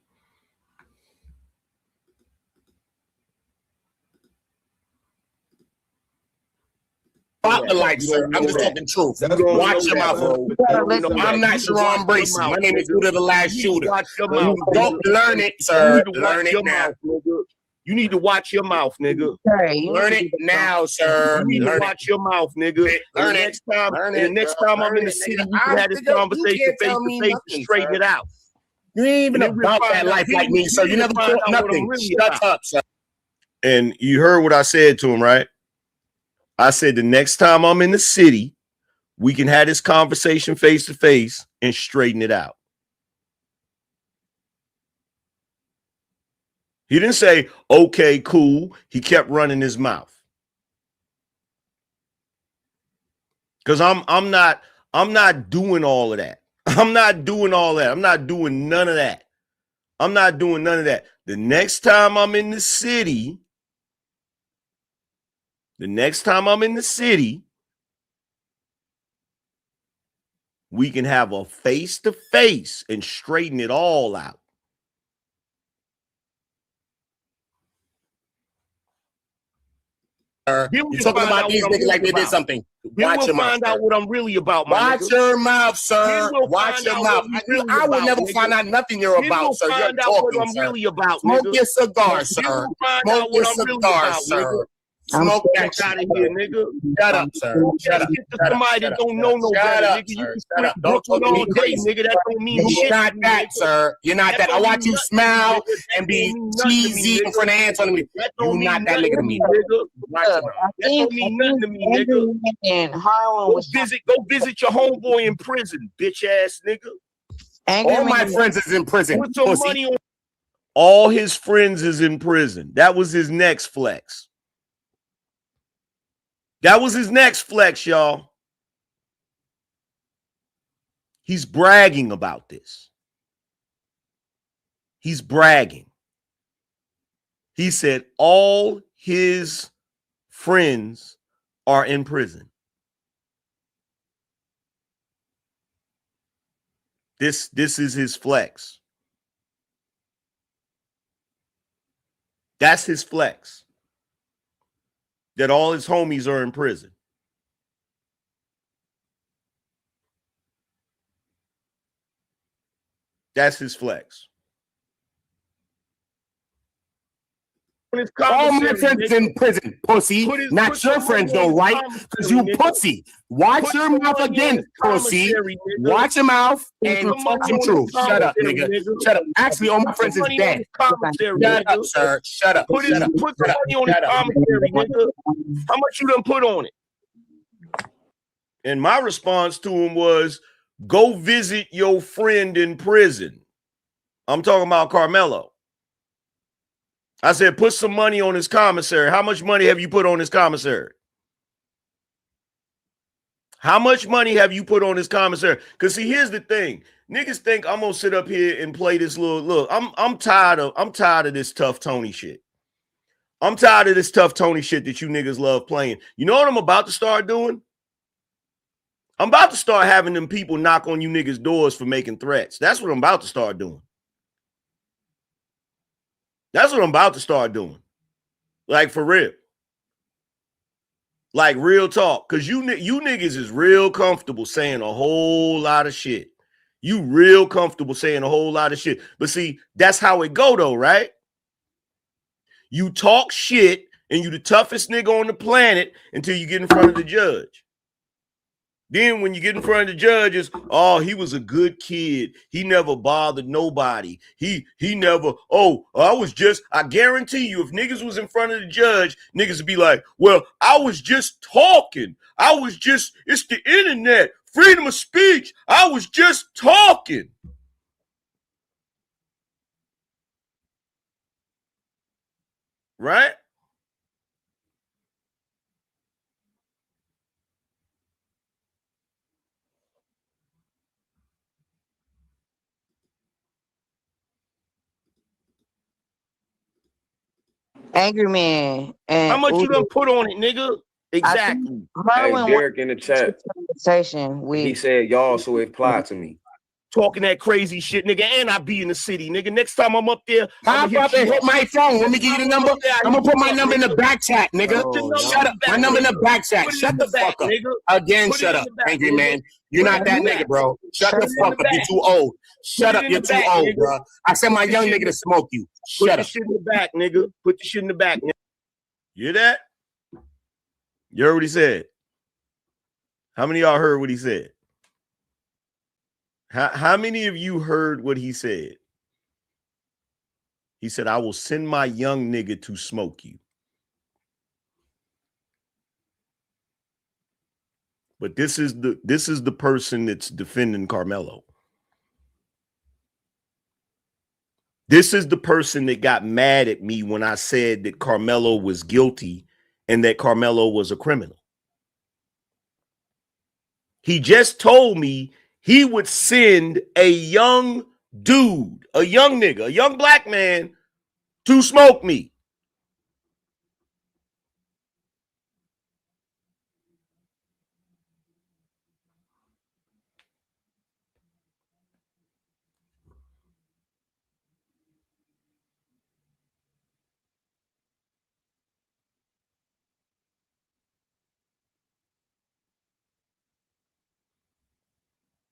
About the life, sir. I'm just talking truth. Watch your mouth. I'm not Sharon Bracey. My name is Buddha the Last Shooter. Don't learn it, sir. Learn it now. You need to watch your mouth, nigga. Learn it now, sir. You need to watch your mouth, nigga. Learn it. Next time, the next time I'm in the city, we can have this conversation face to face and straighten it out. You ain't even about that life like me, sir. You never taught nothing. Shut up, sir. And you heard what I said to him, right? I said the next time I'm in the city, we can have this conversation face to face and straighten it out. He didn't say, okay, cool. He kept running his mouth. Because I'm not doing all of that. I'm not doing all that. I'm not doing none of that. I'm not doing none of that. The next time I'm in the city, we can have a face-to-face and straighten it all out. You're talking about these niggas like they did something. Watch your mouth. Find out what I'm really about, my Watch your mouth, sir. Watch your mouth. I will never find out nothing you're about, sir. You're talking, sir. Smoke your cigar, sir. Smoke your cigar, sir. Smoke that out of here, nigga. Shut up, sir. Shut up. Somebody that don't know no better, nigga. You can Shut up. Don't talk to me crazy, nigga. That don't mean shit. You're not that, sir. You're not that. I watch you smile and be cheesy in front of ants on me. You're not that nigga to me. That don't mean nothing to me, nigga. Go visit your homeboy in prison, bitch ass nigga. All my friends is in prison. Put some money on. All his friends is in prison. That was his next flex. That was his next flex, y'all. He's bragging about this. He's bragging. He said all his friends are in prison. This is his flex. That's his flex. That all his homies are in prison. That's his flex. All my friends in prison, pussy. Not your friends, though, right? Because you pussy. Watch your mouth again, pussy. Watch your mouth and talk some truth. Shut up, nigga. Shut up. Actually, all my friends is dead. Shut up, sir. Shut up. Put some money on the commentary, nigga. How much you done put on it? And my response to him was, go visit your friend in prison. I'm talking about Carmelo. I said, put some money on his commissary. How much money have you put on his commissary? How much money have you put on his commissary? Because see, here's the thing. Niggas think I'm gonna sit up here and play this little look. I'm tired of this tough Tony shit. I'm tired of this tough Tony shit that you niggas love playing. You know what I'm about to start doing? I'm about to start having them people knock on you niggas' doors for making threats. That's what I'm about to start doing. That's what I'm about to start doing. Like, for real. Like, real talk. Because you niggas is real comfortable saying a whole lot of shit. You real comfortable saying a whole lot of shit. But see, that's how it go, though, right? You talk shit, and you the toughest nigga on the planet until you get in front of the judge. Then when you get in front of the judges, oh, he was a good kid. He never bothered nobody. He never, I guarantee you, if niggas was in front of the judge, niggas would be like, well, I was just talking. It's the internet, freedom of speech. I was just talking. Right? Angryman. And how much you done put on it, nigga? Exactly. Hey, Derek in the chat. He said y'all, so it applied to me. Talking that crazy shit, nigga, and I be in the city, nigga. Next time I'm up there, I'm about to hit my phone. Let me give you the number. I'm gonna put my number in the back chat, nigga. Shut up. My number in the back chat. Shut the fuck up. Again, shut up, angry man. You're not that nigga, bro. Shut the fuck up. You're too old. Shut up. You're too old, bro. I sent my young nigga to smoke you. Shut up. Put the shit in the back, nigga. Put the shit in the back, nigga. You hear that? You heard what he said? How many of y'all heard what he said? How many of you heard what he said? He said, I will send my young nigga to smoke you. But this is the person that's defending Carmelo. This is the person that got mad at me when I said that Carmelo was guilty and that Carmelo was a criminal. He just told me he would send a young dude, a young nigga, a young black man to smoke me.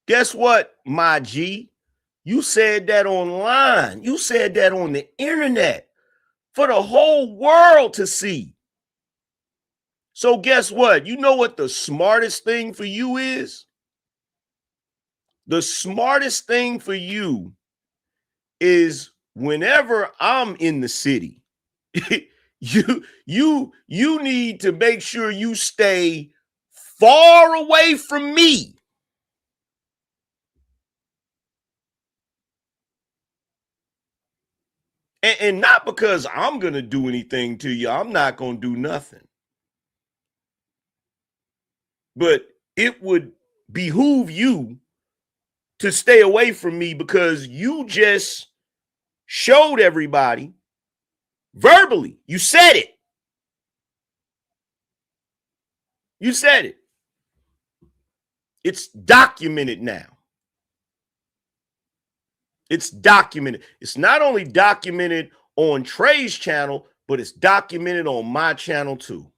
Guess what, my G? You said that online. You said that on the internet for the whole world to see. So guess what? You know what the smartest thing for you is? The smartest thing for you is whenever I'm in the city, you need to make sure you stay far away from me. And not because I'm going to do anything to you. I'm not going to do nothing. But it would behoove you to stay away from me because you just showed everybody verbally. You said it. You said it. It's documented now. It's documented. It's not only documented on Trey's channel, but it's documented on my channel too.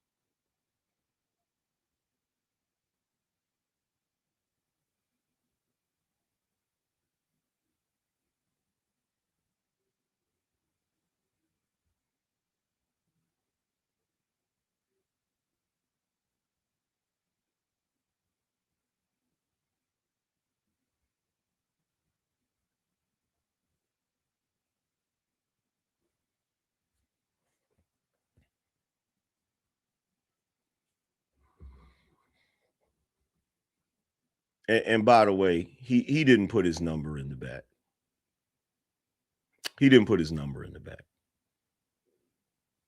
And by the way, he didn't put his number in the back. He didn't put his number in the back.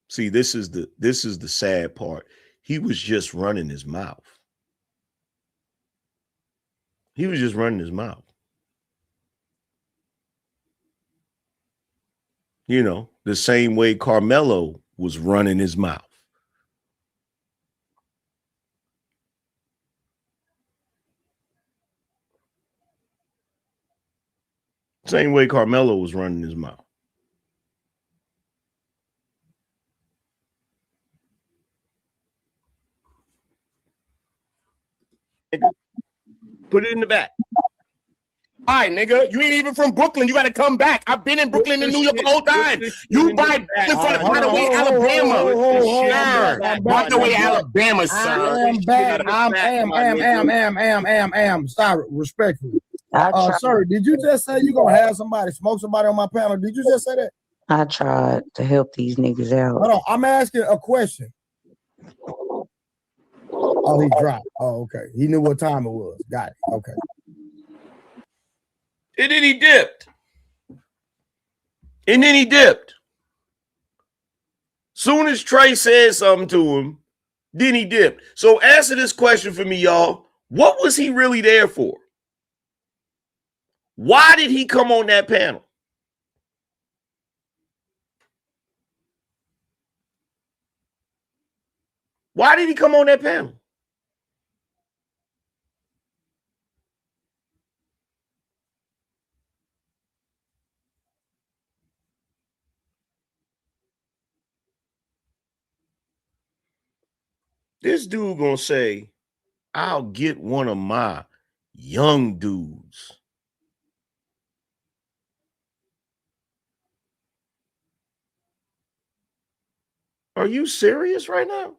See, this is the sad part. He was just running his mouth. He was just running his mouth. You know, the same way Carmelo was running his mouth. Same way Carmelo was running his mouth. Put it in the back. Hi, nigga. You ain't even from Brooklyn. You got to come back. I've been in Brooklyn and New York the whole time. You buy in front of Rockaway, Alabama. Rockaway, Alabama, sir. I'm sorry, respectfully. Sir, did you just say you gonna have somebody smoke somebody on my panel? Did you just say that? I tried to help these niggas out. Hold on, I'm asking a question. Oh, he dropped. Oh, okay. He knew what time it was. Got it. Okay. And then he dipped. Soon as Trey said something to him, then he dipped. So answer this question for me, y'all. What was he really there for? Why did he come on that panel? Why did he come on that panel? This dude gonna say, I'll get one of my young dudes. Are you serious right now?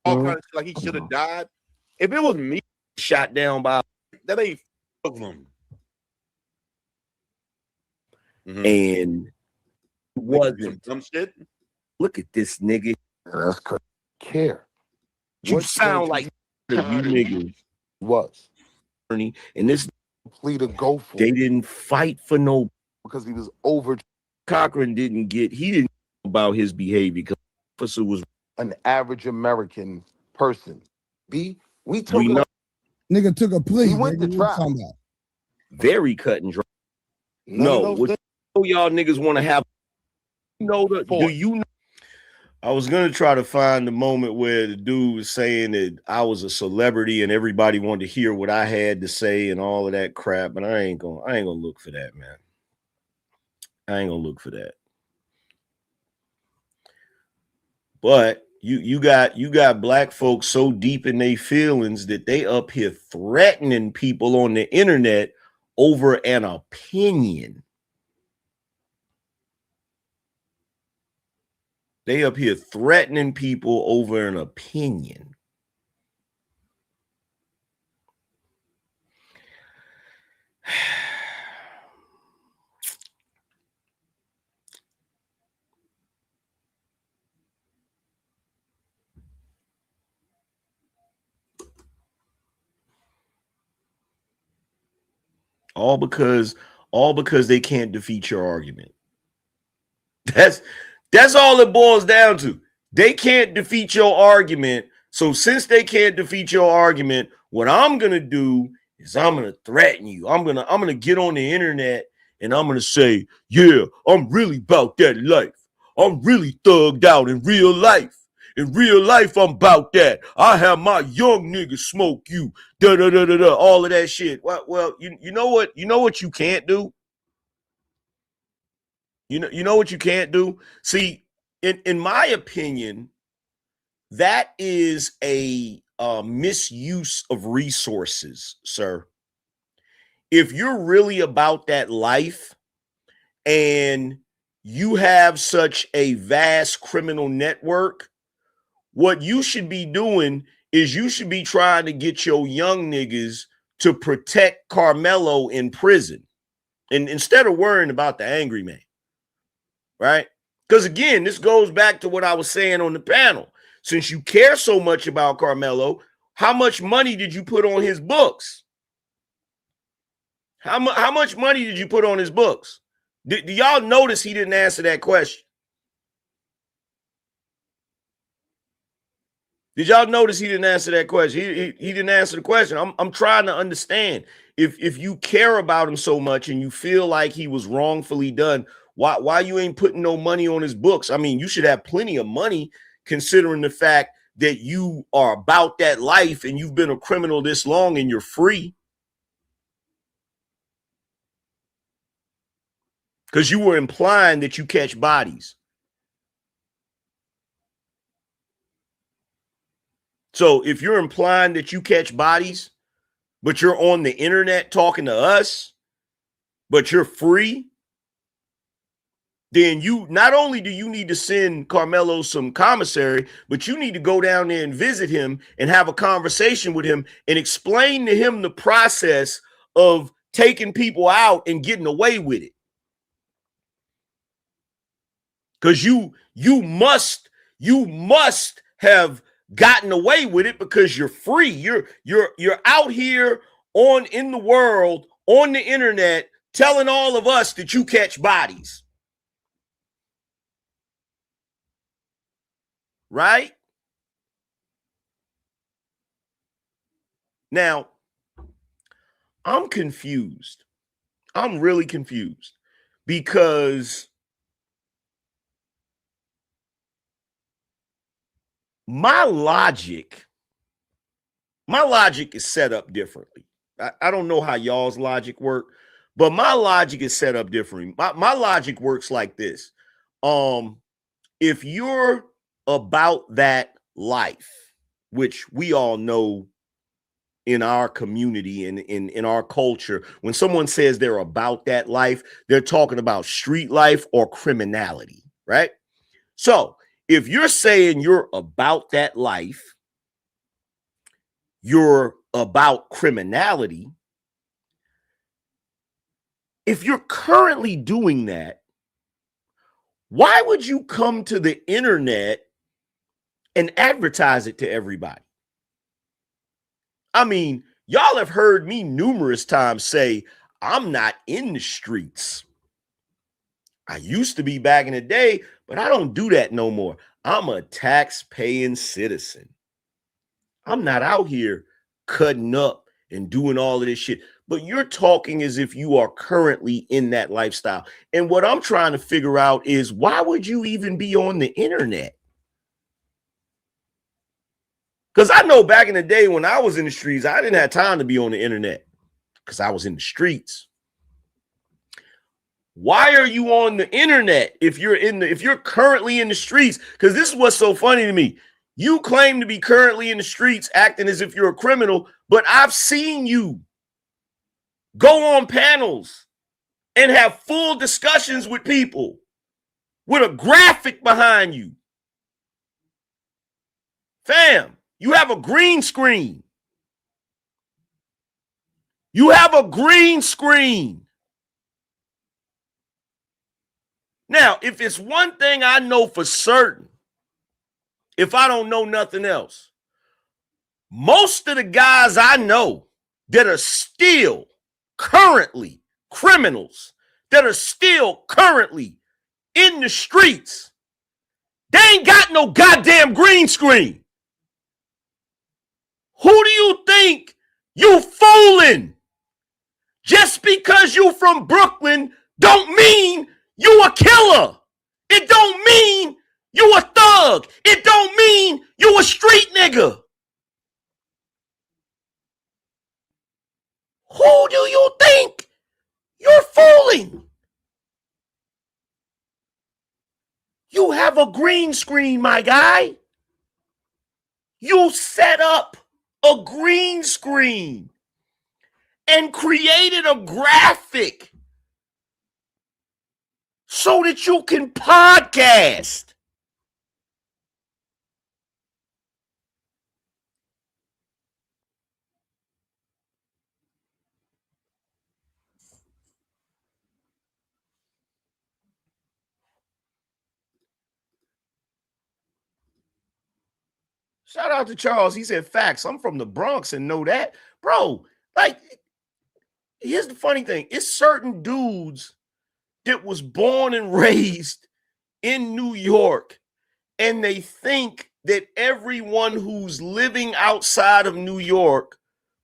All kinds of shit, like he should have died. If it was me shot down by That ain't of them. and wasn't Some shit. look at this nigga. That's crazy. Care. You What sound like you niggas was and this plea to go for they didn't fight for no because he was over Cochran he didn't know about his behavior because the officer was an average American person. We took we know Nigga took a plea. He went to trial. very cut and dry. No, what y'all niggas want to have do you know I was gonna try to find the moment where the dude was saying that I was a celebrity and everybody wanted to hear what I had to say and all of that crap, but I ain't gonna look for that, man. I ain't gonna look for that. But you got black folks so deep in their feelings that they up here threatening people on the internet over an opinion. They up here threatening people over an opinion. All because they can't defeat your argument. That's all it boils down to. They can't defeat your argument. So since they can't defeat your argument, what I'm gonna do is I'm gonna threaten you. I'm gonna get on the internet and I'm gonna say, yeah, I'm really about that life. I'm really thugged out in real life. In real life, I'm about that. I have my young niggas smoke you. Da da da da da. All of that shit. Well, you know what? You know what you can't do? You know what you can't do? See, in my opinion, that is a misuse of resources, sir. If you're really about that life and you have such a vast criminal network, what you should be doing is you should be trying to get your young niggas to protect Carmelo in prison. And instead of worrying about the Angryman, right? Because again, this goes back to what I was saying on the panel. Since you care so much about Carmelo, how much money did you put on his books? How much money did you put on his books? Do y'all notice he didn't answer that question? Did y'all notice he didn't answer that question? He didn't answer the question. I'm trying to understand. If you care about him so much and you feel like he was wrongfully done, why you ain't putting no money on his books? I mean, you should have plenty of money considering the fact that you are about that life and you've been a criminal this long and you're free. Because you were implying that you catch bodies. So if you're implying that you catch bodies, but you're on the internet talking to us, but you're free, then you not only do you need to send Carmelo some commissary, but you need to go down there and visit him and have a conversation with him and explain to him the process of taking people out and getting away with it. Because you must have gotten away with it because you're free. You're out here in the world, on the internet, telling all of us that you catch bodies. Right? Now, I'm confused. I'm really confused because my logic is set up differently. I don't know how y'all's logic work, but my logic is set up differently. My logic works like this. If you're about that life, which we all know in our community and in our culture, when someone says they're about that life, they're talking about street life or criminality, right? So if you're saying you're about that life, you're about criminality, if you're currently doing that, why would you come to the internet and advertise it to everybody? I mean, y'all have heard me numerous times say, I'm not in the streets. I used to be back in the day, but I don't do that no more. I'm a tax-paying citizen. I'm not out here cutting up and doing all of this shit. But you're talking as if you are currently in that lifestyle. And what I'm trying to figure out is, why would you even be on the internet? Because I know back in the day when I was in the streets, I didn't have time to be on the internet because I was in the streets. Why are you on the internet if you're currently in the streets? Because this is what's so funny to me. You claim to be currently in the streets acting as if you're a criminal, but I've seen you go on panels and have full discussions with people with a graphic behind you. Fam, you have a green screen. You have a green screen. Now, if it's one thing I know for certain, if I don't know nothing else, most of the guys I know that are still currently criminals, that are still currently in the streets, they ain't got no goddamn green screen. Who do you think you fooling? Just because you from Brooklyn don't mean you a killer. It don't mean you a thug. It don't mean you a street nigga. Who do you think you're fooling? You have a green screen, my guy. You set up a green screen and created a graphic so that you can podcast. Shout out to Charles. He said, facts. I'm from the Bronx and know that. Bro, like, here's the funny thing. It's certain dudes that was born and raised in New York, and they think that everyone who's living outside of New York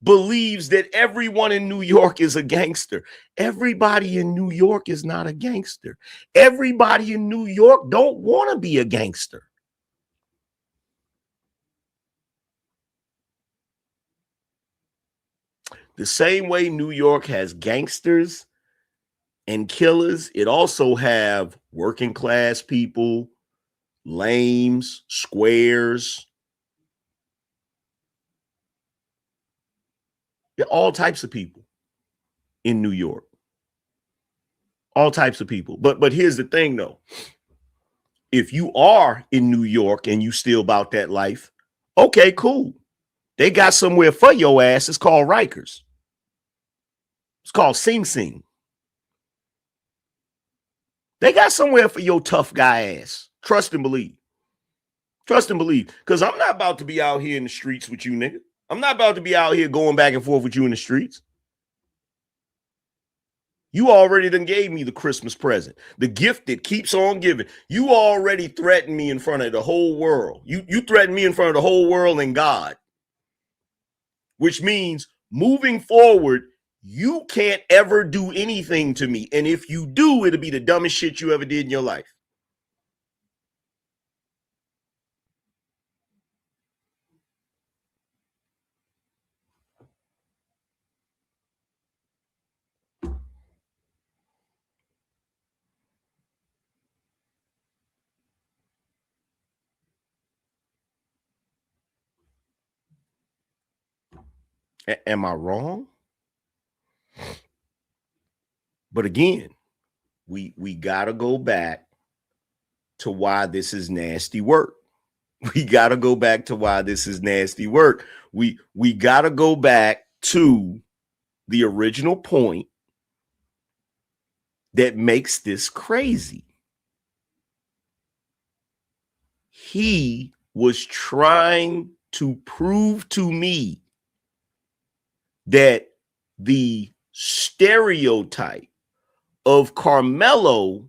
believes that everyone in New York is a gangster. Everybody in New York is not a gangster. Everybody in New York don't want to be a gangster. The same way New York has gangsters and killers, it also have working class people, lames, squares, all types of people in New York. All types of people. But here's the thing, though. If you are in New York and you still about that life, okay, cool. They got somewhere for your ass. It's called Rikers. It's called Sing Sing. They got somewhere for your tough guy ass. Trust and believe. Trust and believe. Because I'm not about to be out here in the streets with you, nigga. I'm not about to be out here going back and forth with you in the streets. You already done gave me the Christmas present, the gift that keeps on giving. You already threatened me in front of the whole world. You threatened me in front of the whole world and God, which means moving forward, you can't ever do anything to me. And if you do, it'll be the dumbest shit you ever did in your life. Am I wrong? But again, we got to go back to why this is nasty work. We got to go back to why this is nasty work. We got to go back to the original point that makes this crazy. He was trying to prove to me that the stereotype of Carmelo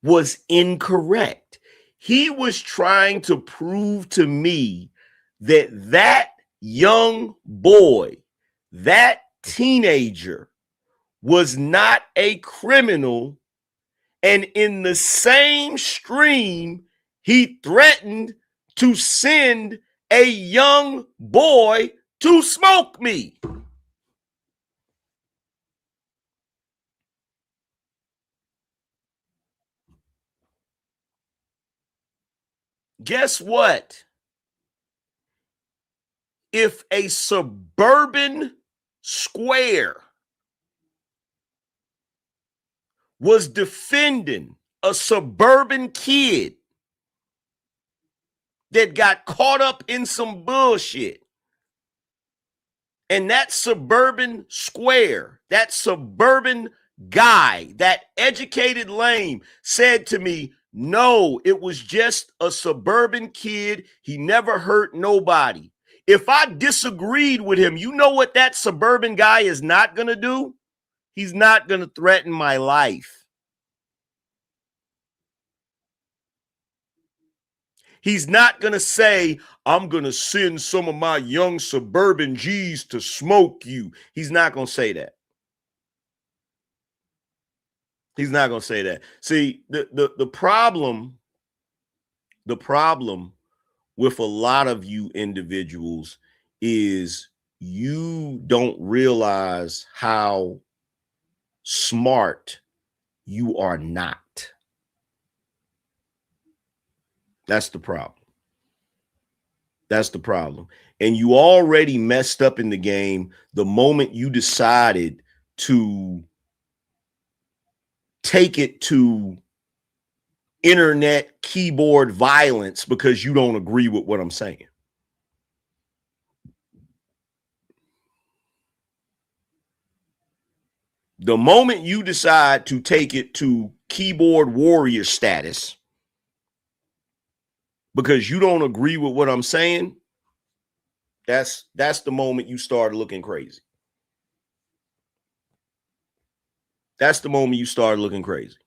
was incorrect. He was trying to prove to me that that young boy, that teenager, was not a criminal. And in the same stream, he threatened to send a young boy to smoke me. Guess what? If a suburban square was defending a suburban kid that got caught up in some bullshit, and that suburban square, that suburban guy, that educated lame said to me, no, it was just a suburban kid. He never hurt nobody. If I disagreed with him, you know what that suburban guy is not going to do? He's not going to threaten my life. He's not going to say, I'm going to send some of my young suburban G's to smoke you. He's not going to say that. He's not going to say that. See, the problem with a lot of you individuals is you don't realize how smart you are not. That's the problem. That's the problem. And you already messed up in the game the moment you decided to take it to internet keyboard violence because you don't agree with what I'm saying. The moment you decide to take it to keyboard warrior status because you don't agree with what I'm saying, that's the moment you start looking crazy. That's the moment you start looking crazy.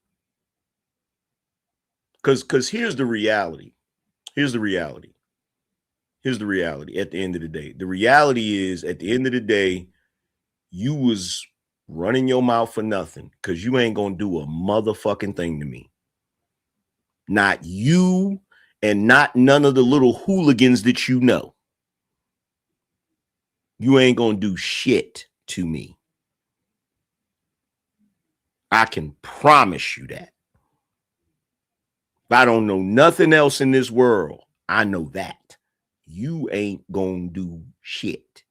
Because here's the reality. Here's the reality. Here's the reality at the end of the day. The reality is, at the end of the day, you was running your mouth for nothing because you ain't going to do a motherfucking thing to me. Not you and not none of the little hooligans that you know. You ain't going to do shit to me. I can promise you that. If I don't know nothing else in this world, I know that. You ain't gonna do shit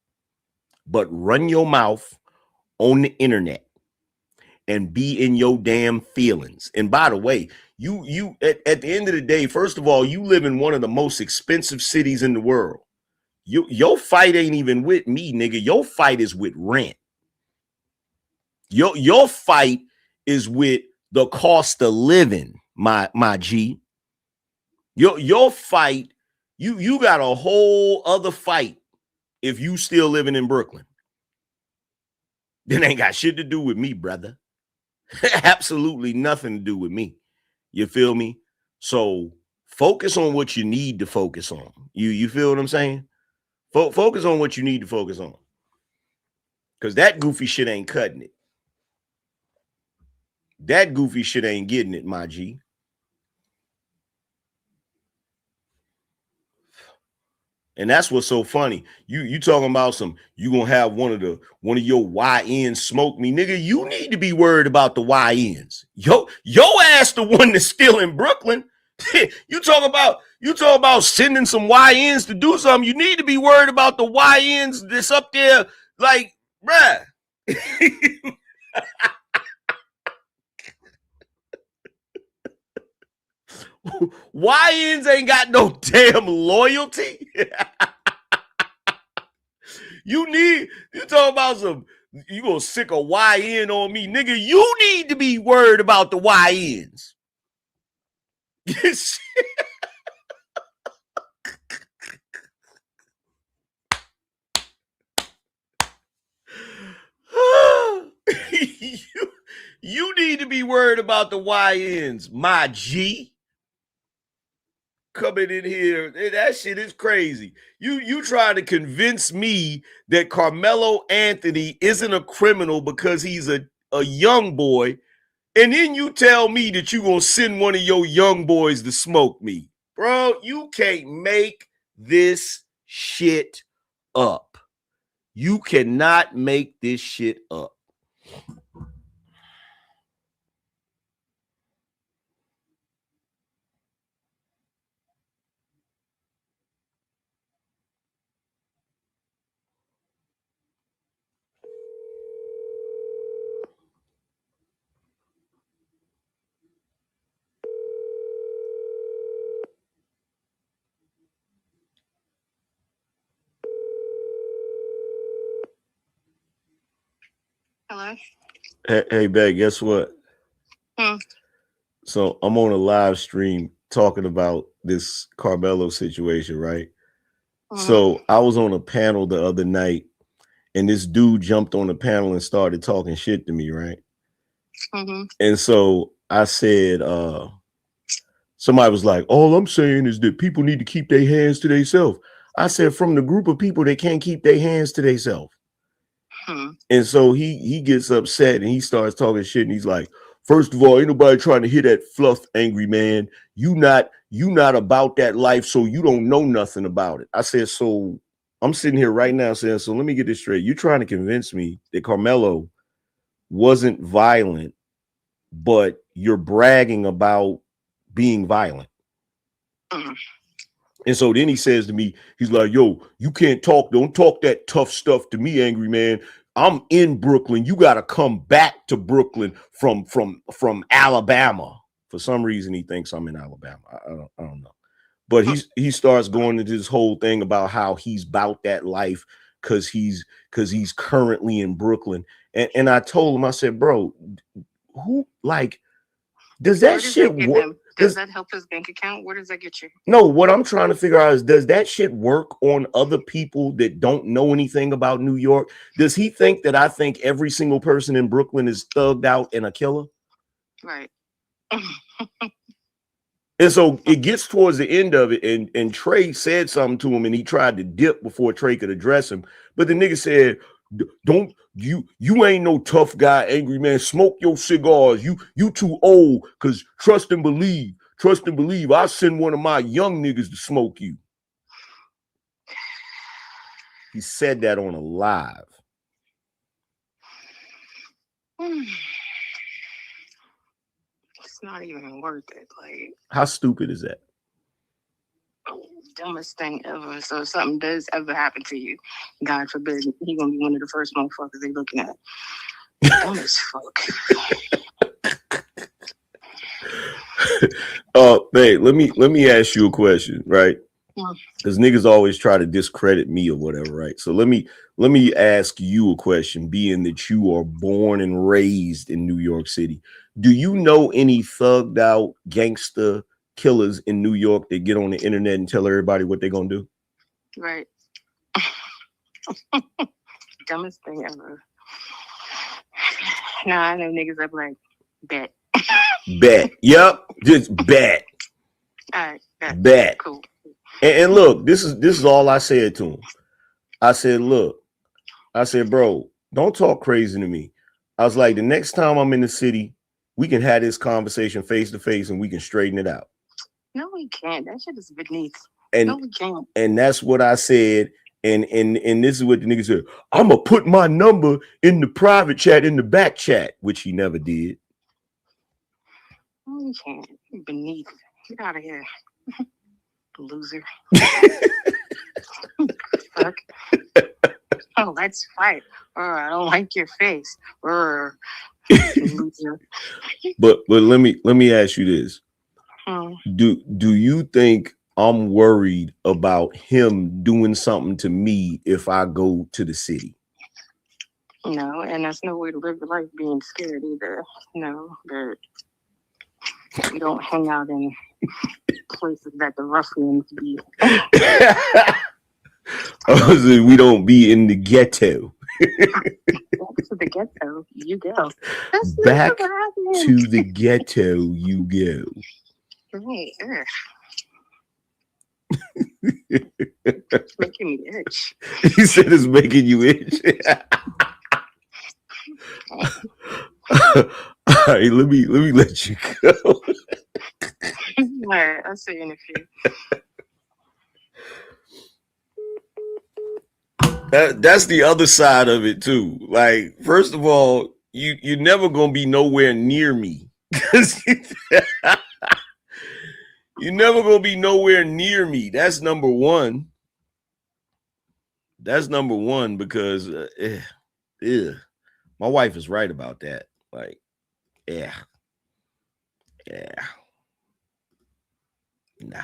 but run your mouth on the internet and be in your damn feelings. And by the way, you at the end of the day, first of all, you live in one of the most expensive cities in the world. Your fight ain't even with me, nigga. Your fight is with rent. Your fight is with the cost of living, my G. Your fight, you got a whole other fight if you still living in Brooklyn. That ain't got shit to do with me, brother. Absolutely nothing to do with me. You feel me? So focus on what you need to focus on. You feel what I'm saying? Focus on what you need to focus on. Because that goofy shit ain't cutting it. That goofy shit ain't getting it, my G. And that's what's so funny. You talking about you gonna have one of your YNs smoke me, nigga. You need to be worried about the YNs. Yo ass the one that's still in Brooklyn. You talk about sending some YNs to do something. You need to be worried about the YNs that's up there, like, bruh. YNs ain't got no damn loyalty. You talking about you gonna sick a YN on me, nigga. You need to be worried about the YNs. you need to be worried about the YNs, my G. Coming in here, that shit is crazy. You try to convince me that Carmelo Anthony isn't a criminal because he's a young boy, and then you tell me that you gonna send one of your young boys to smoke me. Bro, you can't make this shit up. You cannot make this shit up. Hello. Hey, babe, guess what? So I'm on a live stream talking about this Carmelo situation, right? So I was on a panel the other night, and this dude jumped on the panel and started talking shit to me, right? And so I said, somebody was like, all I'm saying is that people need to keep their hands to themselves. I said, from the group of people that can't keep their hands to themselves. And so he gets upset and he starts talking shit, and he's like, first of all, ain't nobody trying to hear that fluff, angry man. You not about that life, so you don't know nothing about it. I said, so I'm sitting here right now saying, so let me get this straight. You're trying to convince me that Carmelo wasn't violent, but you're bragging about being violent. And so then he says to me, he's like, yo, you can't don't talk that tough stuff to me, angry man. I'm in Brooklyn. You got to come back to Brooklyn from Alabama. For some reason, he thinks I'm in Alabama. I don't know. But he starts going into this whole thing about how he's about that life because he's currently in Brooklyn. And I told him, I said, bro, who, like, does that shit work? Does that help his bank account? Where does that get you? No, what I'm trying to figure out is, does that shit work on other people that don't know anything about New York? Does he think that I think every single person in Brooklyn is thugged out and a killer? Right. And so it gets towards the end of it, and Trey said something to him, and he tried to dip before Trey could address him. But the nigga said, don't you ain't no tough guy, angry man. Smoke your cigars. You too old, because trust and believe. I'll send one of my young niggas to smoke you. He said that on a live. It's not even worth it. Like, how stupid is that? Dumbest thing ever. So if something does ever happen to you, God forbid, he gonna be one of the first motherfuckers they looking at. Dumb as fuck. Babe, let me ask you a question, right? Because niggas always try to discredit me or whatever, right? So let me ask you a question, being that you are born and raised in New York City. Do you know any thugged out gangster killers in New York that get on the internet and tell everybody what they're gonna do? Right. Dumbest thing ever. Nah, I know niggas that be like, bet. Bet. Yep. Just bet. All right. Bet. Cool. And look, this is all I said to him. I said, look, bro, don't talk crazy to me. I was like, the next time I'm in the city, we can have this conversation face to face and we can straighten it out. No, we can't. That shit is beneath. And, no, we can't. And that's what I said. And this is what the nigga said. I'm gonna put my number in the private chat, in the back chat, which he never did. No, we can't. Beneath. Get out of here. Loser. Fuck. Oh, let's fight. I don't like your face. Loser. But let me ask you this. Do you think I'm worried about him doing something to me if I go to the city? No, and that's no way to live your life being scared either. No, but we don't hang out in places that the ruffians be. We don't be in the ghetto. Back to the ghetto, you go. Back to the ghetto, you go. Right. It's making me itch. He said it's making you itch. All right, let me let you go. All right, I'll see you in a few. That's the other side of it too. Like, first of all, you're never gonna be nowhere near me. You're never gonna be nowhere near me. That's number one. That's number one because my wife is right about that. Like, yeah. No.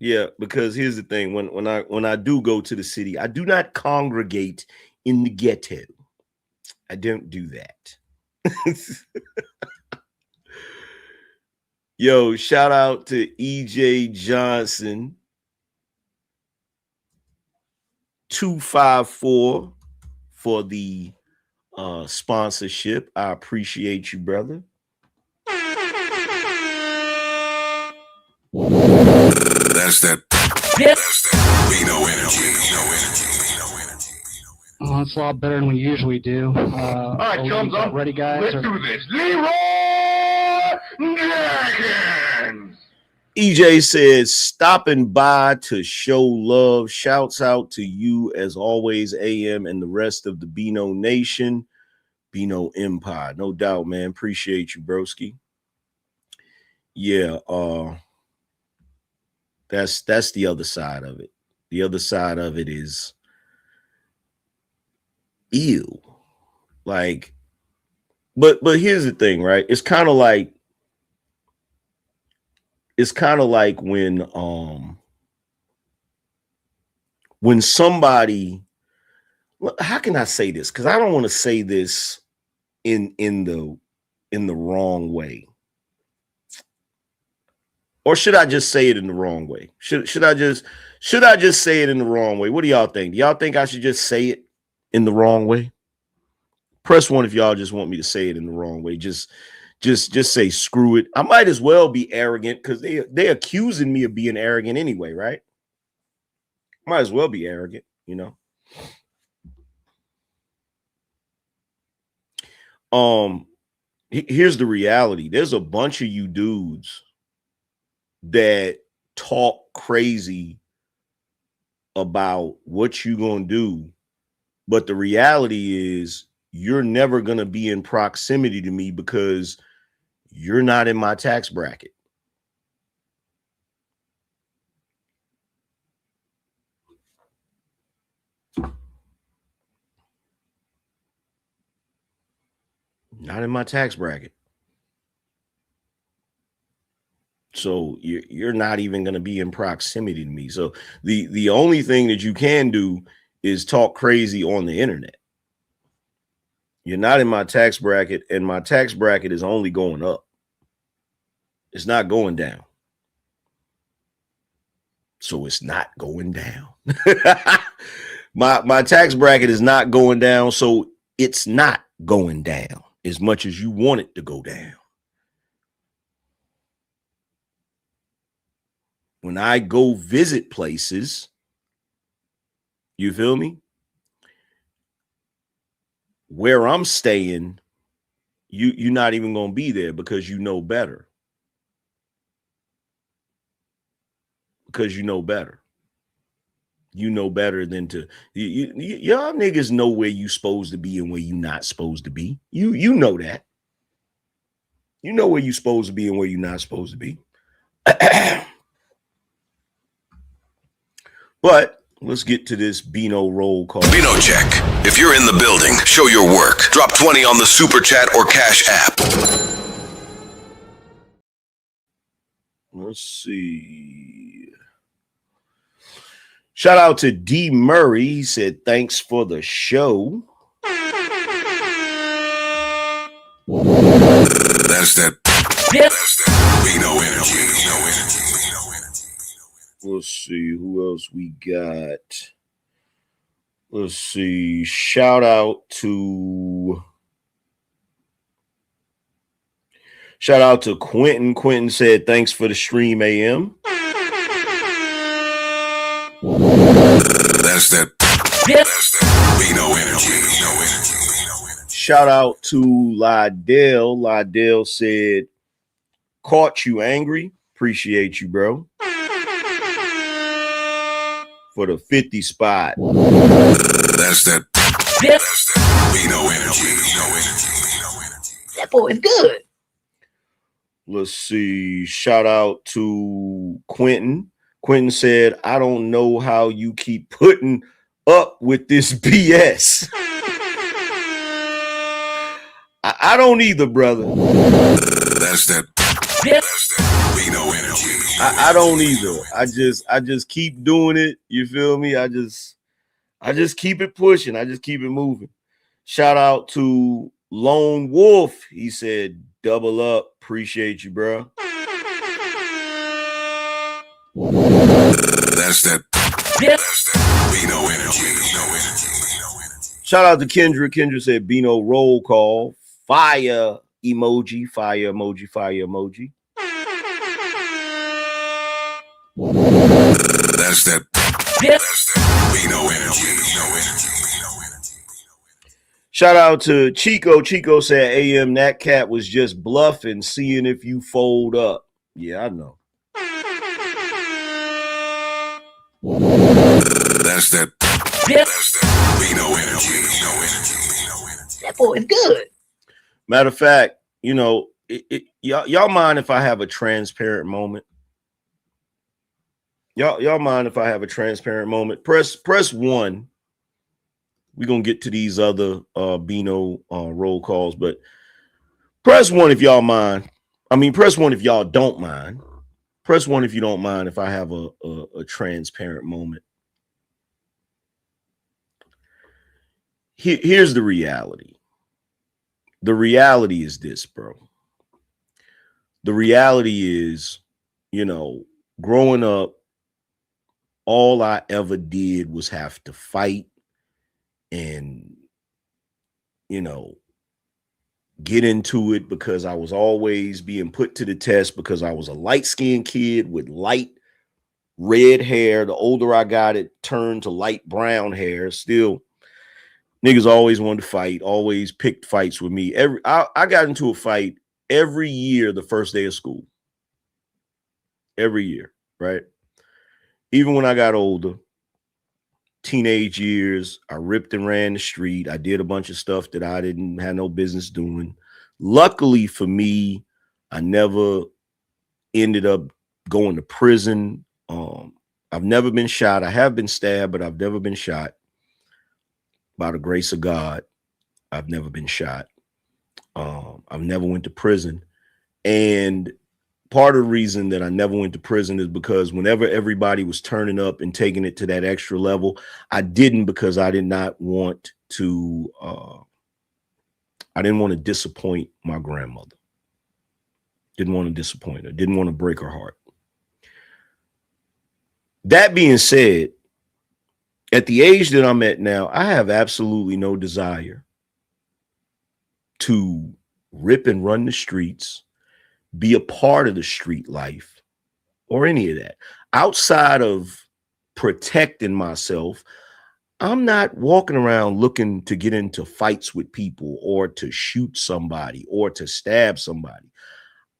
Yeah, because here's the thing: when I do go to the city, I do not congregate in the ghetto. I don't do that. Yo, shout out to EJ Johnson 254 for the sponsorship. I appreciate you, brother. That's that Bino energy. Oh, it's a lot better than we usually do. All right, chums up. Ready, guys? Let's do this. Leroy Jenkins. EJ says, stopping by to show love. Shouts out to you as always, AM, and the rest of the Bino Nation, Bino Empire. No doubt, man. Appreciate you, broski. Yeah, that's the other side of it. The other side of it is ew. Like, but here's the thing, right? It's kind of like when somebody, how can I say this? Because I don't want to say this in the wrong way. Or should I just say it in the wrong way? Should I just say it in the wrong way? What do y'all think? Do y'all think I should just say it in the wrong way? Press 1 if y'all just want me to say it in the wrong way. Just say screw it. I might as well be arrogant because they're accusing me of being arrogant anyway, right? Might as well be arrogant, you know. Here's the reality. There's a bunch of you dudes that talk crazy about what you're gonna do, but the reality is you're never gonna be in proximity to me because you're not in my tax bracket. Not in my tax bracket. So you're not even going to be in proximity to me. So the only thing that you can do is talk crazy on the internet. You're not in my tax bracket, and my tax bracket is only going up. It's not going down. So it's not going down. my tax bracket is not going down, so it's not going down as much as you want it to go down. When I go visit places, you feel me? Where I'm staying, you're not even going to be there because you know better. Because you know better. You know better than to y'all niggas know where you supposed to be and where you not supposed to be. You know that. You know where you supposed to be and where you're not supposed to be. But let's get to this Bino roll call. Bino check. If you're in the building, show your work. Drop 20 on the Super Chat or Cash App. Let's see. Shout out to D Murray. He said, thanks for the show. That's that Bino energy. Let's see who else we got. Let's see. Shout out to Quentin. Quentin said, thanks for the stream, AM. That's that Bino energy. Shout out to Lydell. Lydell said, caught you angry. Appreciate you, bro. for the 50 spot. That's that. That's that Bino energy. That boy is good. Let's see. Shout out to Quentin. Quentin said, I don't know how you keep putting up with this BS. I don't either, brother. That's that. That's that Bino energy. I don't either. I just keep doing it. You feel me? I just keep it pushing. I just keep it moving. Shout out to Lone Wolf. He said, double up. Appreciate you, bro. That's that. That's that Bino energy. Shout out to Kendra. Kendra said, Bino roll call. Fire emoji. Fire emoji. Fire emoji. That's that. That's that Bino energy. Shout out to Chico. Chico said, AM, that cat was just bluffing, seeing if you fold up. Yeah, I know. That's that. That's that Bino energy. That boy is good. Matter of fact, you know, y'all mind if I have a transparent moment? Y'all mind if I have a transparent moment? Press 1. We're gonna get to these other Bino roll calls, but press 1 if y'all mind. I mean, press 1 if y'all don't mind. Press 1 if you don't mind if I have a transparent moment. Here's the reality. The reality is this, bro. The reality is, you know, growing up, all I ever did was have to fight and, you know, get into it because I was always being put to the test because I was a light-skinned kid with light red hair. The older I got, it turned to light brown hair. Still, niggas always wanted to fight, always picked fights with me. I got into a fight every year the first day of school. Every year, right? Even when I got older, teenage years, I ripped and ran the street. I did a bunch of stuff that I didn't have no business doing. Luckily for me, I never ended up going to prison. I've never been shot. I have been stabbed, but I've never been shot. By the grace of God, I've never been shot. I've never went to prison. And part of the reason that I never went to prison is because whenever everybody was turning up and taking it to that extra level, I didn't, because I did not want to, I didn't want to disappoint my grandmother. Didn't want to disappoint her. Didn't want to break her heart. That being said, at the age that I'm at now, I have absolutely no desire to rip and run the streets, be a part of the street life, or any of that. Outside of protecting myself, I'm not walking around looking to get into fights with people or to shoot somebody or to stab somebody.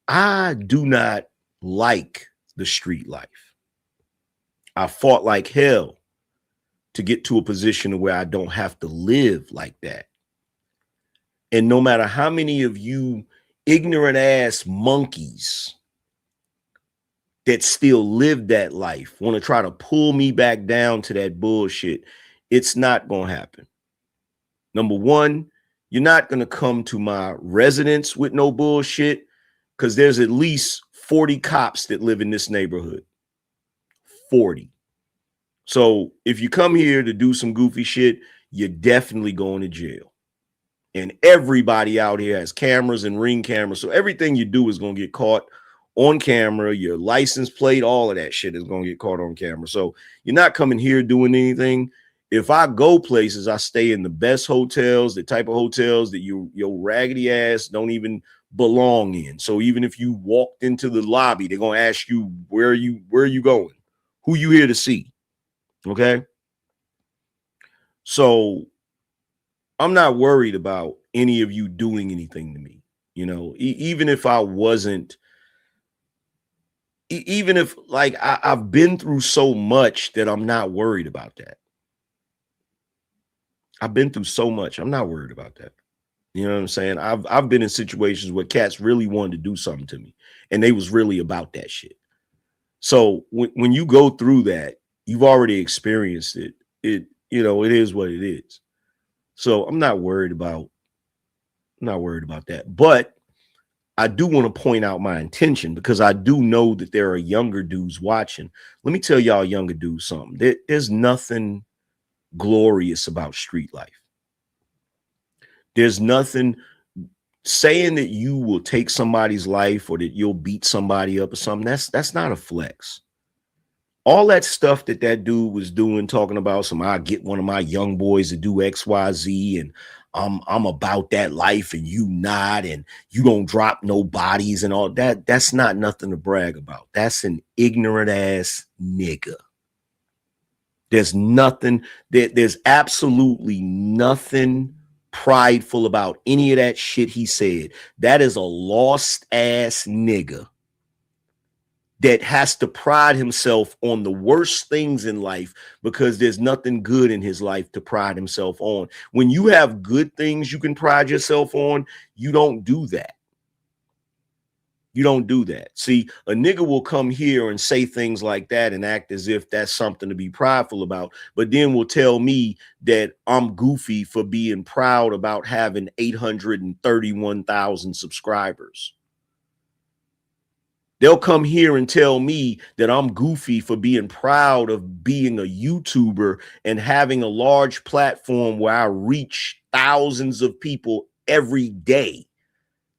I do not like the street life. I fought like hell to get to a position where I don't have to live like that. And no matter how many of you ignorant ass monkeys that still live that life want to try to pull me back down to that bullshit, it's not going to happen. Number one, you're not going to come to my residence with no bullshit, because there's at least 40 cops that live in this neighborhood. 40. So if you come here to do some goofy shit, you're definitely going to jail. And everybody out here has cameras and ring cameras. So everything you do is going to get caught on camera. Your license plate, all of that shit is going to get caught on camera. So you're not coming here doing anything. If I go places, I stay in the best hotels, the type of hotels that your raggedy ass don't even belong in. So even if you walked into the lobby, they're going to ask you, where are you going? Who you here to see? Okay. So I'm not worried about any of you doing anything to me. You know, even if I wasn't even if like I've been through so much that I'm not worried about that. I've been through so much. I'm not worried about that. You know what I'm saying? I've been in situations where cats really wanted to do something to me, and they was really about that shit. So when you go through that, you've already experienced it. It is what it is. So I'm not worried about that. But I do want to point out my intention, because I do know that there are younger dudes watching. Let me tell y'all younger dudes something. There's nothing glorious about street life. There's nothing saying that you will take somebody's life or that you'll beat somebody up or something. That's not a flex. All that stuff that dude was doing, talking about I get one of my young boys to do XYZ, and I'm about that life and you not, and you don't drop no bodies and all that. That's not nothing to brag about. That's an ignorant ass nigga. There's absolutely nothing prideful about any of that shit he said. That is a lost ass nigga that has to pride himself on the worst things in life, because there's nothing good in his life to pride himself on. When you have good things you can pride yourself on, you don't do that. You don't do that. See, a nigga will come here and say things like that and act as if that's something to be prideful about, but then will tell me that I'm goofy for being proud about having 831,000 subscribers. They'll come here and tell me that I'm goofy for being proud of being a YouTuber and having a large platform where I reach thousands of people every day.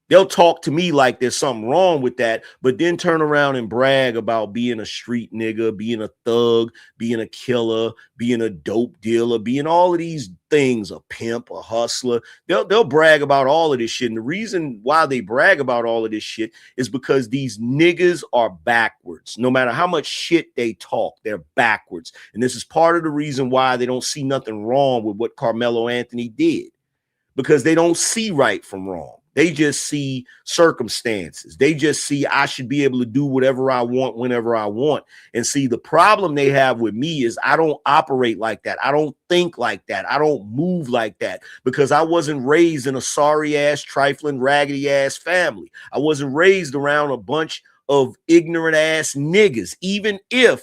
They'll talk to me like there's something wrong with that, but then turn around and brag about being a street nigga, being a thug, being a killer, being a dope dealer, being all of these things, a pimp, a hustler. They'll brag about all of this shit. And the reason why they brag about all of this shit is because these niggas are backwards. No matter how much shit they talk, they're backwards. And this is part of the reason why they don't see nothing wrong with what Carmelo Anthony did, because they don't see right from wrong. They just see circumstances. They just see I should be able to do whatever I want whenever I want. And see, the problem they have with me is I don't operate like that. I don't think like that. I don't move like that, because I wasn't raised in a sorry ass, trifling, raggedy ass family. I wasn't raised around a bunch of ignorant ass niggas. Even if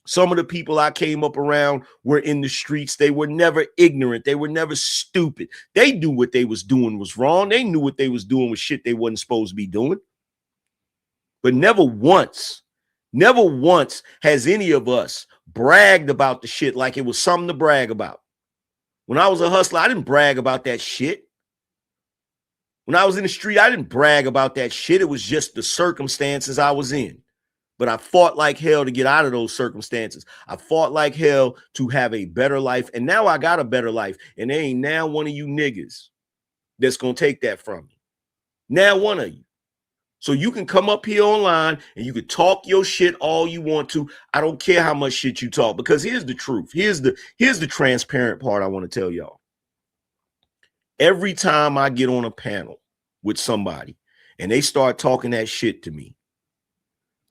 some of the people I came up around were in the streets, they were never ignorant. They were never stupid. They knew what they was doing was wrong. They knew what they was doing was shit they wasn't supposed to be doing. But never once has any of us bragged about the shit like it was something to brag about. When I was a hustler, I didn't brag about that shit. When I was in the street, I didn't brag about that shit. It was just the circumstances I was in. But I fought like hell to get out of those circumstances. I fought like hell to have a better life. And now I got a better life. And there ain't now one of you niggas that's going to take that from me. Now one of you. So you can come up here online and you can talk your shit all you want to. I don't care how much shit you talk, because here's the truth. Here's the transparent part I want to tell y'all. Every time I get on a panel with somebody and they start talking that shit to me,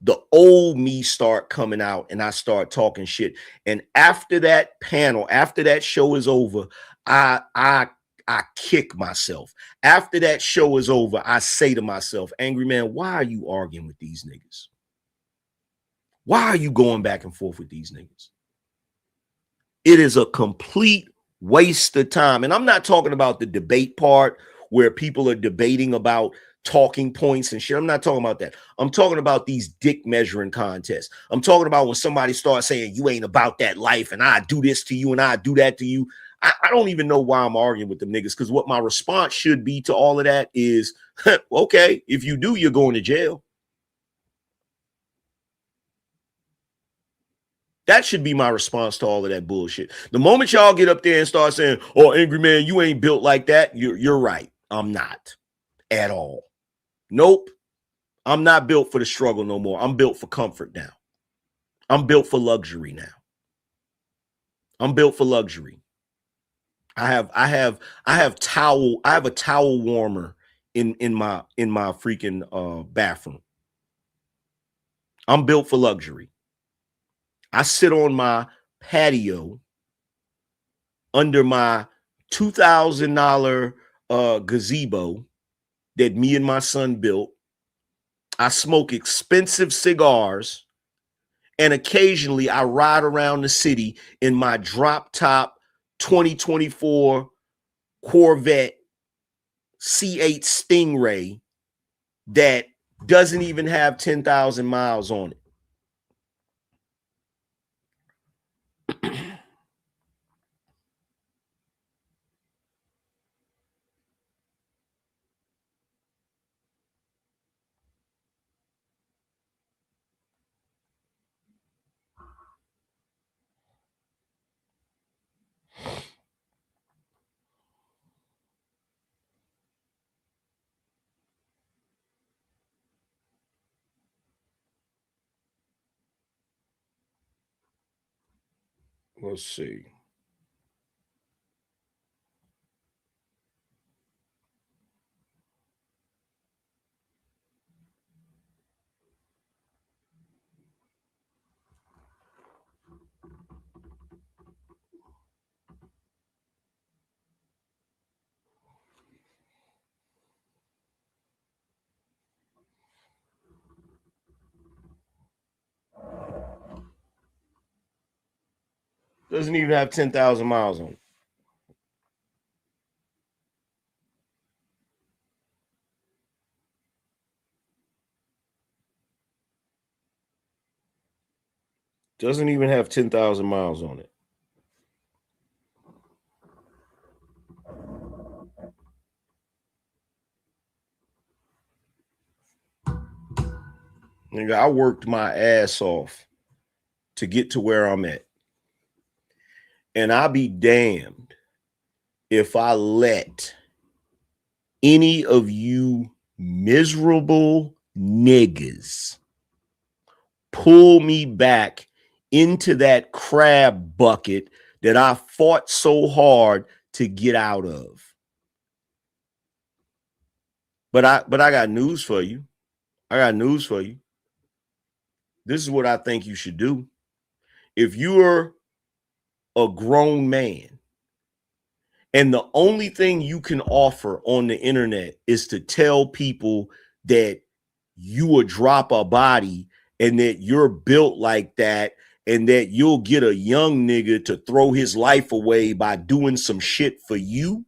the old me start coming out and I start talking shit. And after that panel, after that show is over, I kick myself. After that show is over, I say to myself, Angryman, why are you arguing with these niggas? Why are you going back and forth with these niggas? It is a complete waste of time. And I'm not talking about the debate part where people are debating about talking points and shit. I'm not talking about that. I'm talking about these dick measuring contests. I'm talking about when somebody starts saying you ain't about that life and I do this to you and I do that to you. I don't even know why I'm arguing with them niggas, because what my response should be to all of that is, okay, if you do, you're going to jail. That should be my response to all of that bullshit. The moment y'all get up there and start saying, oh, Angryman, you ain't built like that, you're right. I'm not at all. Nope. I'm not built for the struggle no more. I'm built for comfort now. I'm built for luxury now. I'm built for luxury. I have a towel warmer in my freaking bathroom. I'm built for luxury. I sit on my patio under my $2,000 gazebo that me and my son built. I smoke expensive cigars, and occasionally I ride around the city in my drop top 2024 Corvette C8 Stingray that doesn't even have 10,000 miles on it. Let's see. Doesn't even have 10,000 miles on it. Doesn't even have 10,000 miles on it. Nigga, I worked my ass off to get to where I'm at. And I'll be damned if I let any of you miserable niggas pull me back into that crab bucket that I fought so hard to get out of. But I got news for you. I got news for you. This is what I think you should do. If you're a grown man and the only thing you can offer on the internet is to tell people that you would drop a body and that you're built like that and that you'll get a young nigga to throw his life away by doing some shit for you,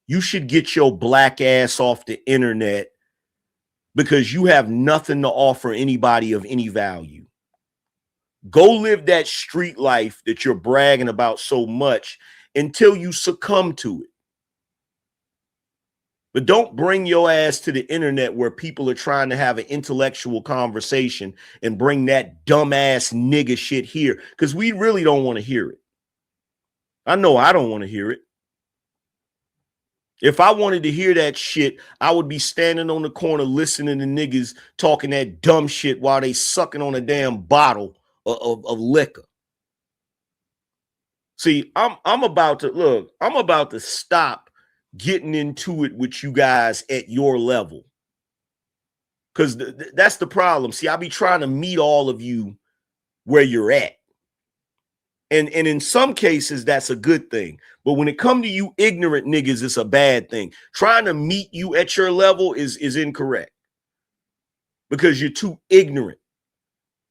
you should get your black ass off the internet because you have nothing to offer anybody of any value. Go live that street life that you're bragging about so much until you succumb to it. But don't bring your ass to the internet where people are trying to have an intellectual conversation and bring that dumbass nigga shit here because we really don't want to hear it. I know I don't want to hear it. If I wanted to hear that shit, I would be standing on the corner listening to niggas talking that dumb shit while they sucking on a damn bottle of liquor. See, I'm about to stop getting into it with you guys at your level. Because that's the problem. See, I be trying to meet all of you where you're at. And in some cases, that's a good thing. But when it comes to you ignorant niggas, it's a bad thing. Trying to meet you at your level is incorrect. Because you're too ignorant.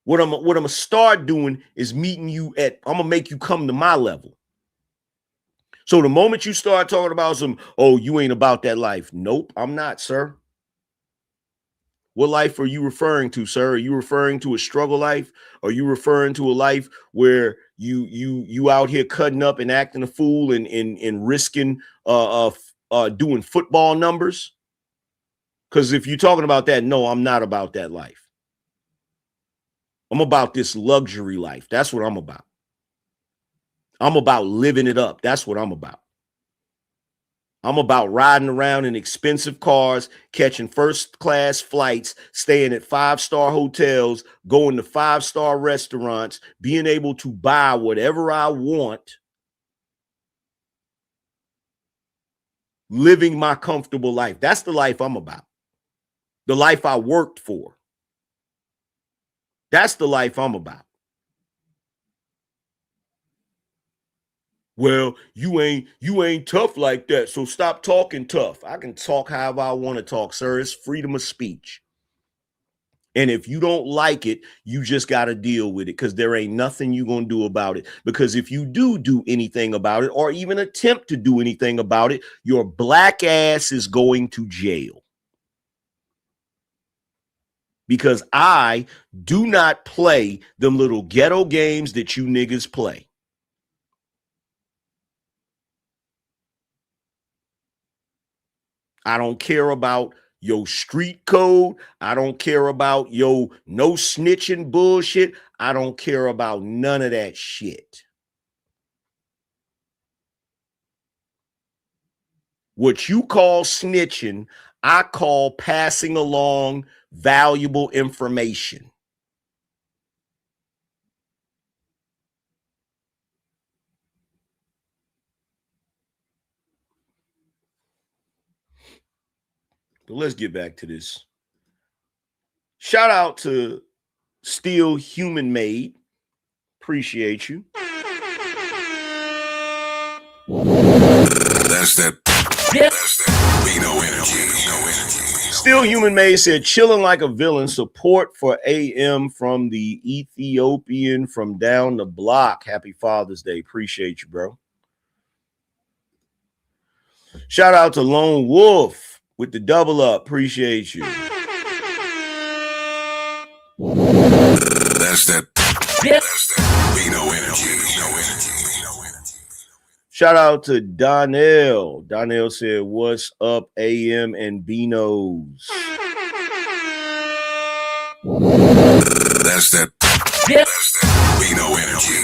What I'm gonna start doing is meeting you at, I'm gonna make you come to my level. So the moment you start talking about some, oh, you ain't about that life. Nope, I'm not, sir. What life are you referring to, sir? Are you referring to a struggle life? Are you referring to a life where you out here cutting up and acting a fool and risking doing football numbers? Because if you're talking about that, no, I'm not about that life. I'm about this luxury life. That's what I'm about. I'm about living it up. That's what I'm about. I'm about riding around in expensive cars, catching first-class flights, staying at 5-star hotels, going to 5-star restaurants, being able to buy whatever I want, living my comfortable life. That's the life I'm about. The life I worked for. That's the life I'm about. Well, you ain't tough like that, so stop talking tough. I can talk however I want to talk, sir. It's freedom of speech. And if you don't like it, you just got to deal with it, because there ain't nothing you're going to do about it. Because if you do anything about it, or even attempt to do anything about it, your black ass is going to jail. Because I do not play them little ghetto games that you niggas play. I don't care about your street code. I don't care about your no snitching bullshit. I don't care about none of that shit. What you call snitching, I call passing along valuable information. But let's get back to this. Shout out to Still Human Made. Appreciate you. That's that. That's that. Bino energy. Still Human Made said, chilling like a villain. Support for AM from the Ethiopian from down the block. Happy Father's Day. Appreciate you, bro. Shout out to Lone Wolf with the double up. Appreciate you. That's that. That's that. Bino energy. Shout out to Donnell. Donnell said, what's up, AM and Beanos? That's that. That's that. Bino energy.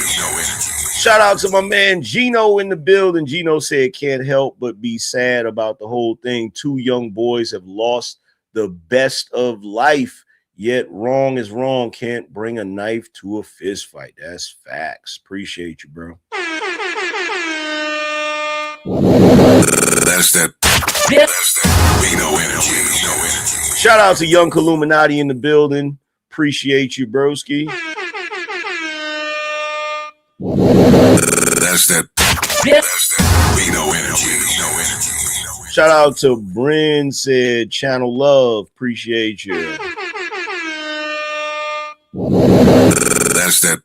Shout out to my man Gino in the building. Gino said, can't help but be sad about the whole thing. Two young boys have lost the best of life, yet wrong is wrong. Can't bring a knife to a fist fight. That's facts. Appreciate you, bro. That's that. That's that. Bino energy. Shout out to Young Illuminati in the building. Appreciate you, broski. That's that. That's that. Bino energy. Shout out to Bryn, said channel love. Appreciate you. That's that.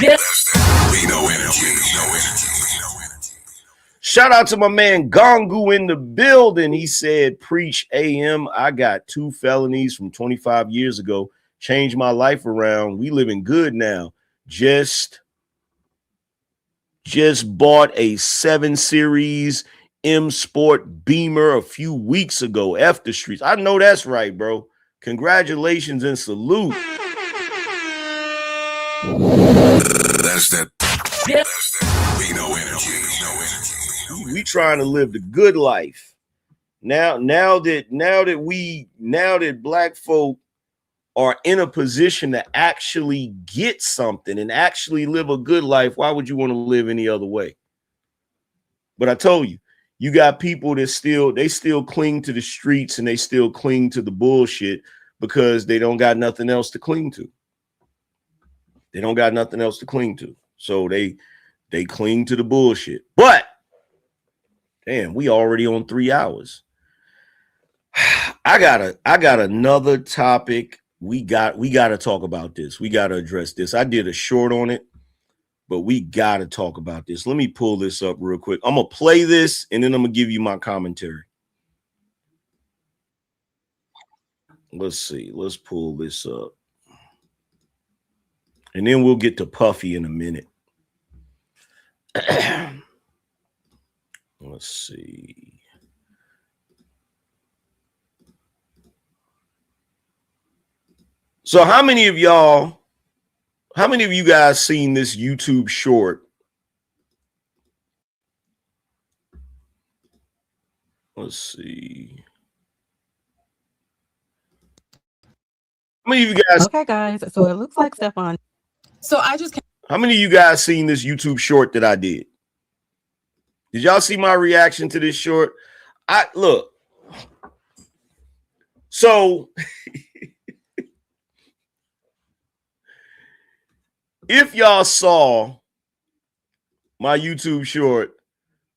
That's that. Bino energy. Shout out to my man Gongu in the building. He said, preach AM. I got 2 felonies from 25 years ago. Changed my life around. We living good now. Just bought a 7 Series M Sport Beamer a few weeks ago. F the streets. I know that's right, bro. Congratulations and salute. That's that. That's that. Bino energy. We trying to live the good life. Now that black folk are in a position to actually get something and actually live a good life, why would you want to live any other way? But I told you, you got people that still cling to the streets, and they still cling to the bullshit because they don't got nothing else to cling to. They don't got nothing else to cling to. So they cling to the bullshit. But damn, we already on 3 hours. I got another topic. We got to talk about this. We got to address this. I did a short on it, but we got to talk about this. Let me pull this up real quick. I'm going to play this, and then I'm going to give you my commentary. Let's see. Let's pull this up. And then we'll get to Puffy in a minute. Let's see. So how many of you guys seen this YouTube short? Let's see. How many of you guys? Okay, guys. So it looks like Stefan. So I just. How many of you guys seen this YouTube short that I did? Did y'all see my reaction to this short? Look. So if y'all saw my YouTube short,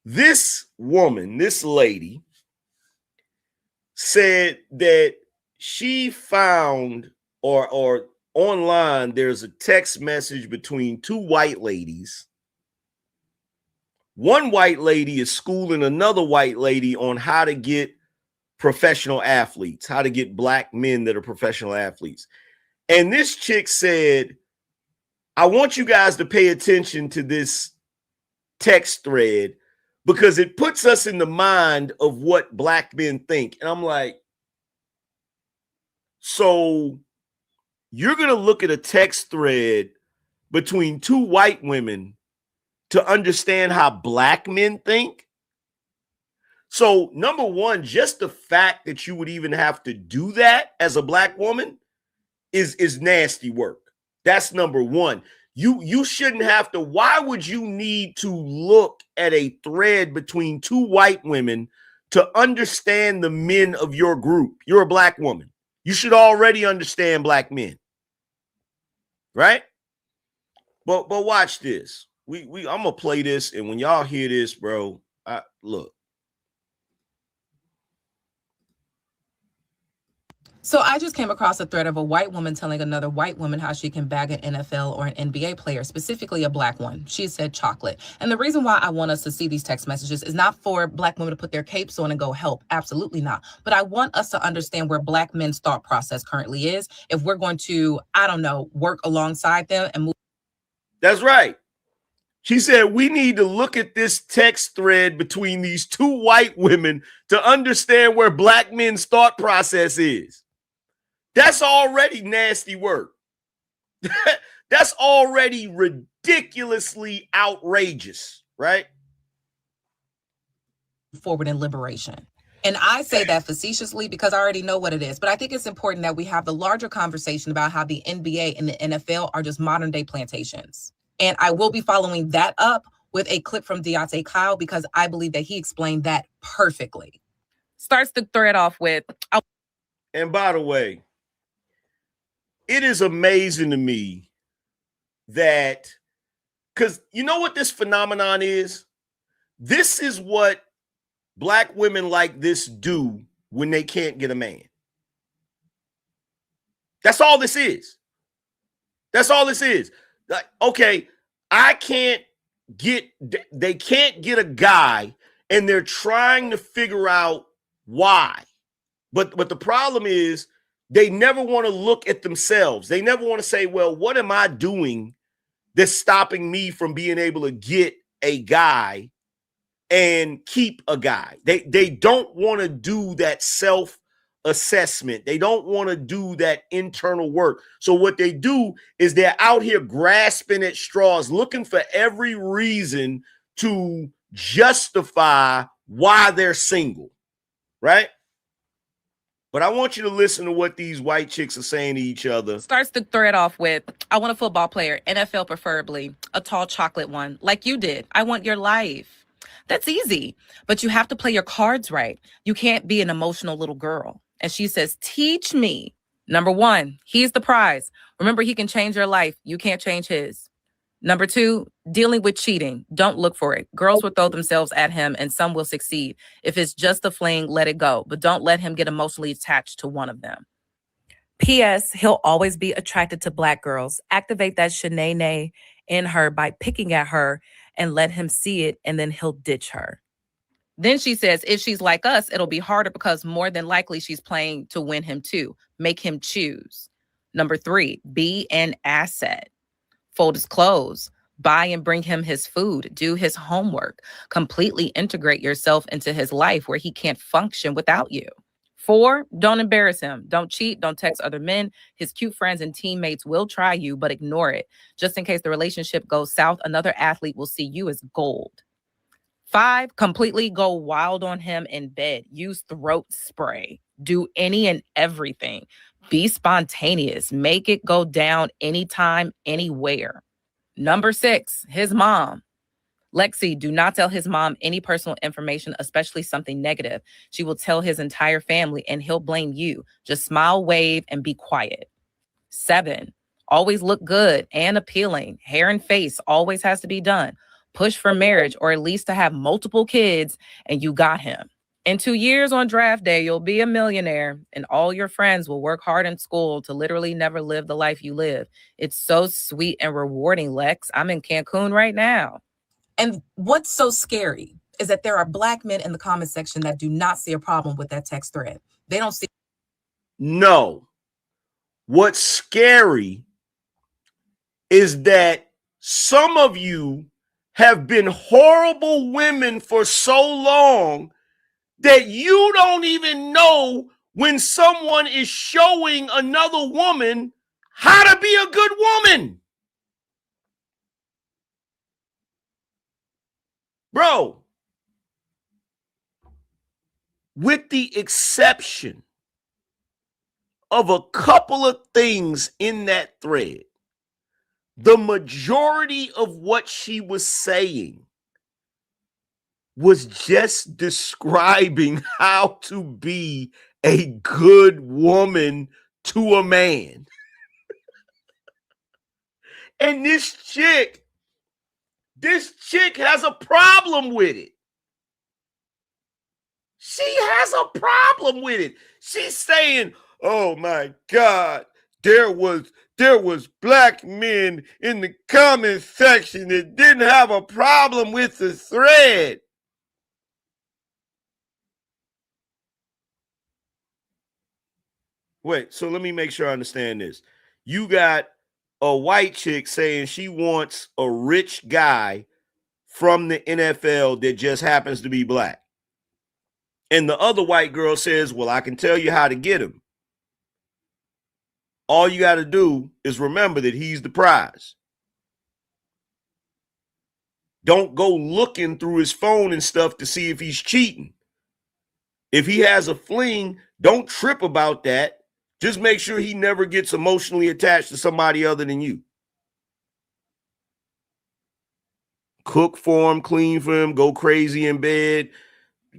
this woman, this lady, said that she found or online there's a text message between two white ladies. One white lady is schooling another white lady on how to get professional athletes, how to get black men that are professional athletes. And this chick said, I want you guys to pay attention to this text thread because it puts us in the mind of what black men think. And I'm like, so you're going to look at a text thread between two white women to understand how black men think? So, number one, just the fact that you would even have to do that as a black woman is nasty work. That's number one. You shouldn't have to. Why would you need to look at a thread between two white women to understand the men of your group? You're a black woman. You should already understand black men, right? But watch this. I'm gonna play this, and when y'all hear this, bro, look. So I just came across a thread of a white woman telling another white woman how she can bag an NFL or an NBA player, specifically a black one. She said chocolate. And the reason why I want us to see these text messages is not for black women to put their capes on and go help. Absolutely not. But I want us to understand where black men's thought process currently is if we're going to, I don't know, work alongside them and move. That's right. She said, we need to look at this text thread between these two white women to understand where black men's thought process is. That's already nasty work. That's already ridiculously outrageous, right? Forward in liberation. And I say that facetiously because I already know what it is. But I think it's important that we have the larger conversation about how the NBA and the NFL are just modern day plantations. And I will be following that up with a clip from Clout because I believe that he explained that perfectly. Starts the thread off with... And by the way, it is amazing to me that, because you know what this phenomenon is? This is what black women like this do when they can't get a man. That's all this is. That's all this is. Like, okay, they can't get a guy, and they're trying to figure out why. But the problem is they never want to look at themselves. They never want to say, well, what am I doing that's stopping me from being able to get a guy and keep a guy? They don't want to do that self-assessment. They don't want to do that internal work. So what they do is they're out here grasping at straws, looking for every reason to justify why they're single, right? But I want you to listen to what these white chicks are saying to each other. Starts the thread off with, I want a football player, NFL preferably, a tall chocolate one, like you did. I want your life. That's easy, but you have to play your cards right. You can't be an emotional little girl. And she says, teach me. Number one, he's the prize. Remember, he can change your life. You can't change his. Number two, dealing with cheating. Don't look for it. Girls will throw themselves at him and some will succeed. If it's just a fling, let it go. But don't let him get emotionally attached to one of them. P.S. He'll always be attracted to black girls. Activate that Shanae in her by picking at her and let him see it, and then he'll ditch her. Then she says, if she's like us, it'll be harder because more than likely she's playing to win him too. Make him choose. Number three, be an asset. Fold his clothes, buy and bring him his food, do his homework, completely integrate yourself into his life where he can't function without you. 4, don't embarrass him. Don't cheat. Don't text other men. His cute friends and teammates will try you, but ignore it. Just in case the relationship goes south, another athlete will see you as gold. 5, completely go wild on him in bed. Use throat spray. Do any and everything. Be spontaneous. Make it go down anytime, anywhere. Number 6, his mom. Lexi, do not tell his mom any personal information, especially something negative. She will tell his entire family and he'll blame you. Just smile, wave, and be quiet. 7, Always look good and appealing. Hair and face always has to be done. Push for marriage or at least to have multiple kids, and you got him. In 2 years on draft day, you'll be a millionaire, and all your friends will work hard in school to literally never live the life you live. It's so sweet and rewarding, Lex. I'm in Cancun right now. And what's so scary is that there are Black men in the comment section that do not see a problem with that text thread. They don't see. No. What's scary is that some of you have been horrible women for so long that you don't even know when someone is showing another woman how to be a good woman. Bro, with the exception of a couple of things in that thread, the majority of what she was saying was just describing how to be a good woman to a man. And this chick has a problem with it. She has a problem with it. She's saying, oh my God, there was Black men in the comment section that didn't have a problem with the thread. Wait, so let me make sure I understand this. You got a white chick saying she wants a rich guy from the NFL that just happens to be Black. And the other white girl says, well, I can tell you how to get him. All you got to do is remember that he's the prize. Don't go looking through his phone and stuff to see if he's cheating. If he has a fling, don't trip about that. Just make sure he never gets emotionally attached to somebody other than you. Cook for him, clean for him, go crazy in bed,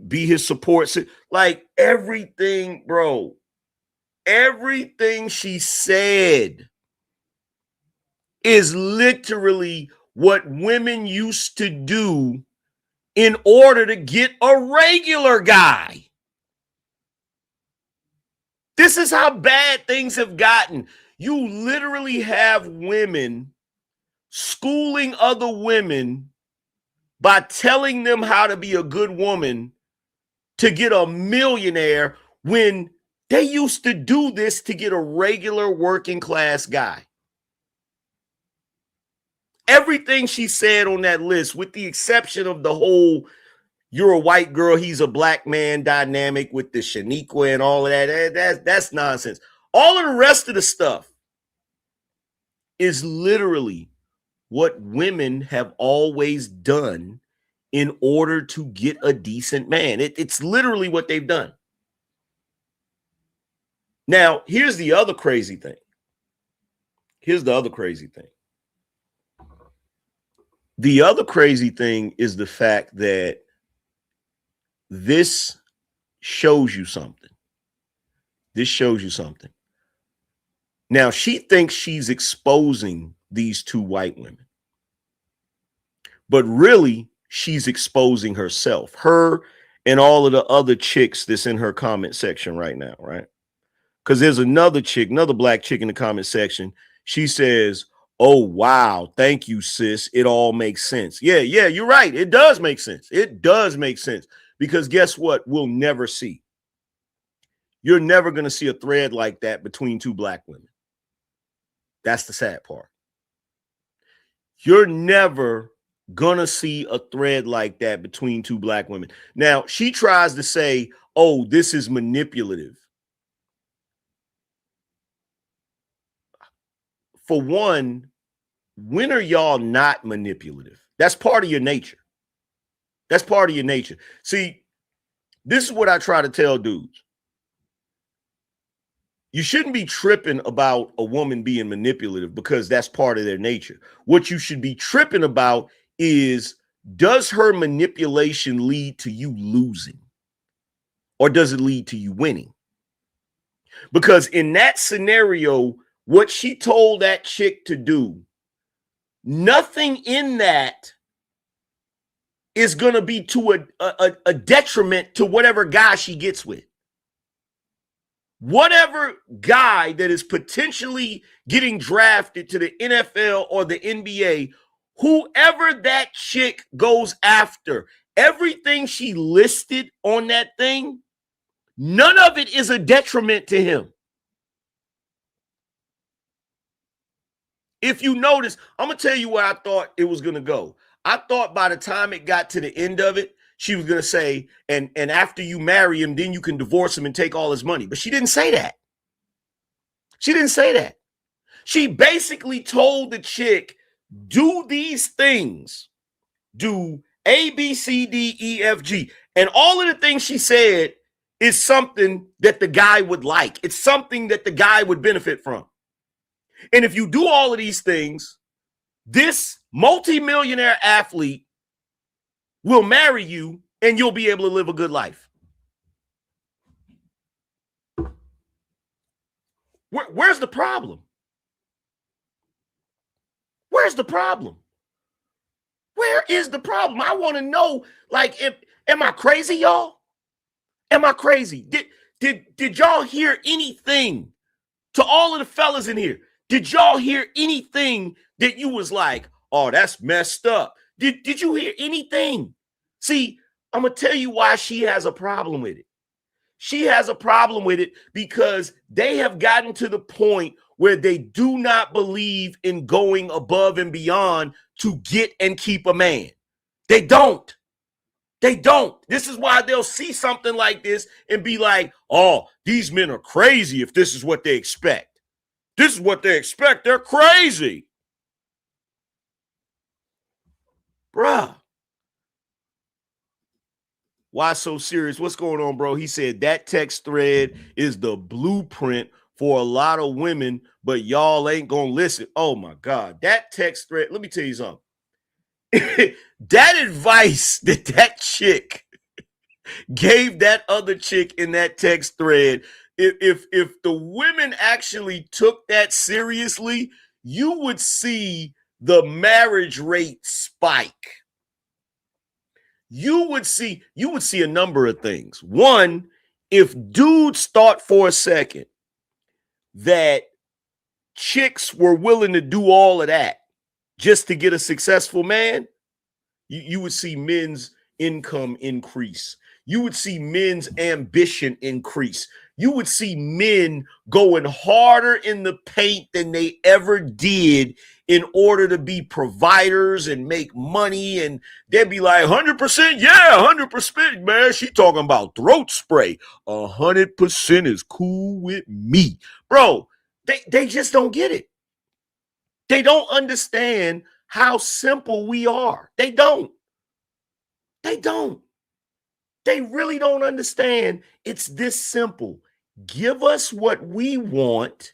be his support. Like everything, bro. Everything she said is literally what women used to do in order to get a regular guy. This is how bad things have gotten. You literally have women schooling other women by telling them how to be a good woman to get a millionaire when they used to do this to get a regular working class guy. Everything she said on that list, with the exception of the whole you're a white girl, he's a Black man dynamic with the Shaniqua and all of that, that's nonsense. All of the rest of the stuff is literally what women have always done in order to get a decent man. It's literally what they've done. Now, here's the other crazy thing. The other crazy thing is the fact that this shows you something. Now, she thinks she's exposing these two white women, but really she's exposing herself, her and all of the other chicks that's in her comment section right now, right? Because there's another Black chick in the comment section. She says, oh, wow, thank you, sis. It all makes sense. Yeah, you're right. It does make sense. Because guess what? We'll never see. You're never going to see a thread like that between two Black women. That's the sad part. You're never going to see a thread like that between two Black women. Now, she tries to say, oh, this is manipulative. For one, when are y'all not manipulative? That's part of your nature. See, this is what I try to tell dudes. You shouldn't be tripping about a woman being manipulative because that's part of their nature. What you should be tripping about is, does her manipulation lead to you losing? Or does it lead to you winning? Because in that scenario, what she told that chick to do, nothing in that is going to be to a detriment to whatever guy she gets with. Whatever guy that is potentially getting drafted to the NFL or the NBA, whoever that chick goes after, everything she listed on that thing, none of it is a detriment to him. If you notice, I'm going to tell you where I thought it was going to go. I thought by the time it got to the end of it, she was going to say, and after you marry him, then you can divorce him and take all his money. But she didn't say that. She didn't say that. She basically told the chick, do these things. Do A, B, C, D, E, F, G. And all of the things she said is something that the guy would like. It's something that the guy would benefit from. And if you do all of these things, this multimillionaire athlete will marry you and you'll be able to live a good life. Where's the problem? Where's the problem? Where is the problem? I want to know, like, am I crazy, y'all? Am I crazy? Did y'all hear anything? To all of the fellas in here, did y'all hear anything that you was like, oh, that's messed up? Did you hear anything? See, I'm going to tell you why she has a problem with it. She has a problem with it because they have gotten to the point where they do not believe in going above and beyond to get and keep a man. They don't. They don't. This is why they'll see something like this and be like, oh, these men are crazy if this is what they expect. This is what they expect. They're crazy. Bruh. Why so serious? What's going on, bro? He said that text thread is the blueprint for a lot of women, but y'all ain't gonna listen. Oh my God. That text thread, let me tell you something. That advice that chick gave that other chick in that text thread, if the women actually took that seriously, you would see the marriage rate spike. You would see a number of things. One, if dudes thought for a second that chicks were willing to do all of that just to get a successful man, you would see men's income increase. You would see men's ambition increase. You would see men going harder in the paint than they ever did in order to be providers and make money. And they'd be like, 100%, yeah, 100%, man. She talking about throat spray. 100% is cool with me. Bro, they just don't get it. They don't understand how simple we are. They don't. They don't. They really don't understand it's this simple. Give us what we want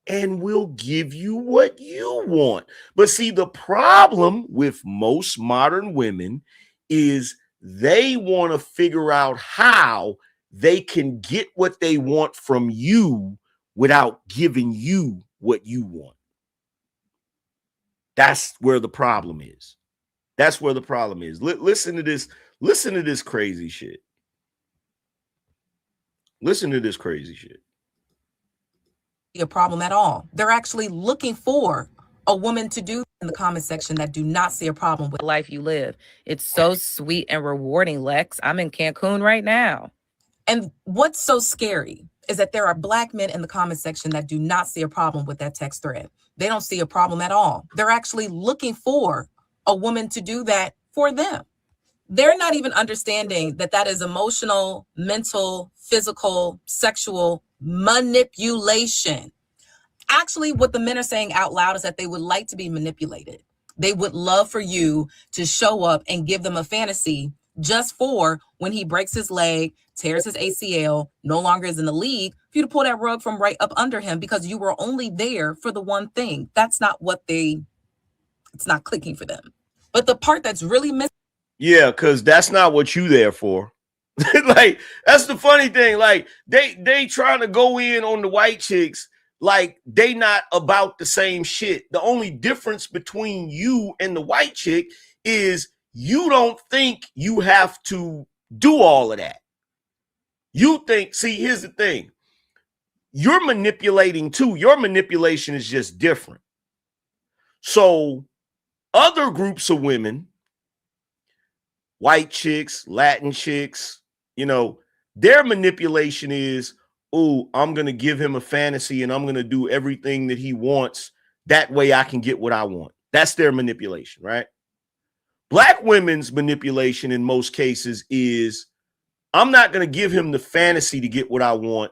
and we'll give you what you want. But see, the problem with most modern women is they want to figure out how they can get what they want from you without giving you what you want. That's where the problem is. That's where the problem is. Listen to this. Listen to this crazy shit. Listen to this crazy shit. A problem at all. They're actually looking for a woman to do in the comment section that do not see a problem with the life you live. It's so sweet and rewarding, Lex. I'm in Cancun right now. And what's so scary is that there are Black men in the comment section that do not see a problem with that text thread. They don't see a problem at all. They're actually looking for a woman to do that for them. They're not even understanding that that is emotional, mental, physical, sexual manipulation. Actually, what the men are saying out loud is that they would like to be manipulated. They would love for you to show up and give them a fantasy just for when he breaks his leg, tears his ACL, no longer is in the league, for you to pull that rug from right up under him because you were only there for the one thing. That's not what it's not clicking for them. But the part that's really missing. Yeah, because that's not what you there for. Like, that's the funny thing. Like, they trying to go in on the white chicks like they not about the same shit. The only difference between you and the white chick is you don't think you have to do all of that. You think, see, here's the thing. You're manipulating too. Your manipulation is just different. So other groups of women, white chicks, Latin chicks, you know, their manipulation is, oh, I'm going to give him a fantasy and I'm going to do everything that he wants. That way I can get what I want. That's their manipulation, right? Black women's manipulation in most cases is, I'm not going to give him the fantasy to get what I want.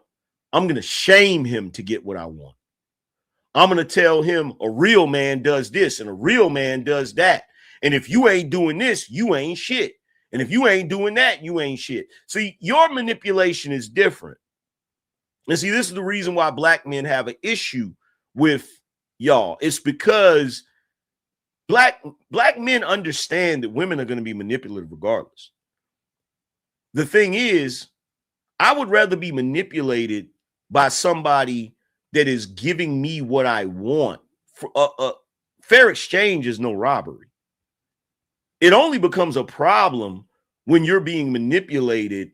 I'm going to shame him to get what I want. I'm going to tell him a real man does this and a real man does that. And if you ain't doing this, you ain't shit. And if you ain't doing that, you ain't shit. See, your manipulation is different. And see, this is the reason why black men have an issue with y'all. It's because black men understand that women are going to be manipulative regardless. The thing is, I would rather be manipulated by somebody that is giving me what I want. Fair exchange is no robbery. It only becomes a problem when you're being manipulated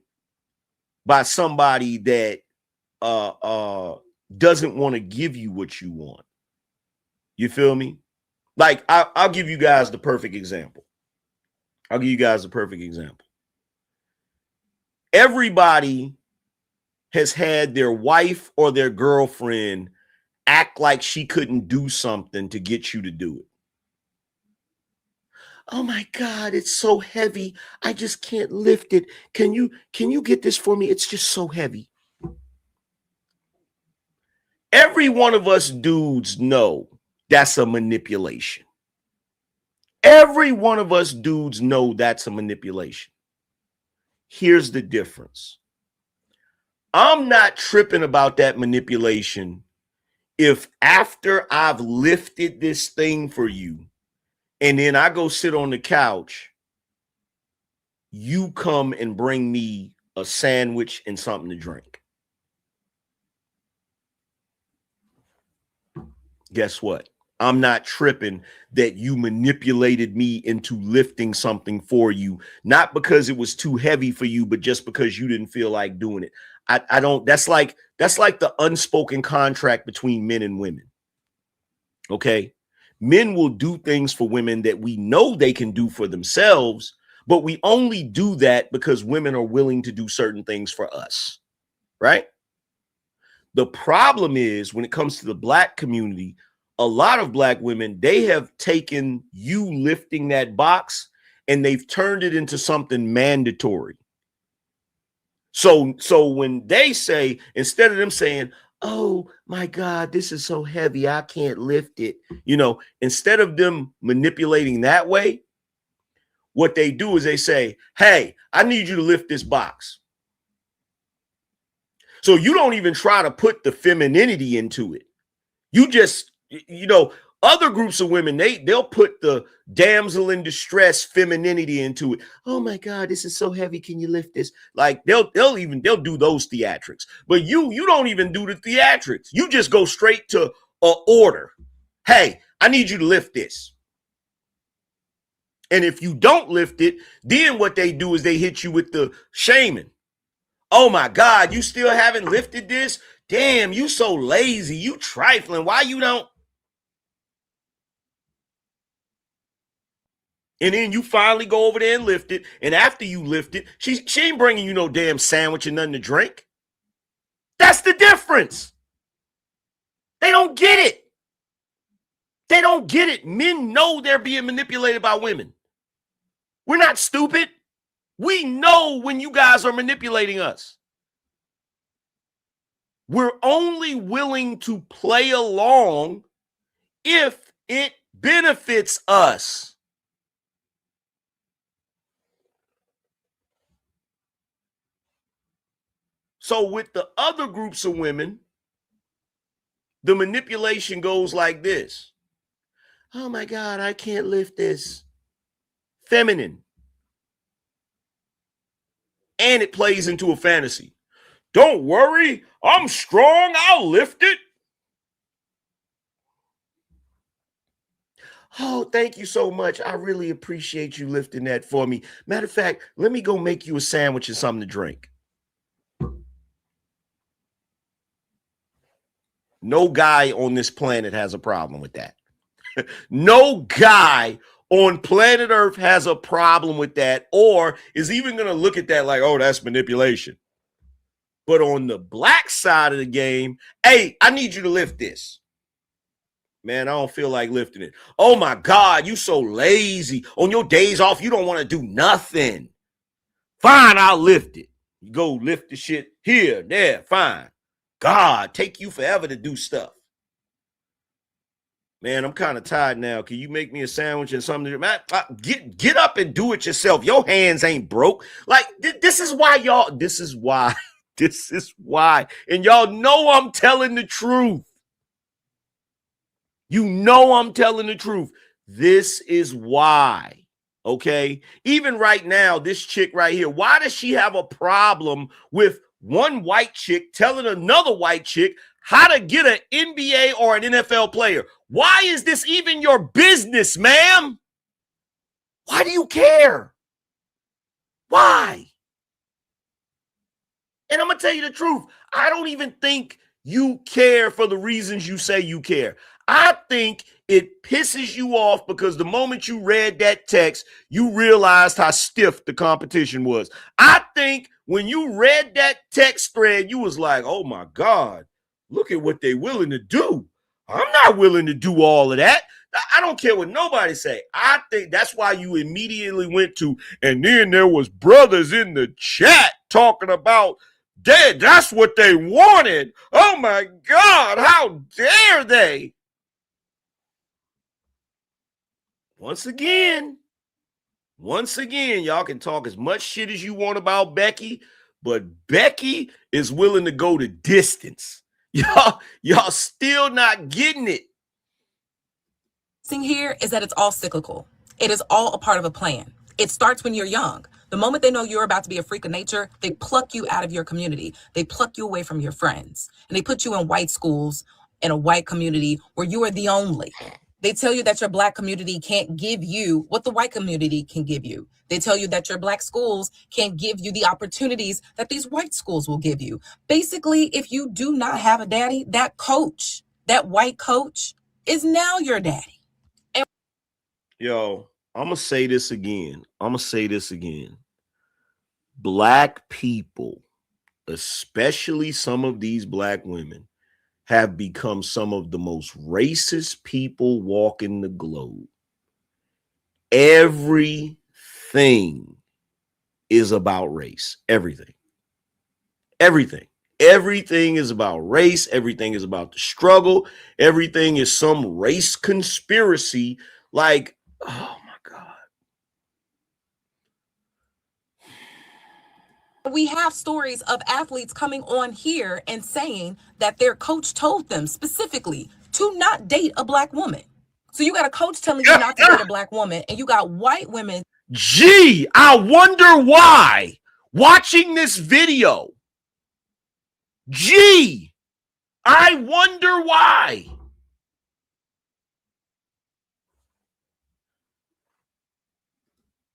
by somebody that doesn't want to give you what you want. You feel me? Like, I'll give you guys the perfect example. Everybody has had their wife or their girlfriend act like she couldn't do something to get you to do it. Oh my God, it's so heavy. I just can't lift it. Can you get this for me? It's just so heavy. Every one of us dudes know that's a manipulation. Every one of us dudes know that's a manipulation. Here's the difference. I'm not tripping about that manipulation if after I've lifted this thing for you and then I go sit on the couch, you come and bring me a sandwich and something to drink. Guess what? I'm not tripping that you manipulated me into lifting something for you, not because it was too heavy for you, but just because you didn't feel like doing it. I don't, that's like the unspoken contract between men and women. Okay. Men will do things for women that we know they can do for themselves, but we only do that because women are willing to do certain things for us. Right. The problem is when it comes to the black community, a lot of black women, they have taken you lifting that box and they've turned it into something mandatory. So when they say, instead of them saying, oh my God, this is so heavy, I can't lift it. You know, instead of them manipulating that way, what they do is they say, hey, I need you to lift this box. So you don't even try to put the femininity into it. You just, you know, other groups of women, they'll put the damsel in distress femininity into it. Oh my God, this is so heavy. Can you lift this? Like they'll do those theatrics, but you don't even do the theatrics. You just go straight to an order. Hey, I need you to lift this. And if you don't lift it, then what they do is they hit you with the shaming. Oh my God, you still haven't lifted this? Damn, you so lazy. You trifling. Why you don't? And then you finally go over there and lift it. And after you lift it, she ain't bringing you no damn sandwich and nothing to drink. That's the difference. They don't get it. They don't get it. Men know they're being manipulated by women. We're not stupid. We know when you guys are manipulating us. We're only willing to play along if it benefits us. So with the other groups of women, the manipulation goes like this. Oh my God, I can't lift this. Feminine. And it plays into a fantasy. Don't worry, I'm strong, I'll lift it. Oh, thank you so much. I really appreciate you lifting that for me. Matter of fact, let me go make you a sandwich and something to drink. No guy on this planet has a problem with that. No guy on planet Earth has a problem with that or is even going to look at that like, oh, that's manipulation. But on the black side of the game, hey, I need you to lift this. Man, I don't feel like lifting it. Oh my God, you so lazy. On your days off, you don't want to do nothing. Fine, I'll lift it. You go lift the shit here, there, fine. God, take you forever to do stuff. Man, I'm kind of tired now. Can you make me a sandwich and something? Man, get up and do it yourself. Your hands ain't broke. Like, this is why y'all, this is why. And y'all know I'm telling the truth. You know I'm telling the truth. This is why, okay? Even right now, this chick right here, why does she have a problem with one white chick telling another white chick how to get an NBA or an NFL player? Why is this even your business, ma'am? Why do you care? Why? And I'm going to tell you the truth. I don't even think you care for the reasons you say you care. I think it pisses you off because the moment you read that text, you realized how stiff the competition was. I think when you read that text thread, you was like, oh my God, look at what they're willing to do. I'm not willing to do all of that. I don't care what nobody say. I think that's why you immediately went to, and then there was brothers in the chat talking about dead. That's what they wanted. Oh my God, how dare they? Once again, y'all can talk as much shit as you want about Becky, but Becky is willing to go the distance. Y'all still not getting it. Thing here is that it's all cyclical. It is all a part of a plan. It starts when you're young. The moment they know you're about to be a freak of nature, they pluck you out of your community. They pluck you away from your friends. And they put you in white schools, in a white community where you are the only. They tell you that your black community can't give you what the white community can give you. They tell you that your black schools can't give you the opportunities that these white schools will give you. Basically, if you do not have a daddy, that coach, that white coach, is now your daddy. And yo, I'm going to say this again. Black people, especially some of these black women, have become some of the most racist people walking the globe. Everything is about race. Everything is about race. Everything is about the struggle. Everything is some race conspiracy. Like, oh my God. we have stories of athletes coming on here and saying that their coach told them specifically to not date a black woman. So you got a coach telling you not to date a black woman, and you got white women. Gee, I wonder why. Watching this video. Gee, I wonder why.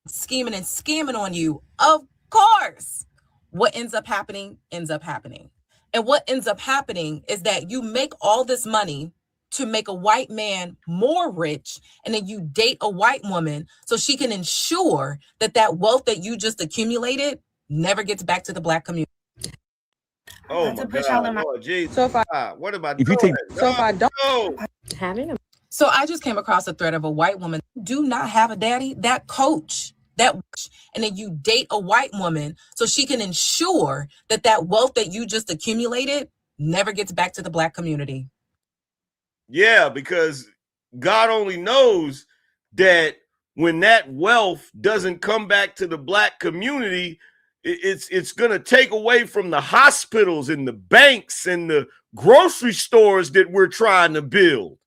Scheming and scamming on you. Of course. What ends up happening ends up happening. And what ends up happening is that you make all this money to make a white man more rich, and then you date a white woman so she can ensure that that wealth that you just accumulated never gets back to the black community. Oh my God. Oh, Jesus. So if I, what am I if doing? you take, so if I don't having a, so I just came across a thread of a white woman do not have a daddy, that coach, that, and then you date a white woman so she can ensure that that wealth that you just accumulated never gets back to the black community. Yeah, because God only knows that when that wealth doesn't come back to the black community, it's going to take away from the hospitals and the banks and the grocery stores that we're trying to build,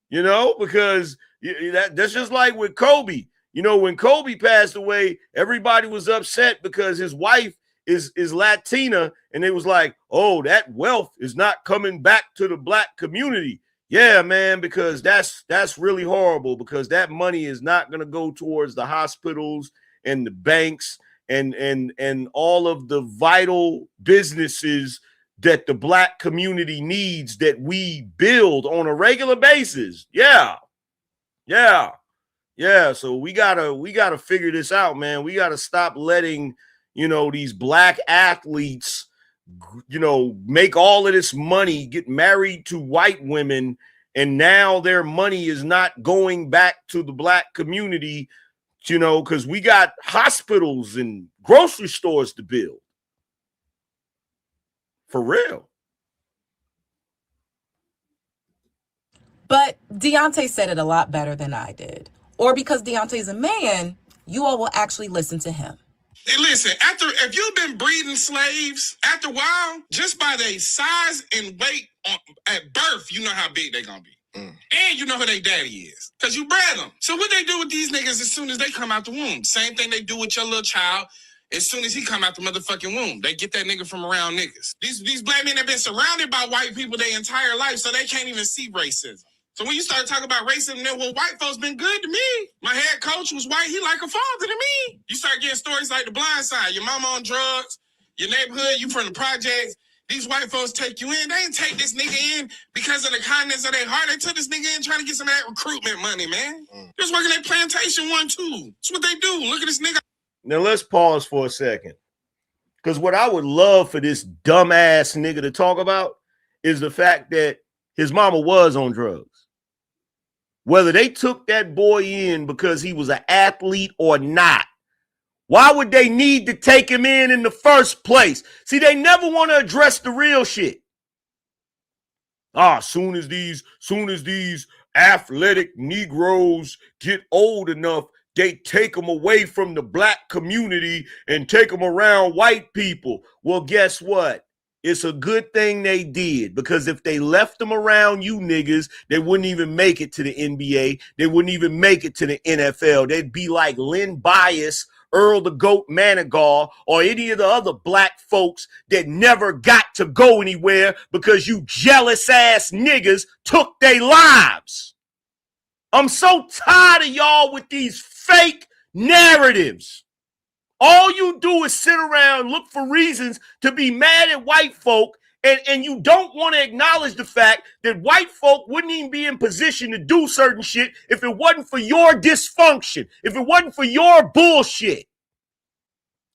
you know, because that's just like with Kobe. You know, when Kobe passed away, everybody was upset because his wife is Latina, and it was like, oh, that wealth is not coming back to the black community. Yeah, man, because that's really horrible, because that money is not going to go towards the hospitals and the banks and all of the vital businesses that the Black community needs, that we build on a regular basis. Yeah. So we gotta figure this out, man. We gotta stop letting, these Black athletes, make all of this money, get married to white women, and now their money is not going back to the Black community, because we got hospitals and grocery stores to build. For real. But Deontay said it a lot better than I did. Or because Deontay's a man, you all will actually listen to him. Hey, listen, if you've been breeding slaves, after a while, just by their size and weight at birth, you know how big they're gonna be. And you know who their daddy is, because you bred them. So what they do with these niggas as soon as they come out the womb? Same thing they do with your little child. As soon as he come out the motherfucking womb, they get that nigga from around niggas. These Black men have been surrounded by white people their entire life, so they can't even see racism. So when you start talking about racism, well, white folks been good to me. My head coach was white. He like a father to me. You start getting stories like The Blind Side. Your mama on drugs, your neighborhood, you from the projects. These white folks take you in. They didn't take this nigga in because of the kindness of their heart. They took this nigga in trying to get some of that recruitment money, man. They was working at Plantation 1-2. That's what they do. Look at this nigga. Now let's pause for a second. Because what I would love for this dumbass nigga to talk about is the fact that his mama was on drugs. Whether they took that boy in because he was an athlete or not, why would they need to take him in the first place? See, they never want to address the real shit. Soon as these athletic Negroes get old enough, they take them away from the Black community and take them around white people. Well, guess what? It's a good thing they did, because if they left them around you niggas, they wouldn't even make it to the NBA. They wouldn't even make it to the NFL. They'd be like Len Bias, Earl the Goat Manigaw, or any of the other Black folks that never got to go anywhere because you jealous ass niggas took their lives. I'm so tired of y'all with these fake narratives. All you do is sit around, look for reasons to be mad at white folk, and you don't want to acknowledge the fact that white folk wouldn't even be in position to do certain shit if it wasn't for your dysfunction, if it wasn't for your bullshit.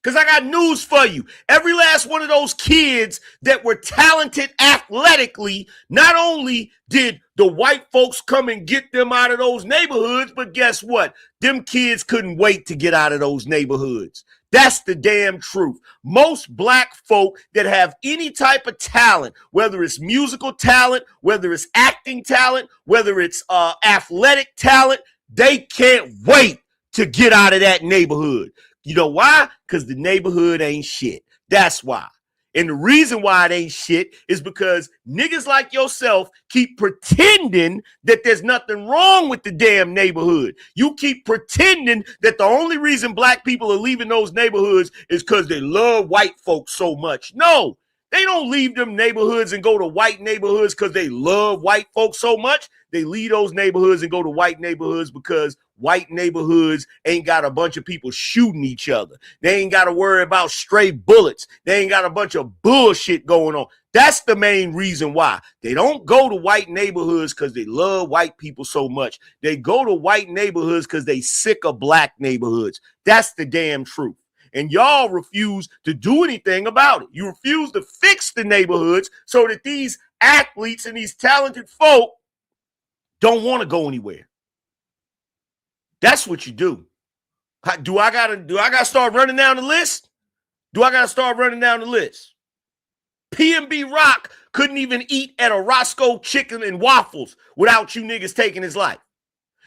Because I got news for you. Every last one of those kids that were talented athletically, not only did the white folks come and get them out of those neighborhoods, but guess what? Them kids couldn't wait to get out of those neighborhoods. That's the damn truth. Most Black folk that have any type of talent, whether it's musical talent, whether it's acting talent, whether it's athletic talent, they can't wait to get out of that neighborhood. You know why? Because the neighborhood ain't shit. That's why. And the reason why it ain't shit is because niggas like yourself keep pretending that there's nothing wrong with the damn neighborhood. You keep pretending that the only reason Black people are leaving those neighborhoods is because they love white folks so much. No, they don't leave them neighborhoods and go to white neighborhoods because they love white folks so much. They leave those neighborhoods and go to white neighborhoods because white neighborhoods ain't got a bunch of people shooting each other. They ain't got to worry about stray bullets. They ain't got a bunch of bullshit going on. That's the main reason why. They don't go to white neighborhoods because they love white people so much. They go to white neighborhoods because they sick of Black neighborhoods. That's the damn truth. And y'all refuse to do anything about it. You refuse to fix the neighborhoods so that these athletes and these talented folk don't want to go anywhere. That's what you do. Do I gotta start running down the list? Do I gotta start running down the list? PNB Rock couldn't even eat at a Roscoe Chicken and Waffles without you niggas taking his life.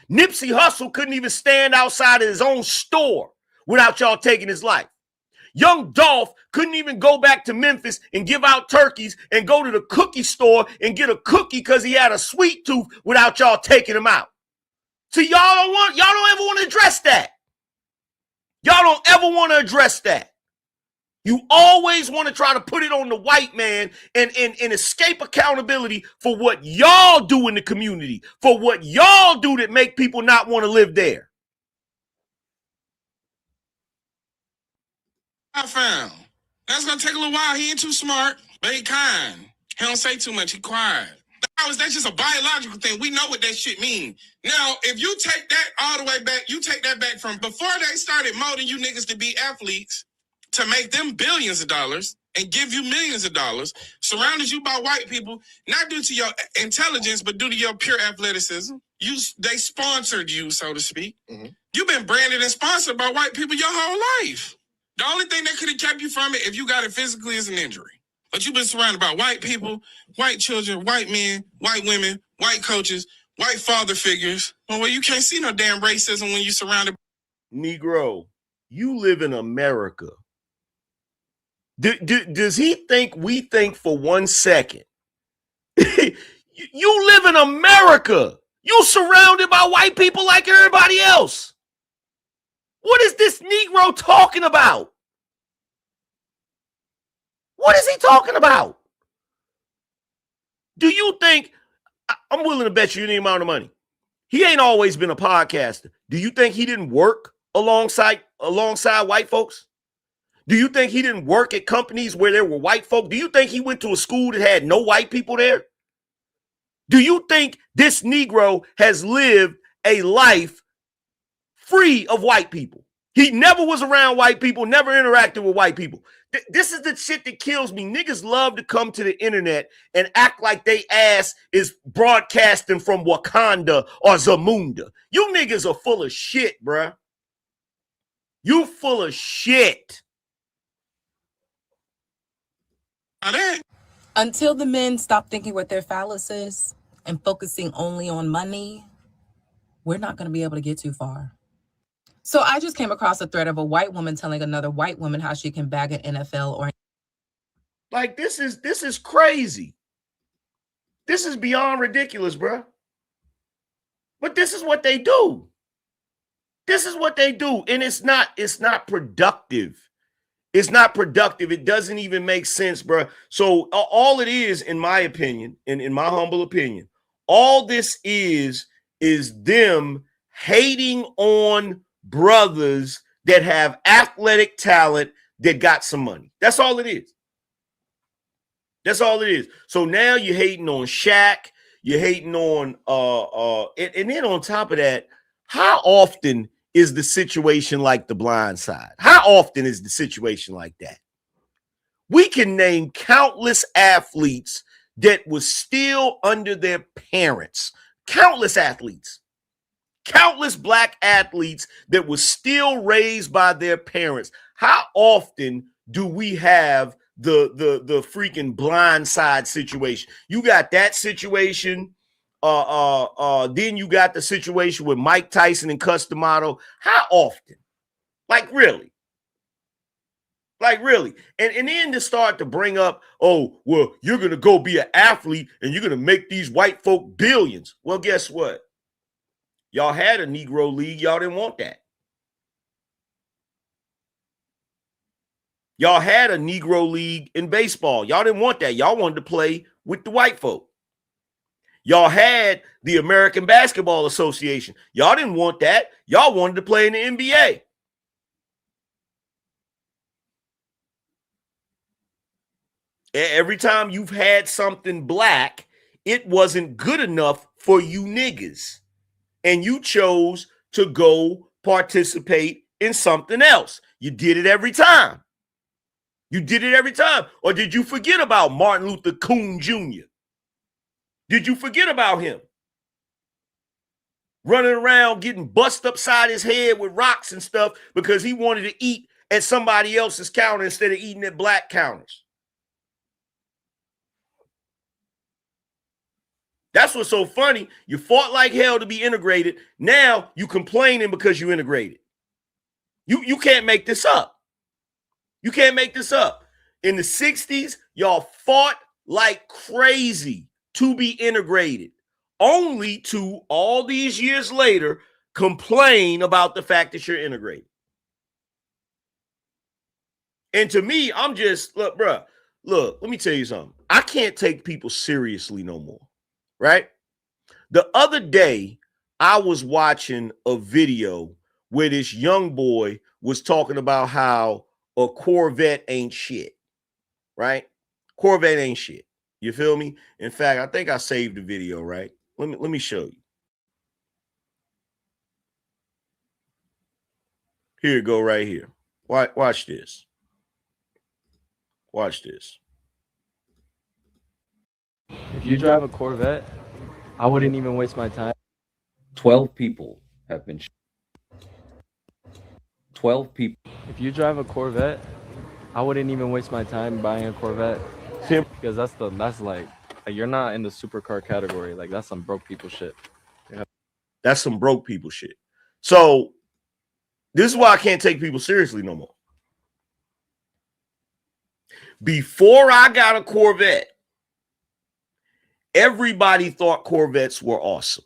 Nipsey Hussle couldn't even stand outside of his own store without y'all taking his life. Young Dolph couldn't even go back to Memphis and give out turkeys and go to the cookie store and get a cookie because he had a sweet tooth without y'all taking him out. So y'all don't ever want to address that. Y'all don't ever want to address that. You always want to try to put it on the white man and escape accountability for what y'all do in the community, for what y'all do that make people not want to live there. I found. That's gonna take a little while. He ain't too smart, but he kind. He don't say too much. He quiet. That's just a biological thing. We know what that shit mean. Now, if you take that all the way back, you take that back from before they started molding you niggas to be athletes, to make them billions of dollars and give you millions of dollars, surrounded you by white people, not due to your intelligence, but due to your pure athleticism. They sponsored you, so to speak. Mm-hmm. You've been branded and sponsored by white people your whole life. The only thing that could have kept you from it, if you got it physically, is an injury. But you've been surrounded by white people, white children, white men, white women, white coaches, white father figures. Well, you can't see no damn racism when you're surrounded. Negro, you live in America. Does he think we think for 1 second? You live in America. You surrounded by white people like everybody else. What is this Negro talking about? What is he talking about? Do you think, I'm willing to bet you any amount of money, he ain't always been a podcaster. Do you think he didn't work alongside white folks? Do you think he didn't work at companies where there were white folk? Do you think he went to a school that had no white people there? Do you think this Negro has lived a life free of white people? He never was around white people, never interacted with white people. This is the shit that kills me. Niggas love to come to the internet and act like they ass is broadcasting from Wakanda or Zamunda. You niggas are full of shit, bruh. You full of shit. Until the men stop thinking with their phalluses and focusing only on money, we're not going to be able to get too far. So I just came across a thread of a white woman telling another white woman how she can bag an NFL or like this is crazy. This is beyond ridiculous, bro. But this is what they do. This is what they do, and it's not productive. It's not productive. It doesn't even make sense, bro. So all it is, in my opinion, and in my humble opinion, all this is them hating on brothers that have athletic talent that got some money. That's all it is. That's all it is. So now you're hating on Shaq. You're hating on and then on top of that, how often is the situation like The Blind Side? How often is the situation like that? We can name countless athletes that was still under their parents. Countless athletes. Countless black athletes that was still raised by their parents. How often do we have the freaking Blind Side situation? You got that situation. Then you got the situation with Mike Tyson and Cus D'Amato. How often? Like really? Like really? And then to start to bring up, oh, well, you're going to go be an athlete and you're going to make these white folk billions. Well, guess what? Y'all had a Negro League. Y'all didn't want that. Y'all had a Negro League in baseball. Y'all didn't want that. Y'all wanted to play with the white folk. Y'all had the American Basketball Association. Y'all didn't want that. Y'all wanted to play in the NBA. Every time you've had something black, it wasn't good enough for you niggas. And you chose to go participate in something else. You did it every time. You did it every time. Or did you forget about Martin Luther King Jr.? Did you forget about him? Running around getting bust upside his head with rocks and stuff because he wanted to eat at somebody else's counter instead of eating at black counters. That's what's so funny. You fought like hell to be integrated. Now you complaining because you integrated. You can't make this up. You can't make this up. In the 60s, y'all fought like crazy to be integrated, only to all these years later complain about the fact that you're integrated. And to me, I'm just, look, bro, look, let me tell you something. I can't take people seriously no more, right? The other day, I was watching a video where this young boy was talking about how a Corvette ain't shit, right? Corvette ain't shit. You feel me? In fact, I think I saved the video, right? Let me show you. Here you go, right here. Watch this. Watch this. If you drive a Corvette, I wouldn't even waste my time. 12 people have been 12 people. If you drive a Corvette, I wouldn't even waste my time buying a Corvette. Because that's like you're not in the supercar category. Like that's some broke people shit. Yeah. That's some broke people shit. So this is why I can't take people seriously no more. Before I got a Corvette, everybody thought Corvettes were awesome,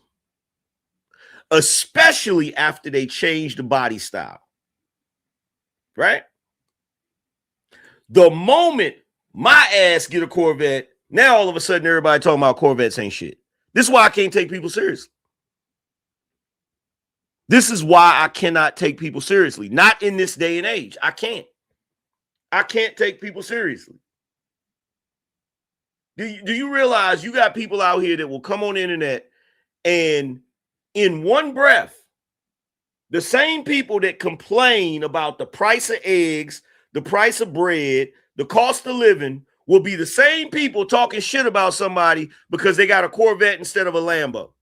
especially after they changed the body style, right? The moment my ass get a Corvette, now all of a sudden everybody talking about Corvettes ain't shit. This is why I can't take people seriously. This is why I cannot take people seriously. Not in this day and age. I can't take people seriously. Do you realize you got people out here that will come on the internet and in one breath, the same people that complain about the price of eggs, the price of bread, the cost of living will be the same people talking shit about somebody because they got a Corvette instead of a Lambo.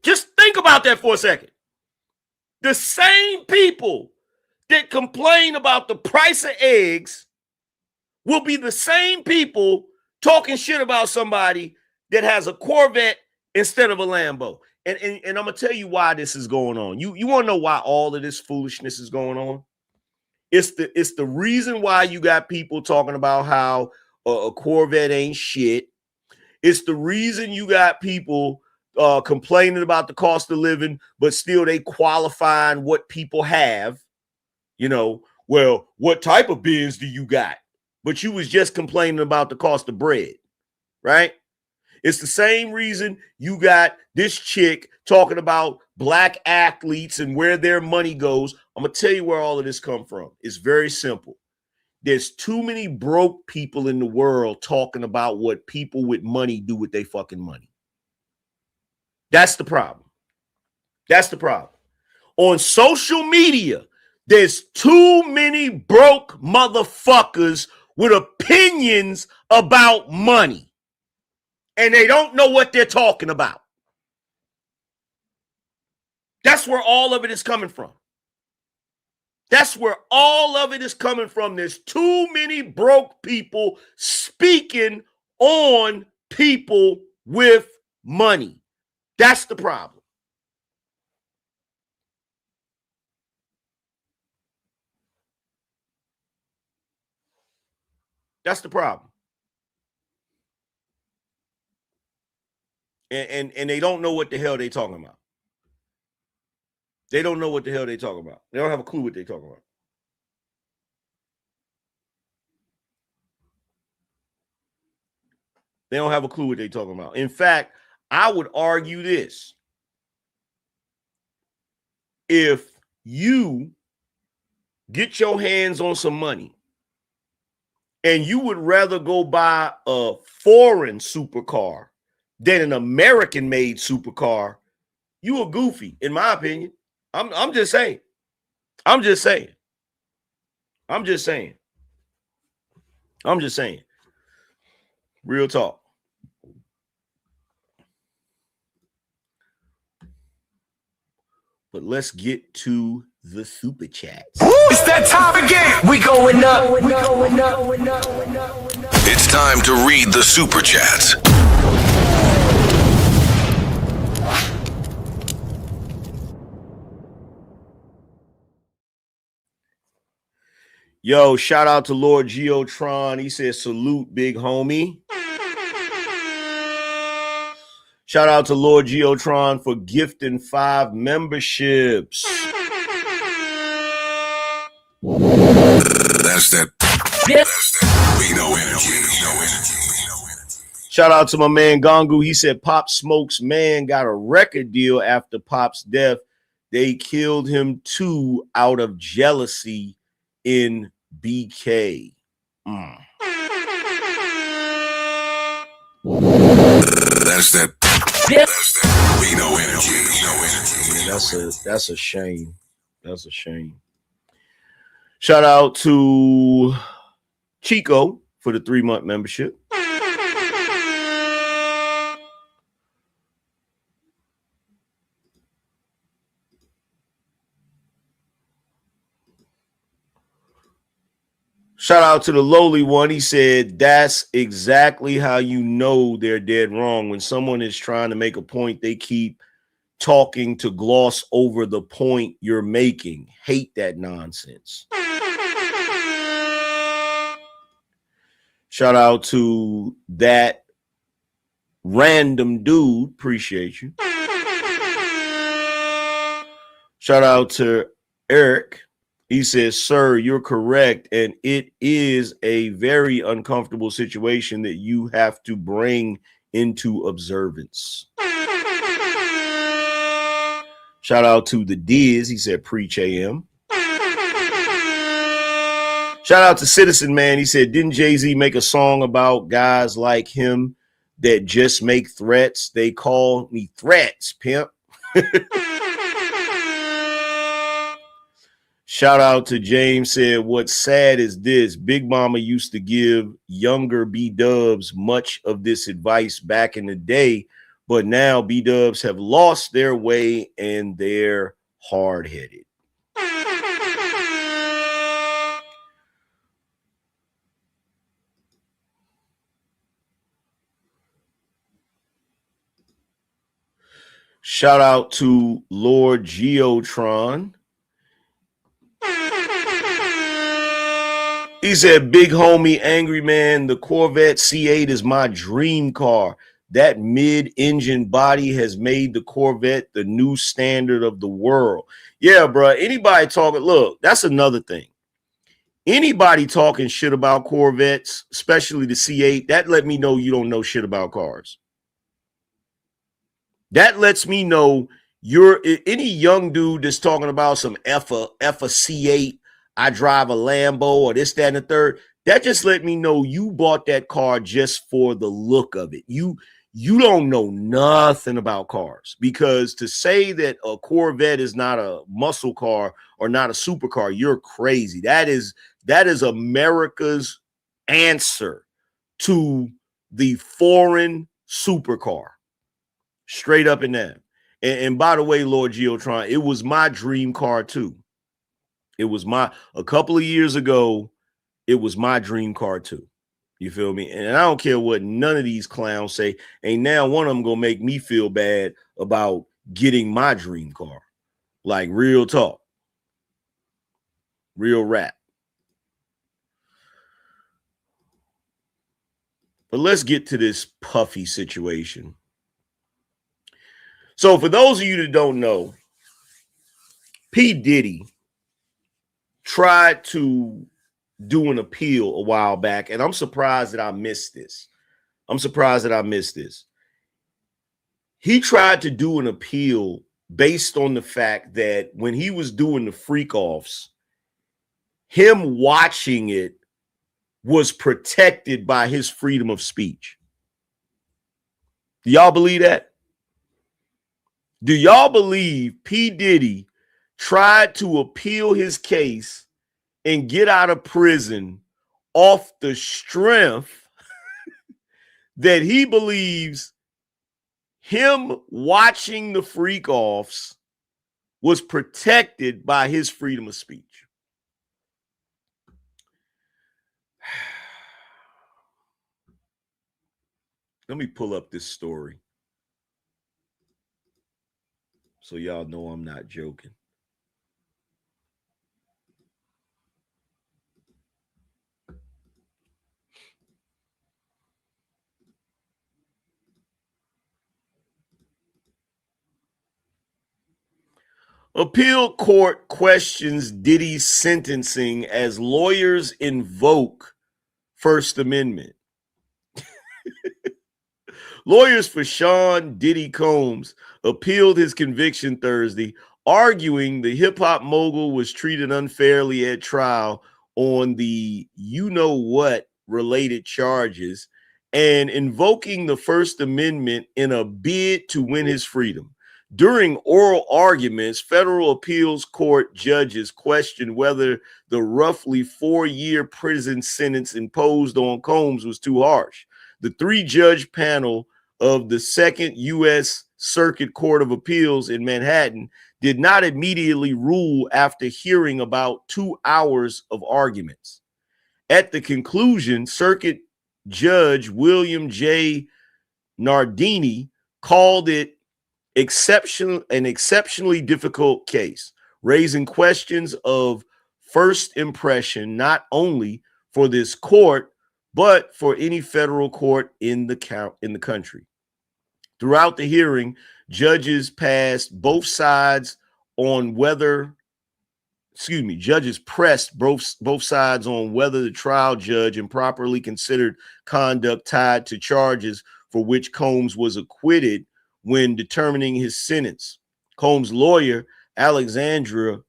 Just think about that for a second. The same people that complain about the price of eggs will be the same people talking shit about somebody that has a Corvette instead of a Lambo. And I'm going to tell you why this is going on. You want to know why all of this foolishness is going on? It's the reason why you got people talking about how a Corvette ain't shit. It's the reason you got people complaining about the cost of living, but still they qualifying what people have. You know, well, what type of Benz do you got? But you was just complaining about the cost of bread, right? It's the same reason you got this chick talking about black athletes and where their money goes. I'm going to tell you where all of this come from. It's very simple. There's too many broke people in the world talking about what people with money do with their fucking money. That's the problem. That's the problem. On social media, there's too many broke motherfuckers with opinions about money. And they don't know what they're talking about. That's where all of it is coming from. That's where all of it is coming from. There's too many broke people speaking on people with money. That's the problem. That's the problem. And they don't know what the hell they talking about. They don't know what the hell they talking about. They don't have a clue what they talking about. They don't have a clue what they talking about. In fact, I would argue this. If you get your hands on some money and you would rather go buy a foreign supercar than an American-made supercar, you a goofy, in my opinion. I'm just saying. I'm just saying. I'm just saying. I'm just saying. Real talk. But let's get to the super chats. It's that time again. We going up. It's time to read the super chats. Yo, shout out to Lord Geotron. He says, salute, big homie. Shout out to Lord Geotron for gifting 5 memberships. That's that. That's that. We know energy. Shout out to my man Gongu. He said Pop Smoke's man got a record deal after Pop's death. They killed him too out of jealousy in BK. That's that. That's that. We know energy. That's a shame. That's a shame. Shout out to Chico for the 3-month membership. Shout out to the lowly one. He said, that's exactly how you know they're dead wrong. When someone is trying to make a point, they keep talking to gloss over the point you're making. Hate that nonsense. Shout out to that random dude. Appreciate you. Shout out to Eric. He says, sir, you're correct. And it is a very uncomfortable situation that you have to bring into observance. Shout out to the Diz. He said, preach AM. Shout out to Citizen Man. He said, didn't Jay-Z make a song about guys like him that just make threats? They call me threats, pimp. Shout out to James said, what's sad is this. Big Mama used to give younger B-dubs much of this advice back in the day, but now B-dubs have lost their way and they're hard-headed. Shout out to Lord Geotron. He said, big homie, Angryman, the Corvette C8 is my dream car. That mid-engine body has made the Corvette the new standard of the world. Yeah, bro. Anybody talking, look, that's another thing. Anybody talking shit about Corvettes, especially the C8, that let me know you don't know shit about cars. That lets me know you're any young dude that's talking about some F a C8, I drive a Lambo or this, that, and the third. That just let me know you bought that car just for the look of it. You don't know nothing about cars, because to say that a Corvette is not a muscle car or not a supercar, you're crazy. That is America's answer to the foreign supercar. Straight up and down. And by the way, Lord Geotron, it was my dream car too. It was a couple of years ago, it was my dream car too. You feel me? And I don't care what none of these clowns say. Ain't now one of them gonna make me feel bad about getting my dream car. Like real talk. Real rap. But let's get to this Puffy situation. So for those of you that don't know, P. Diddy tried to do an appeal a while back, and I'm surprised that I missed this. He tried to do an appeal based on the fact that when he was doing the freak offs, him watching it was protected by his freedom of speech. Do y'all believe that? Do y'all believe P. Diddy tried to appeal his case and get out of prison off the strength that he believes him watching the freak offs was protected by his freedom of speech? Let me pull up this story so y'all know I'm not joking. Appeal court questions Diddy's sentencing as lawyers invoke First Amendment. Lawyers for Sean Diddy Combs appealed his conviction Thursday, arguing the hip-hop mogul was treated unfairly at trial on the you-know-what related charges and invoking the First Amendment in a bid to win his freedom. During oral arguments, federal appeals court judges questioned whether the roughly 4-year prison sentence imposed on Combs was too harsh. The 3-judge panel of the Second U.S. Circuit Court of Appeals in Manhattan did not immediately rule after hearing about 2 hours of arguments. At the conclusion, Circuit Judge William J. Nardini called it an exceptionally difficult case, raising questions of first impression not only for this court, but for any federal court in the country. Throughout the hearing, judges pressed both sides on whether the trial judge improperly considered conduct tied to charges for which Combs was acquitted when determining his sentence. Combs' lawyer, Alexandra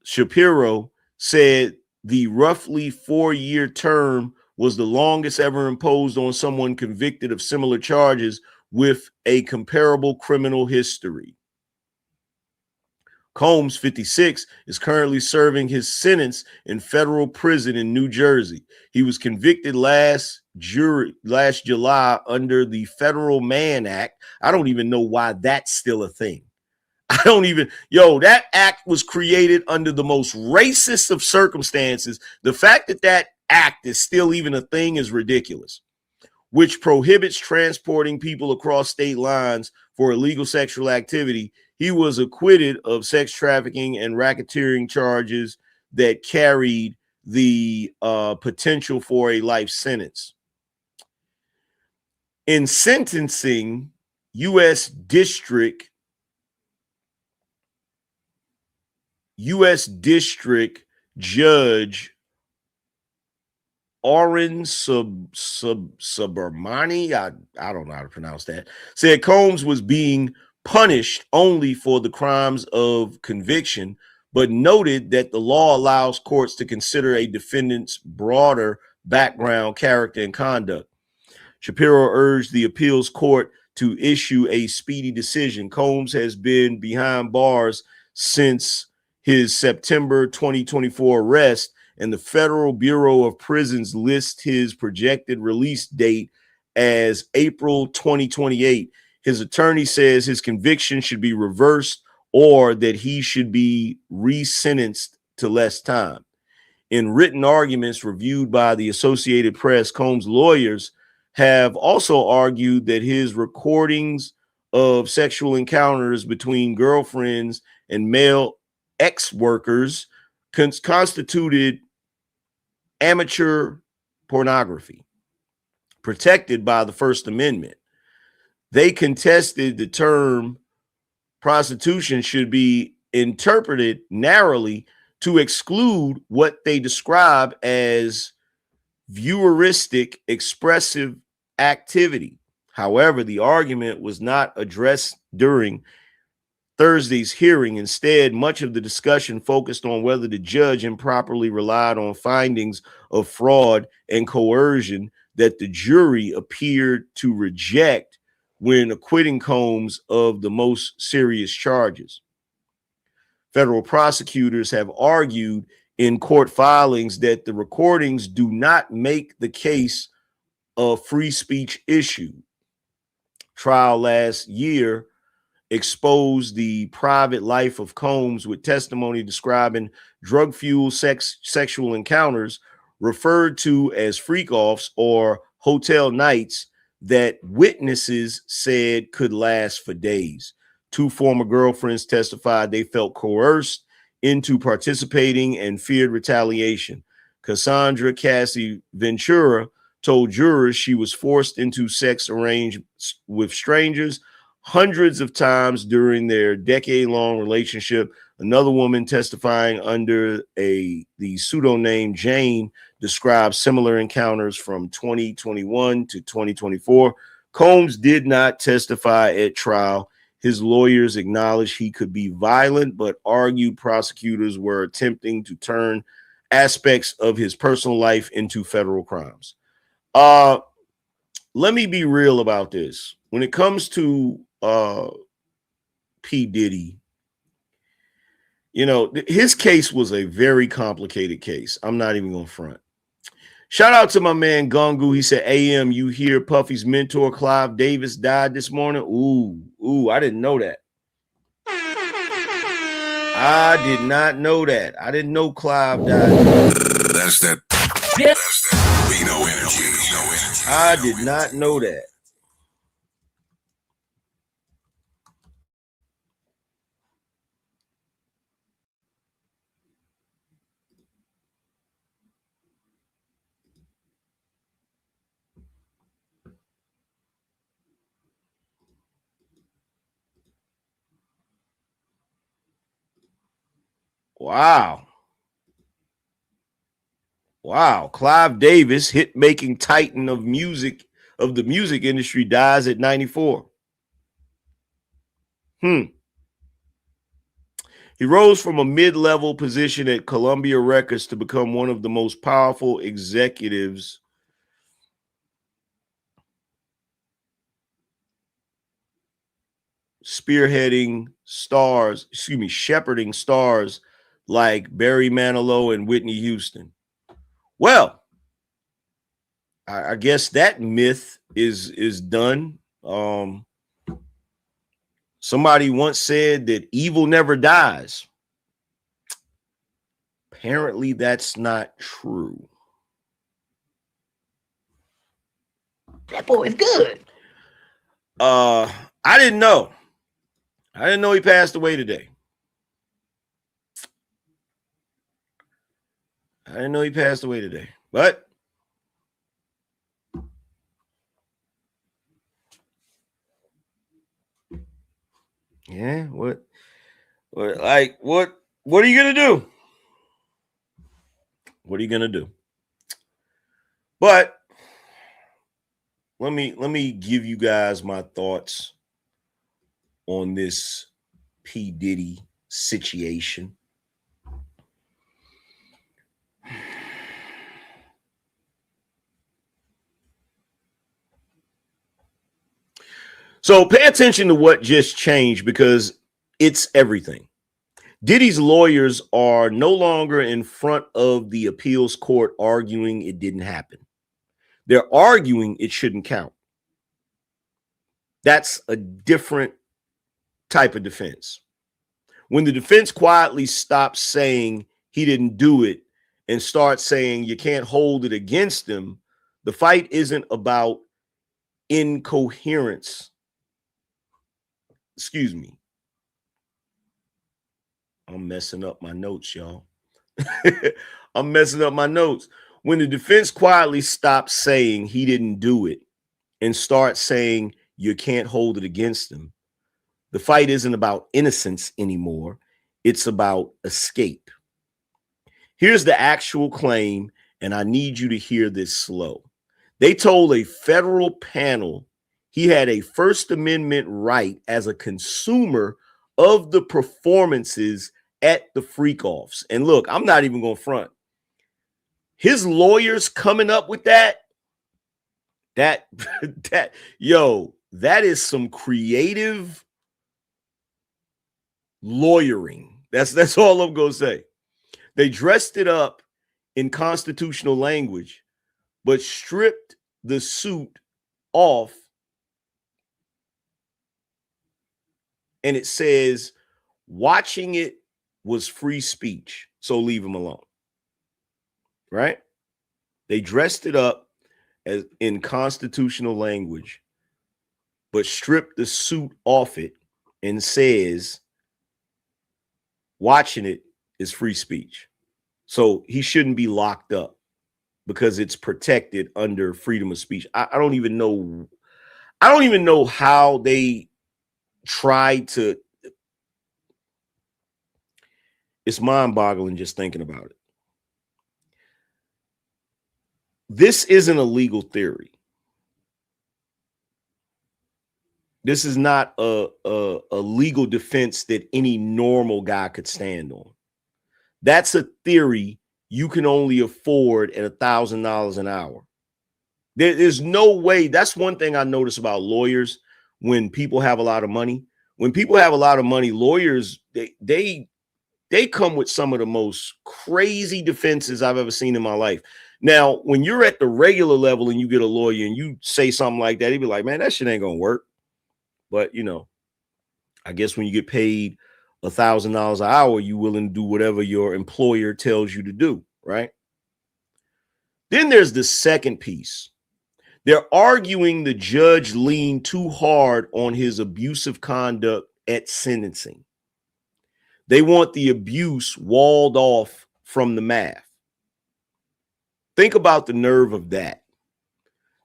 Shapiro, said the roughly 4-year term was the longest ever imposed on someone convicted of similar charges with a comparable criminal history. Combs, 56, is currently serving his sentence in federal prison in New Jersey. He was convicted last July under the Federal Mann Act. I don't even know why that's still a thing. That act was created under the most racist of circumstances. The fact that that act is still even a thing is ridiculous, which prohibits transporting people across state lines for illegal sexual activity. He was acquitted of sex trafficking and racketeering charges that carried the potential for a life sentence. In sentencing, U.S. District Judge Oren Subramani, I don't know how to pronounce that, said Combs was being punished only for the crimes of conviction, but noted that the law allows courts to consider a defendant's broader background, character, and conduct. Shapiro urged the appeals court to issue a speedy decision. Combs has been behind bars since his September 2024 arrest, and the Federal Bureau of Prisons lists his projected release date as April 2028. His attorney says his conviction should be reversed or that he should be resentenced to less time. In written arguments reviewed by the Associated Press, Combs' lawyers have also argued that his recordings of sexual encounters between girlfriends and male ex-workers constituted amateur pornography protected by the First Amendment. They contested the term prostitution should be interpreted narrowly to exclude what they describe as voyeuristic expressive activity. However, the argument was not addressed during Thursday's hearing. Instead, much of the discussion focused on whether the judge improperly relied on findings of fraud and coercion that the jury appeared to reject when acquitting Combs of the most serious charges. Federal prosecutors have argued in court filings that the recordings do not make the case a free speech issue. Trial last year exposed the private life of Combs with testimony describing drug-fueled sexual encounters referred to as freak-offs or hotel nights that witnesses said could last for days. 2 former girlfriends testified they felt coerced into participating and feared retaliation. Cassandra Cassie Ventura told jurors she was forced into sex arrangements with strangers, hundreds of times during their decade-long relationship. Another woman testifying under the pseudonym Jane described similar encounters from 2021 to 2024. Combs did not testify at trial. His lawyers acknowledged he could be violent, but argued prosecutors were attempting to turn aspects of his personal life into federal crimes. Let me be real about this. When it comes to P. Diddy, you know, his case was a very complicated case. I'm not even going to front. Shout out to my man Gungu. He said, AM, you hear Puffy's mentor Clive Davis died this morning? Ooh, I didn't know that. I did not know that. I didn't know Clive died. That's that Bino energy. I did not know that. Wow. Clive Davis, hit-making titan of the music industry, dies at 94. He rose from a mid-level position at Columbia Records to become one of the most powerful executives shepherding stars like Barry Manilow and Whitney Houston. Well, I guess that myth is done. Somebody once said that evil never dies. Apparently, that's not true. That boy is good. I didn't know. I didn't know he passed away today. But yeah, what are you gonna do? What are you gonna do? But let me give you guys my thoughts on this P. Diddy situation. So pay attention to what just changed, because it's everything. Diddy's lawyers are no longer in front of the appeals court arguing it didn't happen. They're arguing it shouldn't count. That's a different type of defense. When the defense quietly stops saying he didn't do it and starts saying you can't hold it against him, the fight isn't about incoherence. Excuse me. I'm messing up my notes, y'all. I'm messing up my notes. When the defense quietly stops saying he didn't do it and starts saying you can't hold it against him, the fight isn't about innocence anymore. It's about escape. Here's the actual claim, and I need you to hear this slow. They told a federal panel he had a First Amendment right as a consumer of the performances at the freak-offs. And look, I'm not even going to front. His lawyers coming up with that is some creative lawyering. That's all I'm going to say. They dressed it up in constitutional language, but stripped the suit off. And it says, watching it was free speech, so leave him alone. Right? They dressed it up as in constitutional language, but stripped the suit off it and says, watching it is free speech. So he shouldn't be locked up because it's protected under freedom of speech. I don't even know how they tried to, it's mind-boggling just thinking about it. This isn't a legal theory. This is not a legal defense that any normal guy could stand on. That's a theory you can only afford at $1,000 an hour. There's no way. That's one thing I notice about lawyers when people have a lot of money. When people have a lot of money, lawyers, they come with some of the most crazy defenses I've ever seen in my life. Now, when you're at the regular level and you get a lawyer and you say something like that, he'd be like, man, that shit ain't gonna work. But, you know, I guess when you get paid $1,000 an hour, you're willing to do whatever your employer tells you to do, right? Then there's the second piece. They're arguing the judge leaned too hard on his abusive conduct at sentencing. They want the abuse walled off from the math. Think about the nerve of that.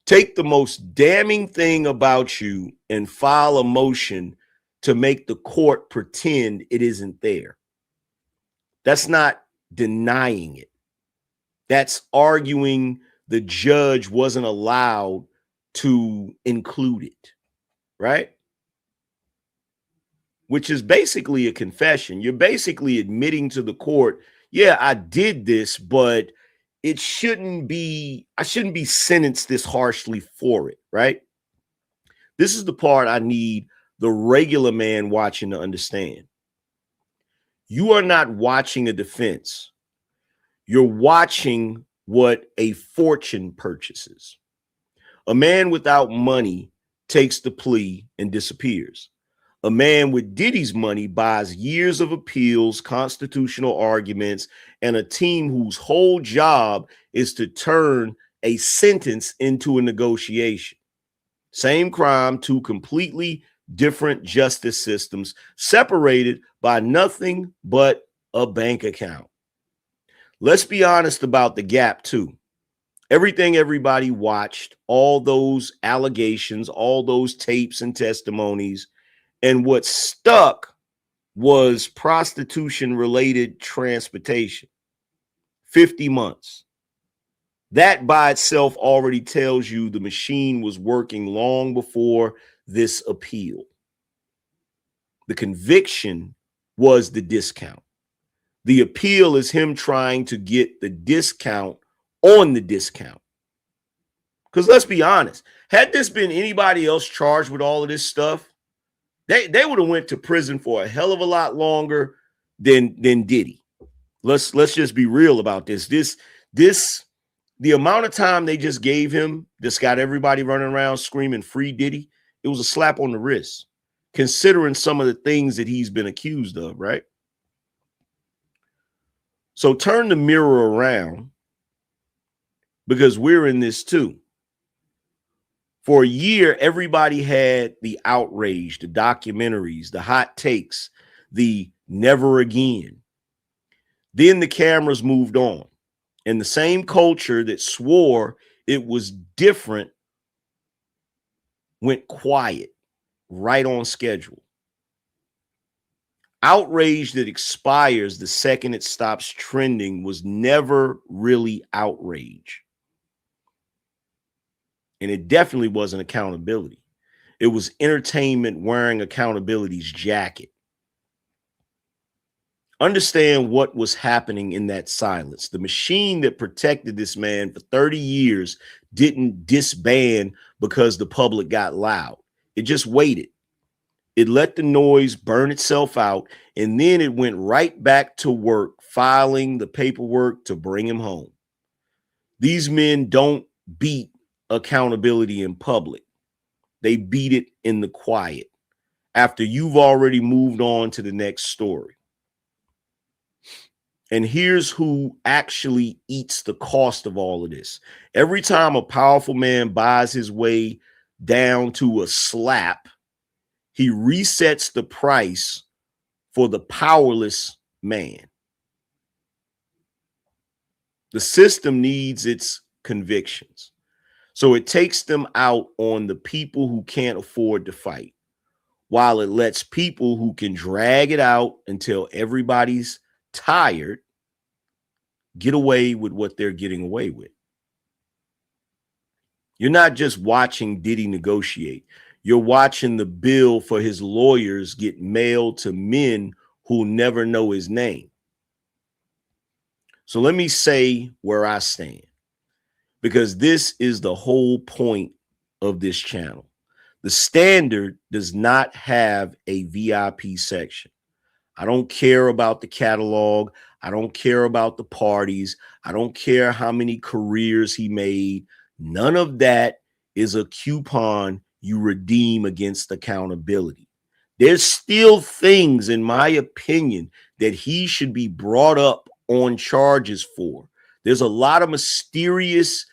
Take the most damning thing about you and file a motion to make the court pretend it isn't there. That's not denying it. That's arguing the judge wasn't allowed to include it, right? Which is basically a confession. You're basically admitting to the court, yeah, I did this, but I shouldn't be sentenced this harshly for it, right? This is the part I need the regular man watching to understand. You are not watching a defense. You're watching what a fortune purchases. A man without money takes the plea and disappears. A man with Diddy's money buys years of appeals, constitutional arguments, and a team whose whole job is to turn a sentence into a negotiation. Same crime, two completely different justice systems, separated by nothing but a bank account. Let's be honest about the gap, too. Everything everybody watched, all those allegations, all those tapes and testimonies, and what stuck was prostitution-related transportation. 50 months. That by itself already tells you the machine was working long before this appeal. The conviction was the discount. The appeal is him trying to get the discount on the discount. Because let's be honest, had this been anybody else charged with all of this stuff, they would have went to prison for a hell of a lot longer than Diddy. Let's just be real about this. The amount of time they just gave him, this got everybody running around screaming free Diddy. It was a slap on the wrist, considering some of the things that he's been accused of, right? So turn the mirror around, because we're in this too. For a year, everybody had the outrage, the documentaries, the hot takes, the never again. Then the cameras moved on, and the same culture that swore it was different went quiet, right on schedule. Outrage that expires the second it stops trending was never really outrage. And it definitely wasn't accountability. It was entertainment wearing accountability's jacket. Understand what was happening in that silence. The machine that protected this man for 30 years didn't disband because the public got loud. It just waited. It let the noise burn itself out, and then it went right back to work, filing the paperwork to bring him home. These men don't beat accountability in public. They beat it in the quiet after you've already moved on to the next story. And here's who actually eats the cost of all of this. Every time a powerful man buys his way down to a slap, he resets the price for the powerless man. The system needs its convictions. So it takes them out on the people who can't afford to fight. while it lets people who can drag it out until everybody's tired get away with what they're getting away with. You're not just watching Diddy negotiate. You're watching the bill for his lawyers get mailed to men who never know his name. So let me say where I stand, because this is the whole point of this channel. The Standard does not have a VIP section. I don't care about the catalog. I don't care about the parties. I don't care how many careers he made. None of that is a coupon you redeem against accountability. There's still things, in my opinion, that he should be brought up on charges for. There's a lot of mysterious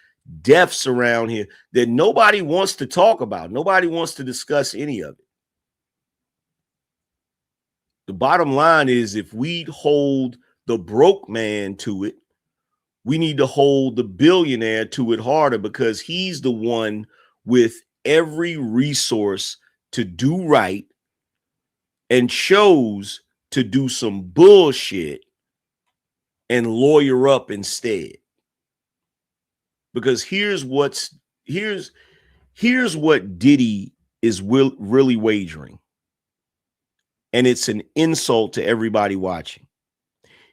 deaths around here that nobody wants to talk about. Nobody wants to discuss any of it. The bottom line is, if we hold the broke man to it, we need to hold the billionaire to it harder, because he's the one with every resource to do right and chose to do some bullshit and lawyer up instead. Because here's what Diddy is really wagering, and it's an insult to everybody watching.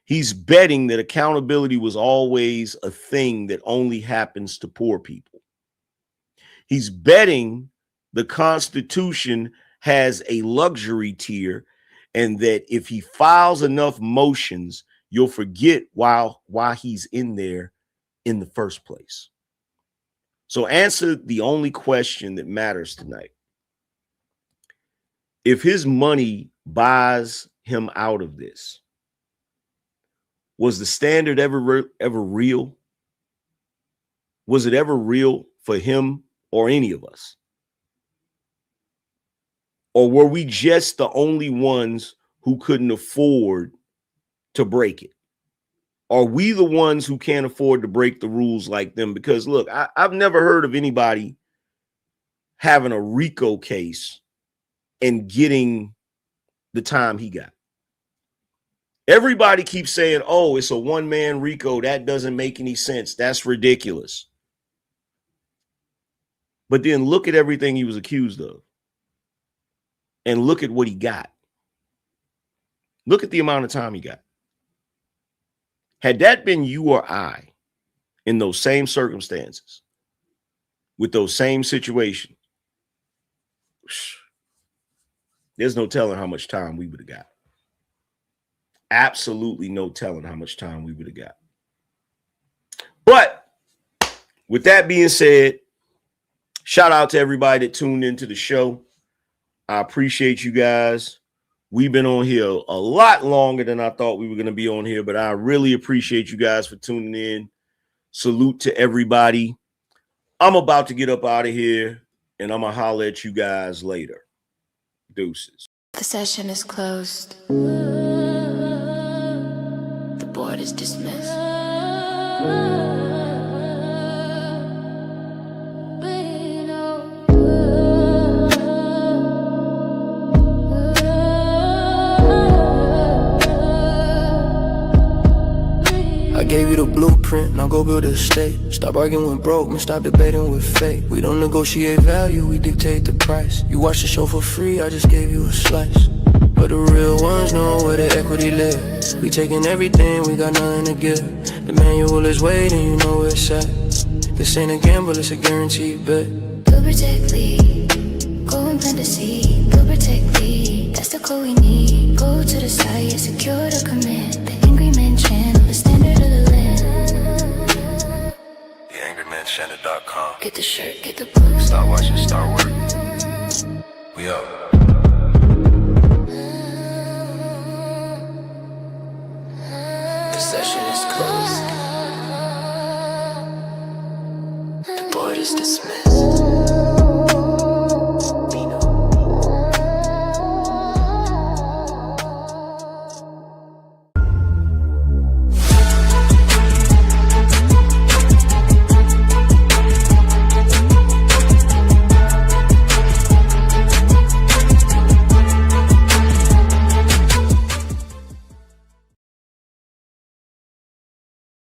He's betting that accountability was always a thing that only happens to poor people. He's betting the Constitution has a luxury tier, and that if he files enough motions, you'll forget why he's in there in the first place. So answer the only question that matters tonight. If his money buys him out of this, was the Standard ever real? Was it ever real for him or any of us? Or were we just the only ones who couldn't afford to break it? Are we the ones who can't afford to break the rules like them? Because look, I've never heard of anybody having a RICO case and getting the time he got. Everybody keeps saying, oh, it's a one-man RICO. That doesn't make any sense. That's ridiculous. But then look at everything he was accused of. And look at what he got. Look at the amount of time he got. Had that been you or I in those same circumstances, with those same situations, there's no telling how much time we would have got. Absolutely no telling how much time we would have got. But with that being said, shout out to everybody that tuned into the show. I appreciate you guys. We've been on here a lot longer than I thought we were going to be on here, but I really appreciate you guys for tuning in. Salute to everybody. I'm about to get up out of here, and I'm going to holler at you guys later. Deuces. The session is closed. The board is dismissed. I gave you the blueprint, now go build a estate. Stop arguing with broke, man, stop debating with fate. We don't negotiate value, we dictate the price. You watch the show for free, I just gave you a slice. But the real ones know where the equity lives. We taking everything, we got nothing to give. The manual is waiting, you know where it's at. This ain't a gamble, it's a guaranteed bet. Go protect lead, go and plant the seed. Go protect lead, that's the code we need. Go to the side, yeah, secure the command. The Angryman channel, the standard of the land. TheAngrymanChannel.com. Get the shirt, get the book. Start watching, start working. We up. The session is closed. The board is dismissed.